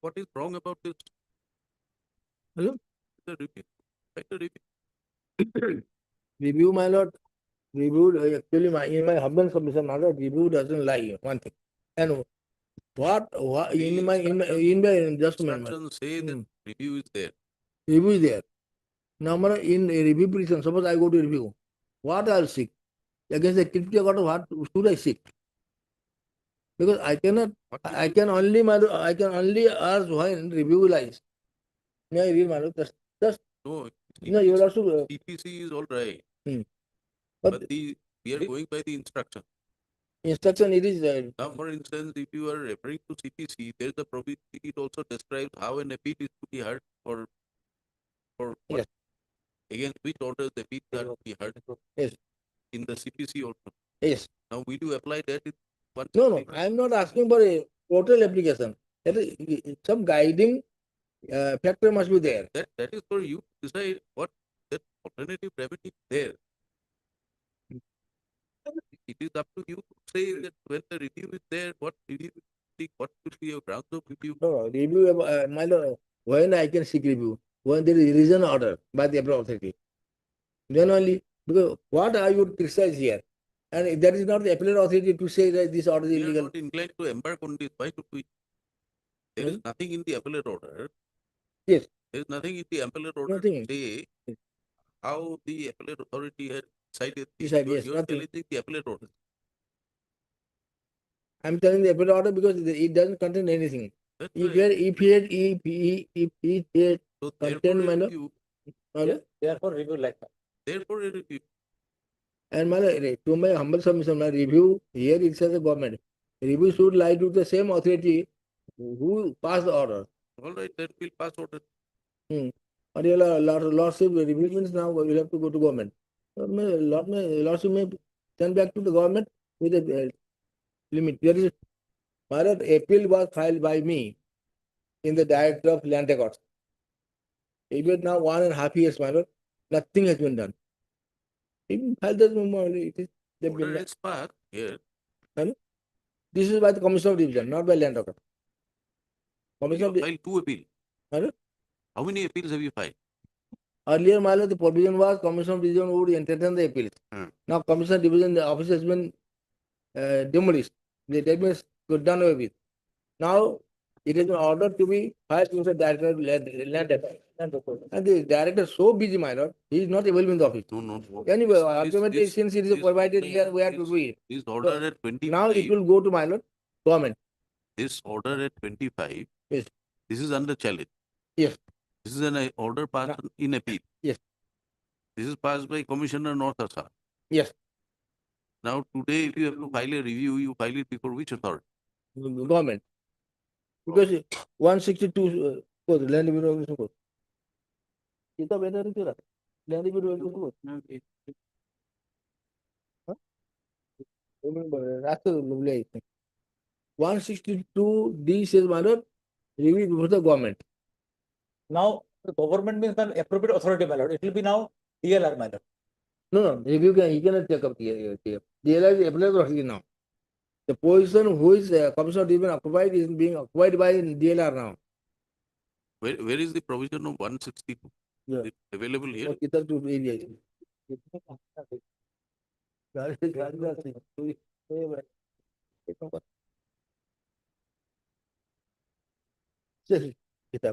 What is wrong about this? Hello? The review. Write a review. Review, my lord. Review, actually, in my husband's submission, my lord, review doesn't lie, one thing. And what in my just a minute. Instructions say that review is there. Review is there. Now, my lord, in a review petition, suppose I go to review, what I'll seek? Against the critical order, what should I seek? Because I cannot, I can only ask when review lies. May I read, my lord? Just No, no, you will also. CPC is all right. But we are going by the instruction. Instruction it is Now, for instance, if you are referring to CPC, there is a provision. It also describes how an appeal is to be heard for yes. Against which orders the appeal are to be heard. Yes. In the CPC also. Yes. Now, will you apply that? No, I am not asking for a total application. Some guiding factor must be there. That is for you to decide what that alternative remedy is there. It is up to you to say that when the review is there, what review what should be your grounds of review. No, review, my lord, when I can seek review, when there is reason order by the appellate authority. Then only, because what I would criticize here, and that is not the appellate authority to say that this order is We are illegal. not inclined to embark on this. Why should we? There is nothing in the appellate order. Yes. There is nothing in the appellate order Nothing. to say how the appellate authority has decided. Decide, yes, You are nothing. challenging the appellate order. I am telling the appellate order because it doesn't contain anything. That's If right. it So contain, my lord, review. Therefore, review like that. Therefore, a review. And my lord, to my humble submission, my review here it says the government. Review should lie to the same authority who passed the order. All right, that will pass order. But your lordship review means now we will have to go to government. Lordship may send back to the government with a limit. There is, my lord, appeal was filed by me in the Director of Land Records. Even now 1.5 years, my lord, nothing has been done. Even filed that it is. Order is passed here. Hello? This is by the Commission of Division, not by Land Records. You have filed 2 appeals. Hello? How many appeals have you filed? Earlier, my lord, the provision was Commission of Division would entertain the appeals. Now, Commission of Division, the office has been demolished. That means good done away with. Now, it has been ordered to be filed with the director of land affairs. And the director is so busy, my lord, he is not available in the office. No. Anyway, This- ultimately, this- since it is this provided order- here, we have to this- do it. This order So, at 25. now it will go to my lord, government. This order at 25. Yes. This is under challenge. Yes. This is an order passed in appeal. Yes. This is passed by Commissioner North Assam. Yes. Now today, if you have to file a review, you file it before which authority? Government. Because 162 code, land bureau code. Kita benar itu lah. Land bureau code. Rasa boleh. 162D says, my lord, review before the government. Now, the government means an appropriate authority, my lord. It will be now DLR, my lord. No, review can, he cannot take up the DLR is appellate authority now. The position who is Commission of Division occupied is being occupied by DLR now. Where is the provision of 162? Yeah. Is it available here? Kita tu area. Kita.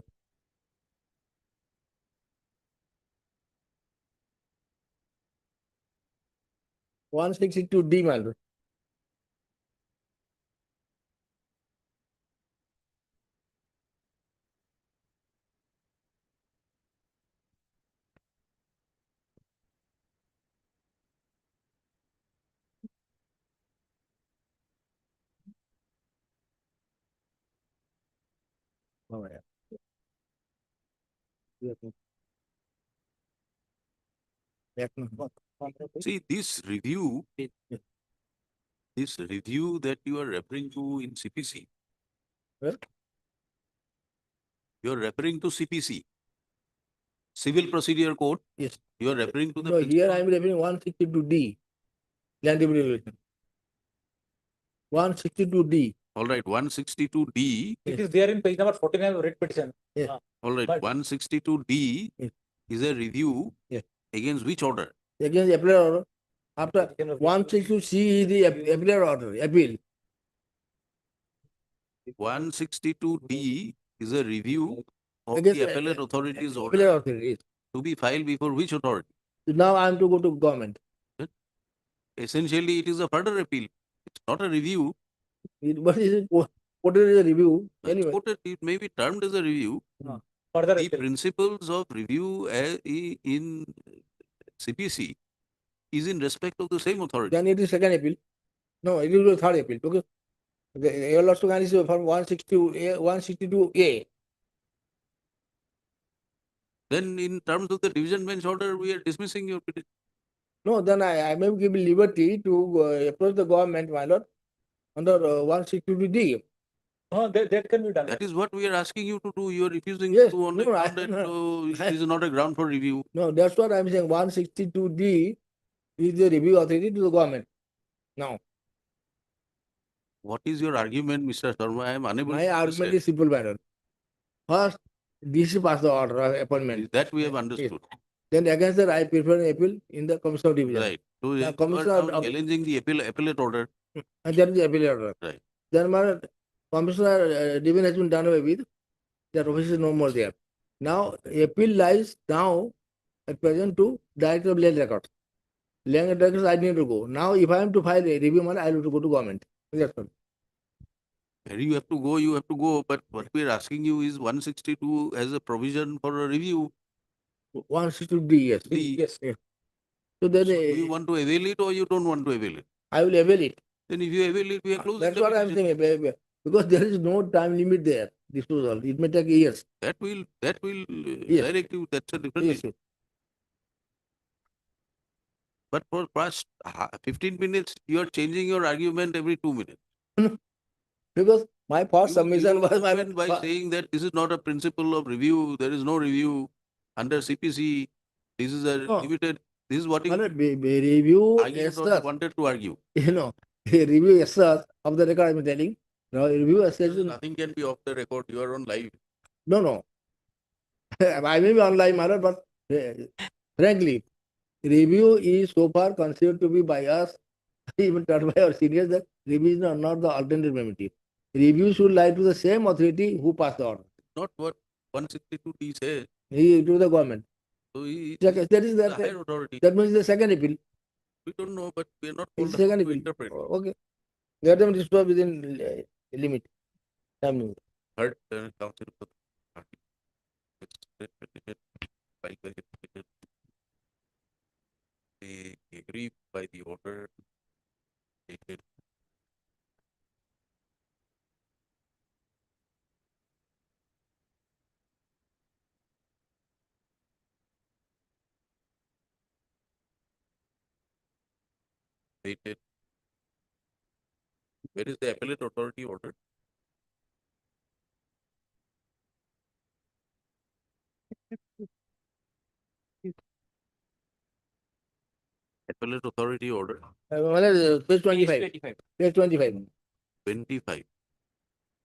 One 162D, my lord. Oh, yeah. See, this review that you are referring to in CPC, you are referring to CPC, Civil Procedure Code. Yes. You are referring to the. No, here I am referring 162D, land regulation. 162D. All right, 162D. It is there in page number 49 of writ petition. Yes. All right, But- 162D is a review Yes. against which order? Against appellate order. After 162C is the appellate order, appeal. 162D is a review of Against the appellate authority's appellate order authority. Yes. to be filed before which authority? So now I am to go to government. Essentially, it is a further appeal. It's not a review. What is it? What is the review? Anyway. It may be termed as a review. Further The appeal. principles of review in CPC is in respect of the same authority. Then it is second appeal. No, it is the third appeal. Because your last one is from 162A. Then in terms of the division bench order, we are dismissing your petition. No, then I may give liberty to approach the government, my lord, under 162D. No, that can be done. That is what we are asking you to do. You are refusing Yes, to on the no, I- ground that no. it is not a ground for review. No, that's what I'm saying. 162D is the review authority to the government. Now, What is your argument, Mr. Sharma? I am unable my to argument understand. is simple, matter. First, DC passed the order of appointment. That we have understood. Then against that, I prefer an appeal in the Commission of Division. Right. So Now, you are Commissioner now of- challenging the appellate order. And that is the appeal order. Right. Then my Commissioner Division has been done away with. That office is no more there. Now, appeal lies now at present to Director of Land Records. Land Records, I need to go. Now, if I am to file a review matter, I have to go to government. That's all. Where you have to go, you have to go. But what we are asking you is 162 as a provision for a review. 162D, yes. Yes. Yes. So then Do you want to avail it or you don't want to avail it? I will avail it. Then if you avail it, we are closing That's the what I'm petition. saying. Because there is no time limit there. Disposal. It may take years. That will Yes. direct you. That's a different Yes. issue. But for past 15 minutes, you are changing your argument every 2 minutes. Because my first submission was my Argument by saying that this is not a principle of review, there is no review under CPC. This is a No. limited. This is what you review argued as or such. wanted to argue. A review as such of the record I'm telling. Now, a review as such. Nothing can be off the record. You are on live. No. I may be online, my lord, but Frankly, review is so far considered to be by us, even taught by our seniors, that review is not the alternative remedy. Review should lie to the same authority who passed the order. Not what 162D says. He to the government. So he That is the that. higher authority. That means the second appeal. We don't know, but we are not It's called the second upon to appeal. interpret. Okay. Let them dispose within limit. Time limit. Third council of the party. Filed by the petitioner. They agree by the order dated dated. Where is the appellate authority order? Appellate authority order Page 25. Page 25. 25.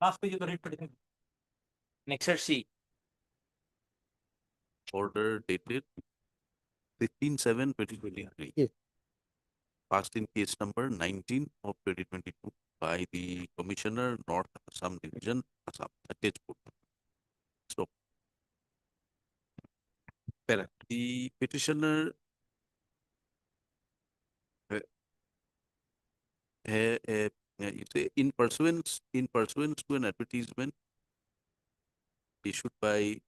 Last page of the writ petition. Next C. Order dated 15/7/2023. Yes. Passed in case number 19 of 2022 by the Commissioner, North Assam Division, Assam, Tezpur. Stop. The petitioner you say in pursuance to an advertisement issued by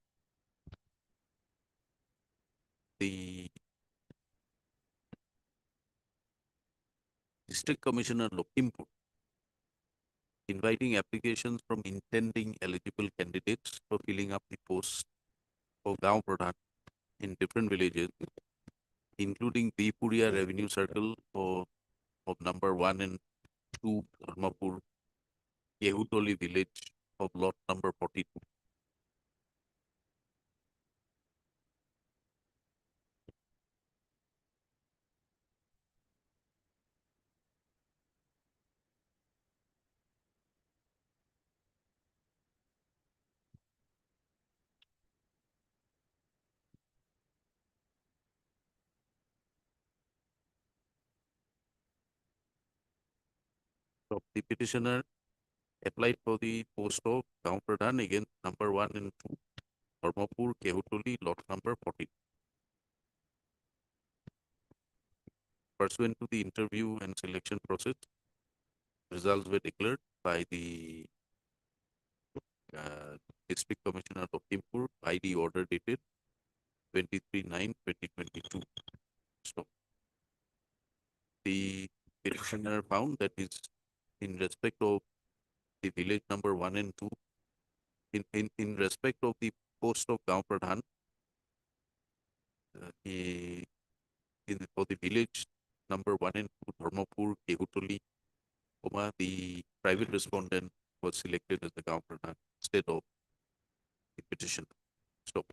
the District Commissioner Lokhimpur, inviting applications from intending eligible candidates for filling up the post of Gaon Pradhan in different villages, including Bipuria Revenue Circle of number 1 and 2, Dharmapur, Yehutoli village of lot number 42. So the petitioner applied for the post of Gaon Pradhan against number 1 and 2, Dharmapur, Kehutoli, lot number 40. Pursuant to the interview and selection process, results were declared by the District Commissioner of Timpur by the order dated 23/9/2022. So the petitioner found that is in respect of the village number 1 and 2, in respect of the post of Gaon Pradhan, for the village number 1 and 2, Dharmapur, Kehutoli, the private respondent was selected as the Gaon Pradhan instead of the petitioner. Stop.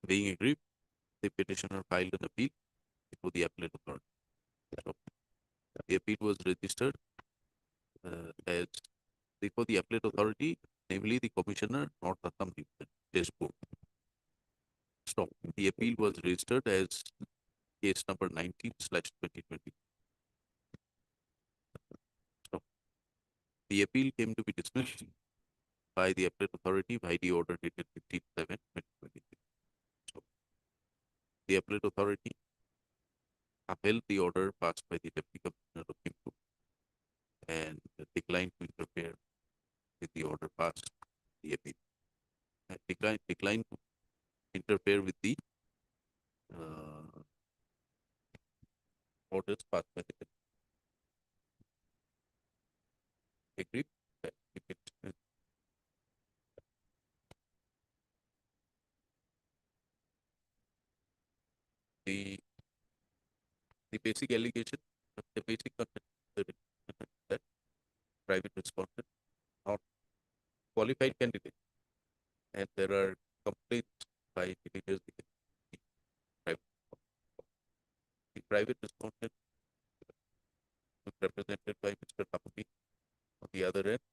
Being aggrieved, the petitioner filed an appeal before the appellate authority. So, the appeal was registered as before the appellate authority, namely the Commissioner, North Assam Division, Tezpur. Stop. The appeal was registered as case number 19/2020. Stop. The appeal came to be dismissed by the appellate authority by the order dated 15/7/2023. So, the appellate authority upheld the order passed by the Deputy Commissioner of Timpur and declined to interfere with the order passed the appeal. Declined to interfere with the orders passed by the Deputy. Agreed? The basic allegation, the basic content that private respondent not qualified candidate, and there are complaints by villagers against the private respondent represented by Mr. Tapati on the other end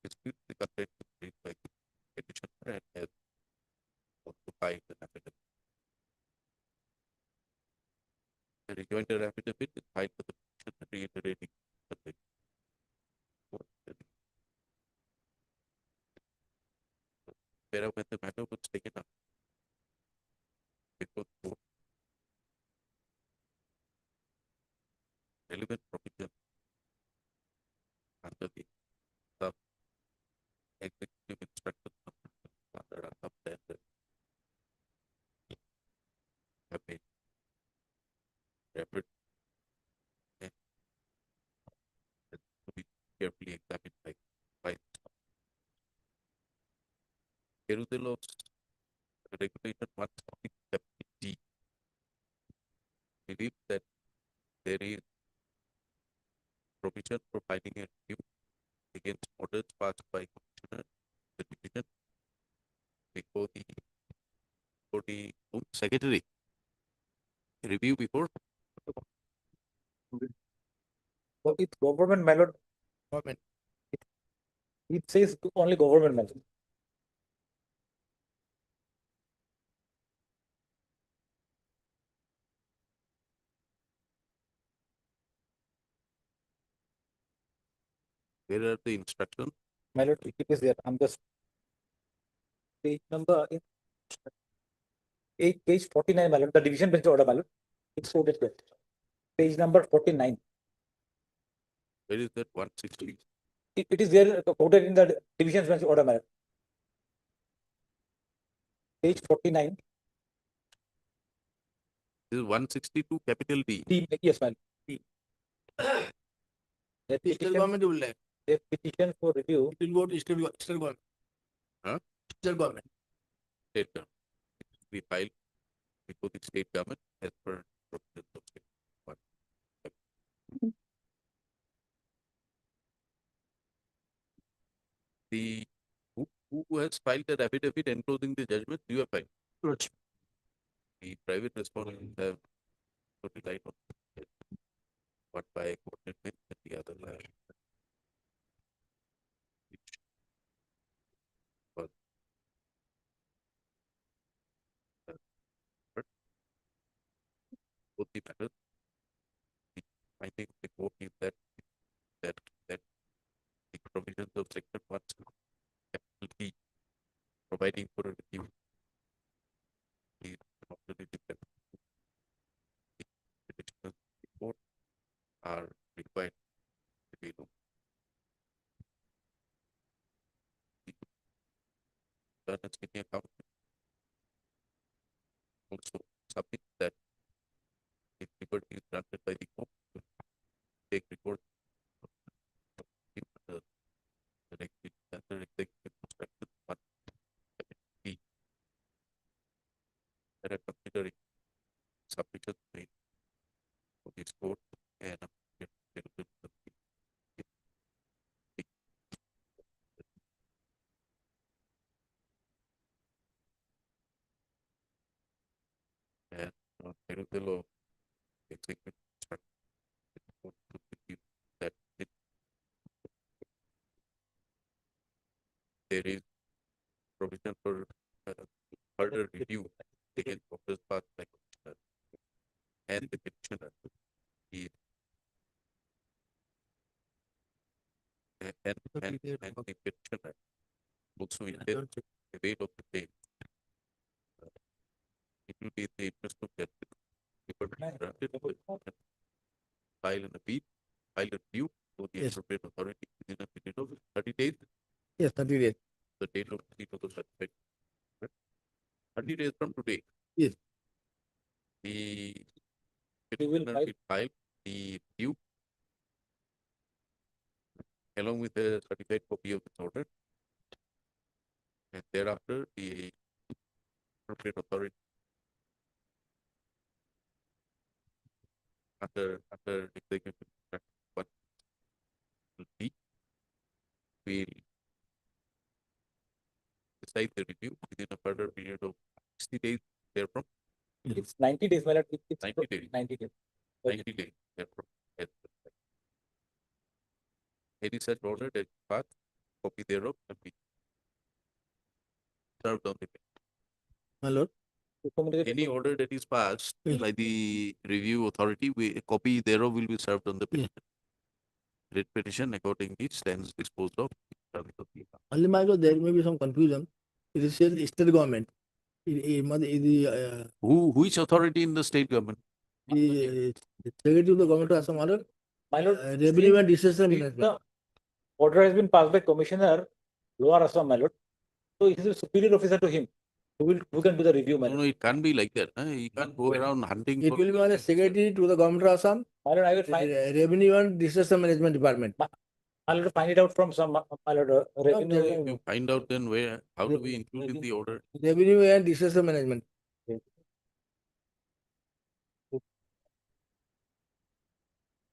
disputes the content raised by the petitioner jointer affidavit is filed with the petition reiterating that the whereas when the matter was taken up before the court, relevant provision under the sub executive instructions under a sub standard have been referred and has to be carefully examined by Jerusalem's regulation 170 believes that there is provision for filing a review against orders passed by Commissioner the division before the Home Secretary. Review before It's government, my lord. Government. It says only government, my lord. where are the instructions? My lord, it is there. I'm just page number page 49, my lord. The division bench order, my lord. It's quoted there. Page number 49. Where is that 160? It is there quoted in the division bench order, my lord. Page 49. This is 162 capital D. Yes, my lord. D. The State petition, government will like. the petition for review. It will go to state government. Huh? State government. State government. It will be filed before the state government as per provisions of state government. The who has filed that affidavit enclosing the judgment? You have filed. Lordship. The private respondents have put relied on it, but by a coordinate and the other lab. Was both the matters. The finding of the court is that the provisions of section 1 capital D providing for a review is alternative that the petitioners report are required to be known. The Ernst & Young Council also submit that if liberty is granted by the court to take report under the executive instruction 1 B, that are considering submissions made for this court and and Perutelo executive instruction to believe that there is provision for further review against offers passed by commissioner and the petitioner is and the petitioner also intends to avail of the same. It will be in the interest of justice. File an appeal, file a review for the appropriate authority within a period of 30 days. Yes, 30 days. The date of receipt of the certificate. 30 days from today. Yes. The petitioner will file the review along with a certified copy of the order, and thereafter the appropriate authority under executive instruction 1 B will decide the review within a further period of 60 days therefrom. It's 90 days, my lord. It's 90 days. 90 days. 90 days therefrom. Any such order that path, copy thereof can be served on the My lord. Any order that is passed by the review authority, a copy thereof will be served on the petition. Writ petition accordingly stands disposed of. Only Michael, there may be some confusion. It is still state government. Which authority in the state government? The secretary of the government of Assam order, My lord, revenue and disaster if management. the order has been passed by Commissioner, Lower Assam, my lord. So it is a superior officer to him who can do the review, my No, lord. no, it can't be like that. You can't go around hunting. It will be on the secretary to the government of Assam, My lord, I will find, revenue and disaster management department. I'll find it out from some, my lord, revenue. If you find out, then where, how do we include in the order? Revenue and disaster management.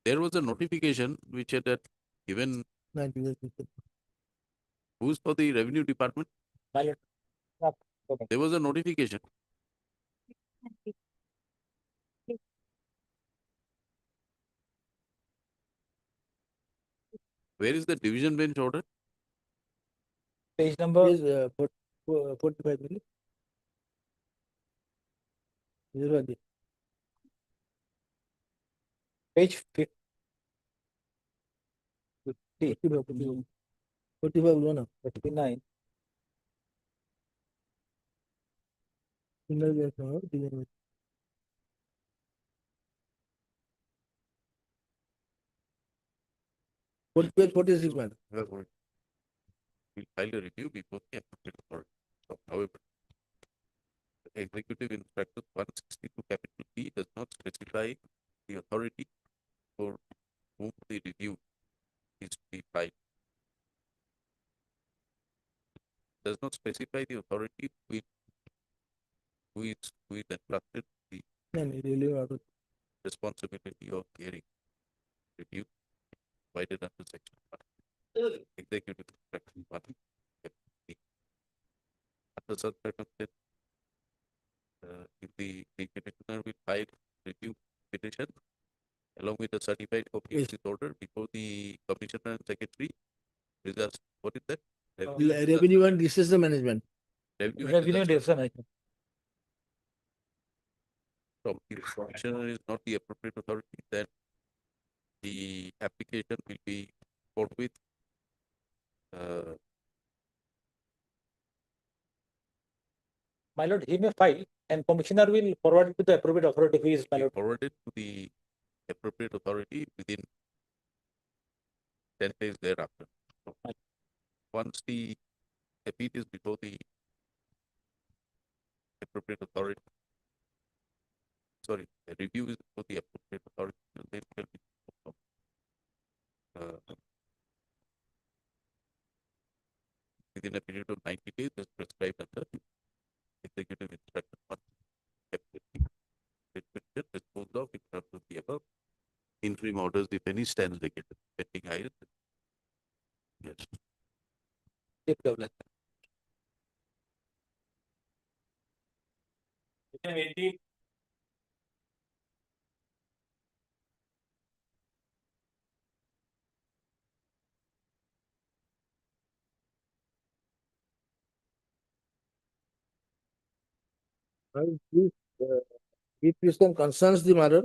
There was a notification which had given. Who's for the revenue department? My lord. There was a notification. Where is the division bench order? Page number. Yes, 45 minutes. Page 50. 45 no? 59. Single bench, no? Division bench. Page 46, man. We'll file a review before the appropriate authority. So, however, the executive instructor 162 capital B does not specify the authority for whom the review is to be filed. Does not specify the authority who is entrusted the responsibility of hearing review provided under section 1. Executive instruction 1. Under such circumstances, if the petitioner will file review petition along with a certified copy of this order before the commissioner and secretary, what is that? Revenue and disaster management. Revenue and disaster management. If the commissioner is not the appropriate authority, then the application will be forthwith My lord, he may file and commissioner will forward it to the appropriate authority who is, my lord. forwarded to the appropriate authority within 10 days thereafter. So, once the appeal is before the appropriate authority, sorry, the review is before the appropriate authority, then it will be within a period of 90 days as prescribed under executive instruction 1. Disposed of in terms of the above interim orders, if any, stands vacated pending higher. Yes. If Christian concerns the matter,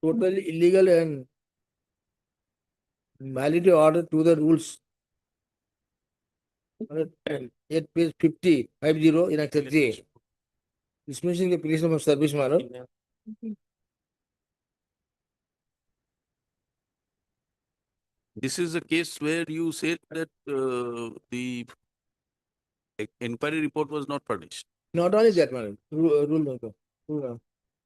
totally illegal and validity order to the rules. At page 50 in Act 3, dismissing the petition of service matter. This is a case where you said that the inquiry report was not furnished. Not only that, madam.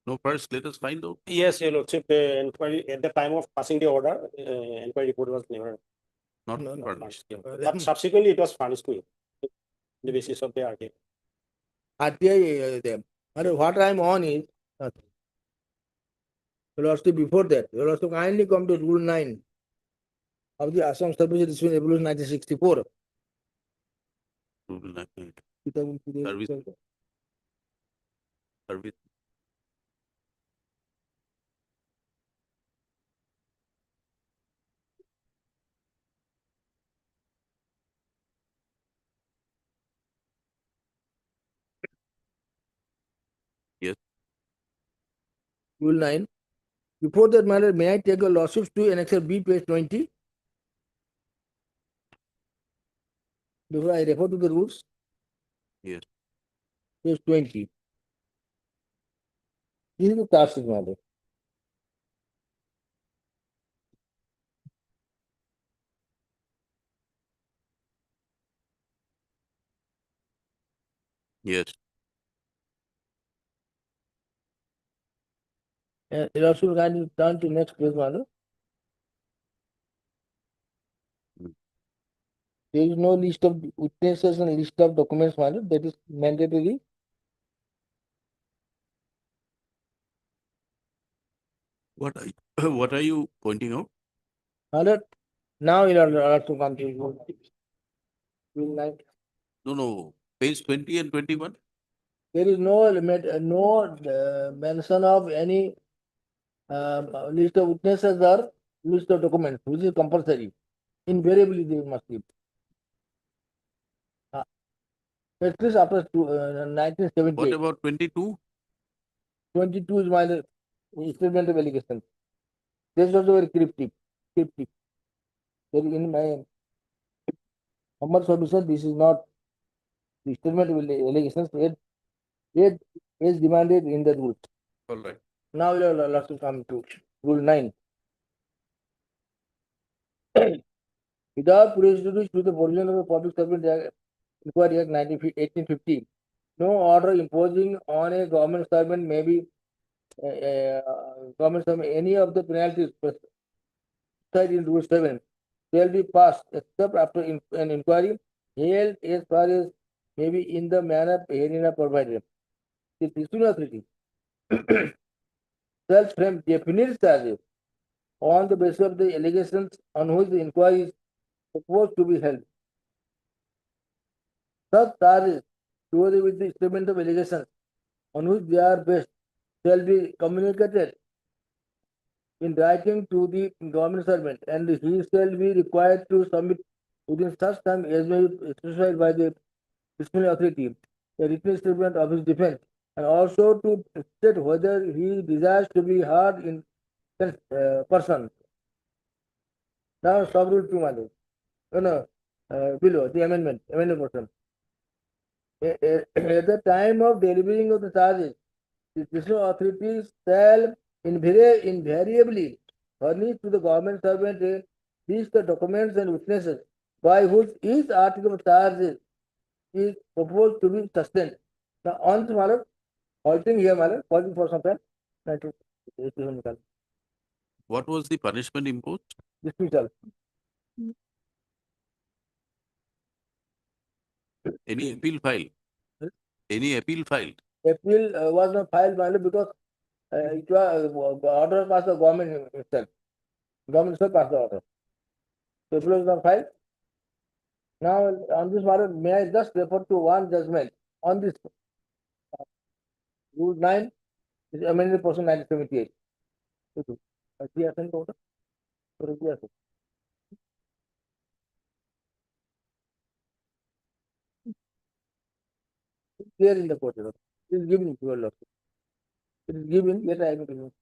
No, first let us find out. Yes, Your Lordship, the inquiry at the time of passing the order, inquiry report was never not furnished. but subsequently it was furnished to him on the basis of the RTI. RTI, what I am on is, you Lordship, before that, you Lordship kindly come to Rule 9 of the Assam Service Disciplinary Evolution 1964. Rule 9. Service. Service. Rule 9. Before that matter, may I take a lawsuits to Annexure B, page 20? Before I refer to the rules, Yes. page 20. This is the task matter. Yes. Lawsuit can turn to next page matter. There is no list of witnesses and list of documents matter. That is mandatory. What are what are you pointing out? Matter. Now you are to come to Rule 9. No. Page 20 and 21. There is no limit, mention of any list of witnesses or list of documents, which is compulsory. Invariably, they must give. At least after 1978. What about 22? 22 is my statement of allegation. This is also very cryptic. Cryptic. There is in my Hummer solution, this is not the statement of allegations yet is demanded in the rules. All right. Now we will have to come to Rule 9. Without prejudice to the provision of the Public Servant Inquiry Act 1850, no order imposing on a government servant may be government servant any of the penalties prescribed in Rule 7 shall be passed except after an inquiry held as far as may be in the manner herein provided. The Disciplinary Authority shall frame definite charges on the basis of the allegations on which the inquiry is supposed to be held. Such charges, together with the statement of allegations on which they are based, shall be communicated in writing to the government servant, and he shall be required to submit within such time as may be specified by the disciplinary authority a written statement of his defense, and also to state whether he desires to be heard in person. Now, sub rule 2, Manu. Below the amendment portion. At the time of delivering of the charges, the disciplinary authorities shall invariably furnish to the government servant a list of documents and witnesses by which each article of charges is proposed to be sustained. Now, on this matter, halting here, matter, halting for some time. What was the punishment imposed? Dismissal. Any appeal filed? Any appeal filed? Appeal was not filed matter because it was order passed the government itself. Government itself passed the order. So appeal was not filed. Now, on this matter, may I just refer to one judgment on this Rule 9 is amended portion 1978. Clear in the court. It is given to your lawsuit. It is given, yet I am giving.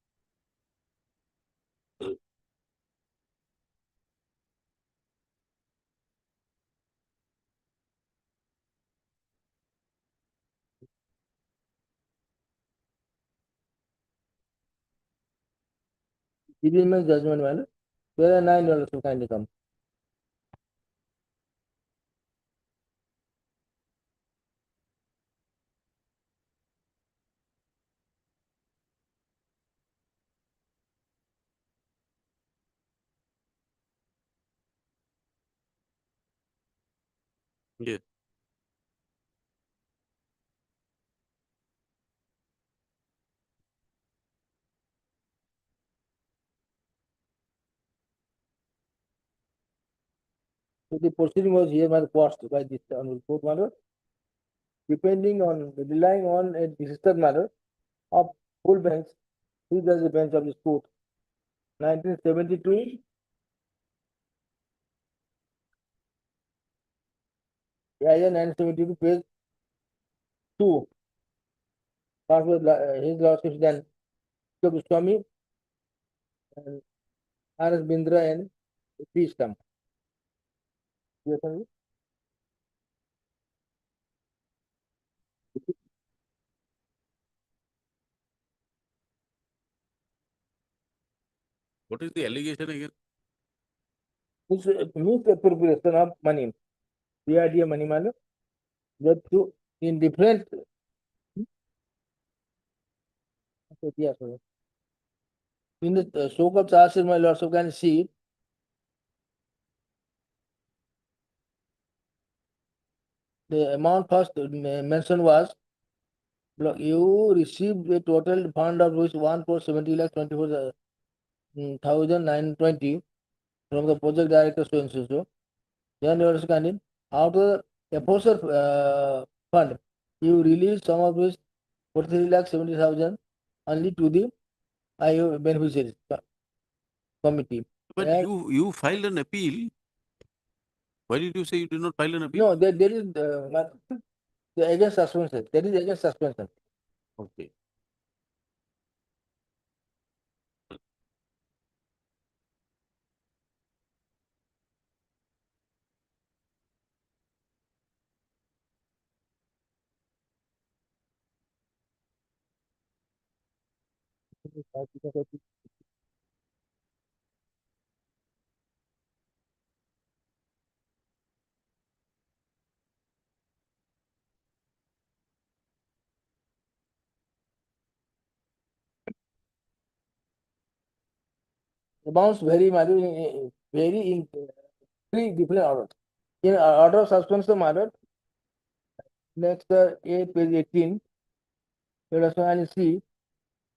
Given means judgment matter. There are $9 to kindly come. Yes. So the proceeding was here by cost by this court matter, depending on relying on a decision matter of full bench, who does the bench of this court. 1972. Yeah, 1972 page 2. His lawsuit then Goswami and R.S. Bindra and P. Stamp. Yes, sir. What is the allegation again? Misappropriation of money. CID money matter. That two in different. Yes, sir. In the so-called charges, my lords, you can see the amount first mentioned was you received a total fund of which 1,70 lakh 24,920 from the project director so and so. Then you understand out of the aforesaid fund, you release some of which 43 lakh 70,000 only to the IO beneficiaries committee. But you filed an appeal. Why did you say you did not file an appeal? No, there is the against suspension. There is against suspension. Okay. Amounts vary, vary in three different orders. In order of suspension matter, next A page 18, let us and see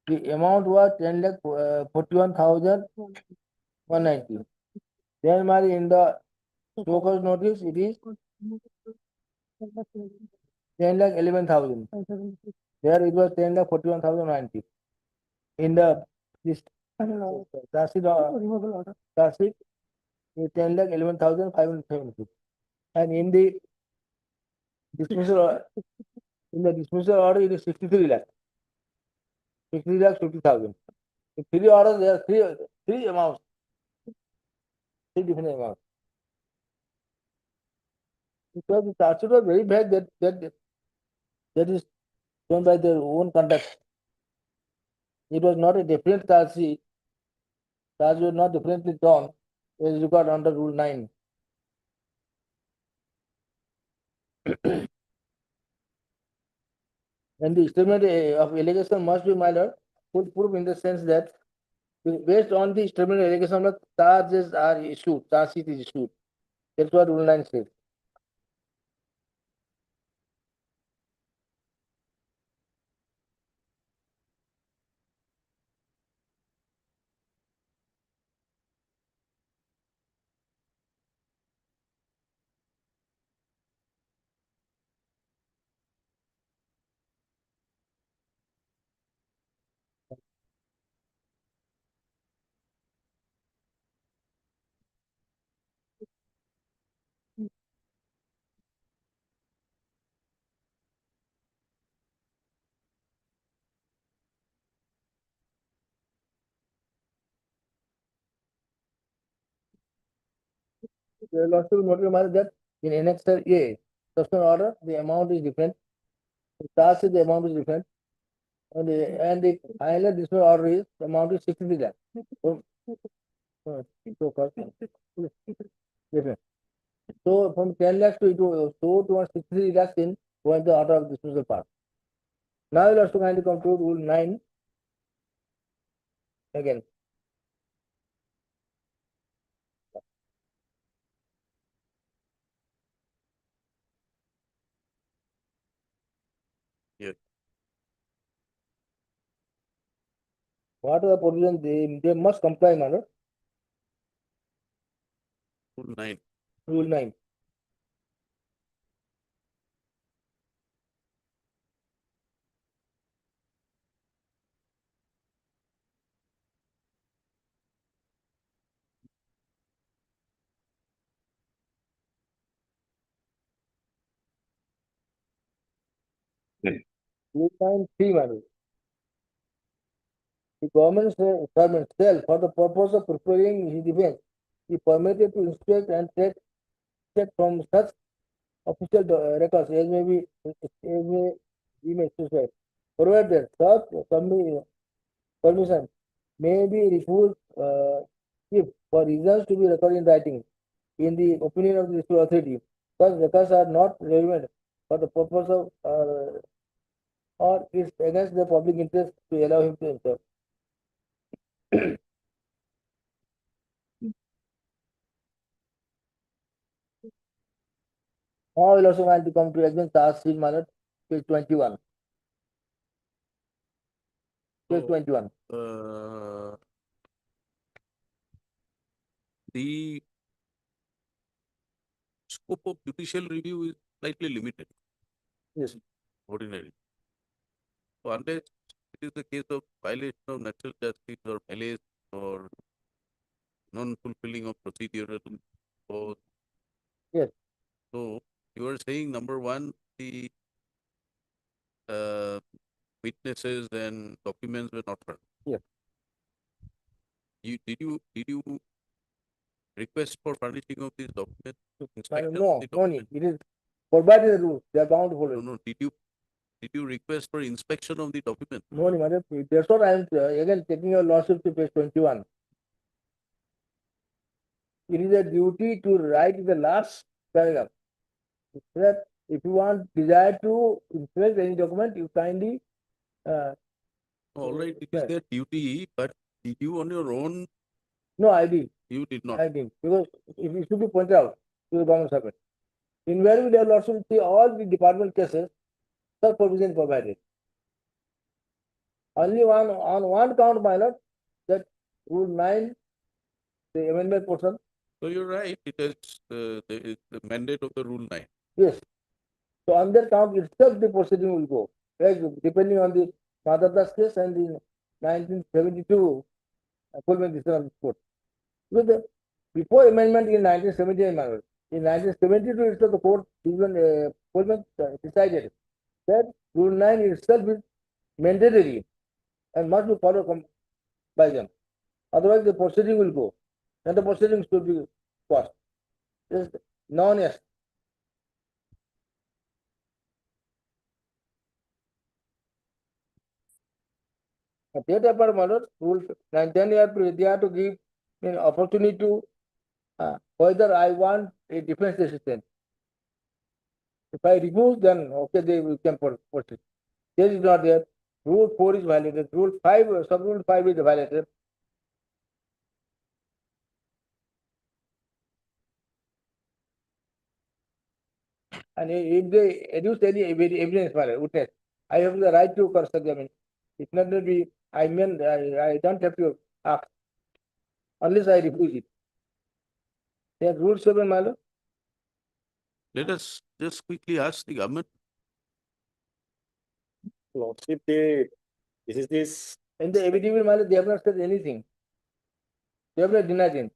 the amount was 10 lakh 41,190. Then in the so-called notice it is 10 lakh 11,000. There it was 10 lakh 41,090. In the this Tacit 10 lakh 11,570. And in the dismissal order it is 63 lakh. 63 lakh 50,000. In three orders there are three amounts. Three different amounts. Because the statute was very bad that is done by their own conduct. It was not a different charge sheet. Charge was not differently done as required under Rule 9. And the statement of allegation must be minor, full proof in the sense that based on the statement of allegation, charges are issued, charge sheet is issued. That's what Rule 9 says. The lawsuit noted that in Annexure A, suspension order, the amount is different. In charge sheet, the amount is different. And the final dismissal order is the amount is 63 lakh. So from 10 lakhs to 63 lakhs in was the order of dismissal part. Now we'll also kindly come to Rule 9 again. Yes. What are the provisions they must comply, Manu? Rule 9. Rule 9. Rule 9 3, Manu. the government servant shall, for the purpose of preparing his defense, be permitted to inspect and take check from such official records as may be made specified. Provided such permission may be refused if for reasons to be recorded in writing in the opinion of the district authority. Such records are not relevant for the purpose of or is against the public interest to allow him to enter. Now I will also want to come to examine task sheet manner, page 21. Page 21. The scope of judicial review is slightly limited. Yes. Ordinary. So unless it is the case of violation of natural justice or malice or non-fulfilling of procedural laws. Yes. So you are saying number one, the witnesses and documents were not heard. Yes. Did you request for furnishing of these documents? No, no need. It is forbidden the rules. They are bound to follow. No. Did you request for inspection of the document? No, madam. That's what I am again taking your lordship to page 21. It is a duty to write the last paragraph. That if you desire to inspect any document, you kindly. All right, it is their duty, but did you on your own? No, I did. You did not. I did, because it should be pointed out to the government servant. Invariably, their lordship see all the department cases, such provision provided. Only on one count, my lord, that rule 9, the amendment portion. So you're right. It is the mandate of the rule 9. Yes. So on that count itself, the proceeding will go. Right? Depending on the Madhada's case and the 1972 Appellate decision of the court. Because before amendment in 1978, in 1972 itself the court even decided that rule 9 itself is mandatory and must be followed by them. Otherwise, the proceeding will go, and the proceedings should be passed. This is known as. At that apart, rule 9, then they have to give an opportunity to whether I want a defense assistant. If I remove, then okay, they can proceed. This is not there. Rule 4 is violated. Rule 5, sub-rule 5 is violated. And if they adduce any evidence, witness, I have the right to cross-examine. It not be, I don't have to ask unless I refuse it. Then rule 7, my lord. Let us just quickly ask the government. Lordship, this is this. In the affidavit, my lord, they have not said anything. They have not denied it.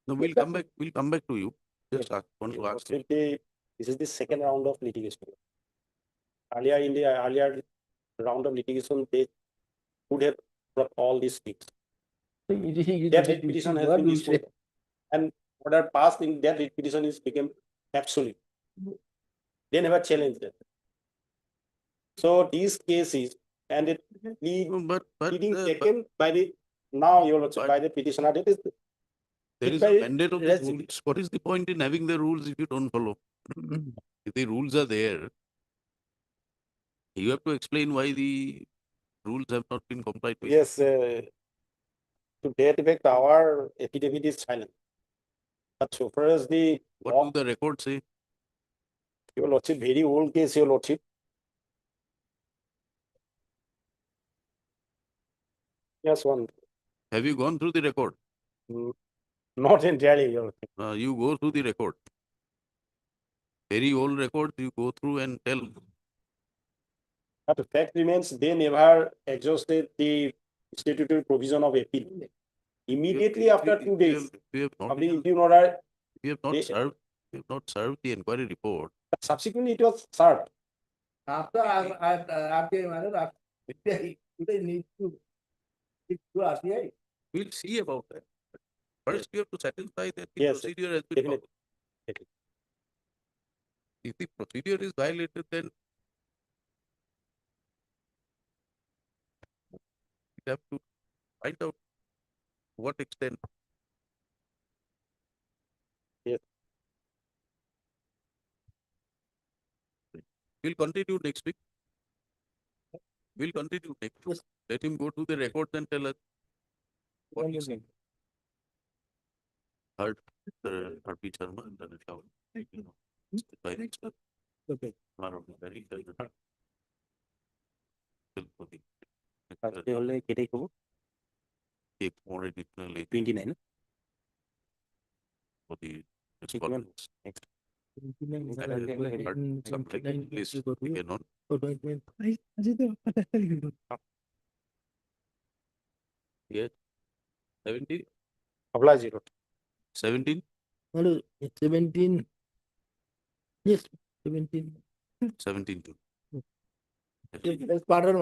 No, we'll come back. We'll come back to you. Just want to ask. Lordship, this is the second round of litigation. Earlier in the earlier round of litigation, they would have brought all these things. Their writ petition has been disposed of. And order passed in their writ petition is became absolute. They never challenged it. So these cases and it leading taken by the now your lordship by the petitioner. That is there is a mandate of the rules. What is the point in having the rules if you don't follow? If the rules are there, you have to explain why the rules have not been complied with. Yes, to that effect, our affidavit is silent. But so far as the what do the records say? Your lordship, very old case, your lordship. Yes, one. Have you gone through the record? Not entirely, your lordship. You go through the record. Very old records, you go through and tell. But the fact remains, they never exhausted the statutory provision of appeal. Immediately after 2 days, we have not served the inquiry report. But subsequently, it was served. After they need to To RCI. We'll see about that. First, you have to satisfy that the Yes, sir. procedure has been Definitely. followed. If the procedure is violated, then we have to find out to what extent. Yes. We'll continue next week. We'll continue next week. Let him go to the records and tell us what he said. Heard the RP Sharma and then it out. You know, by next week. Okay. Tomorrow, very good. আজকে হলে কেটে খাবো Take more additional 29 for the Treatment. respondents. Next. Something please again on. Yes. 17. Apply 0. 17. Hello, 17. Yes, 17. 17 too. That's part of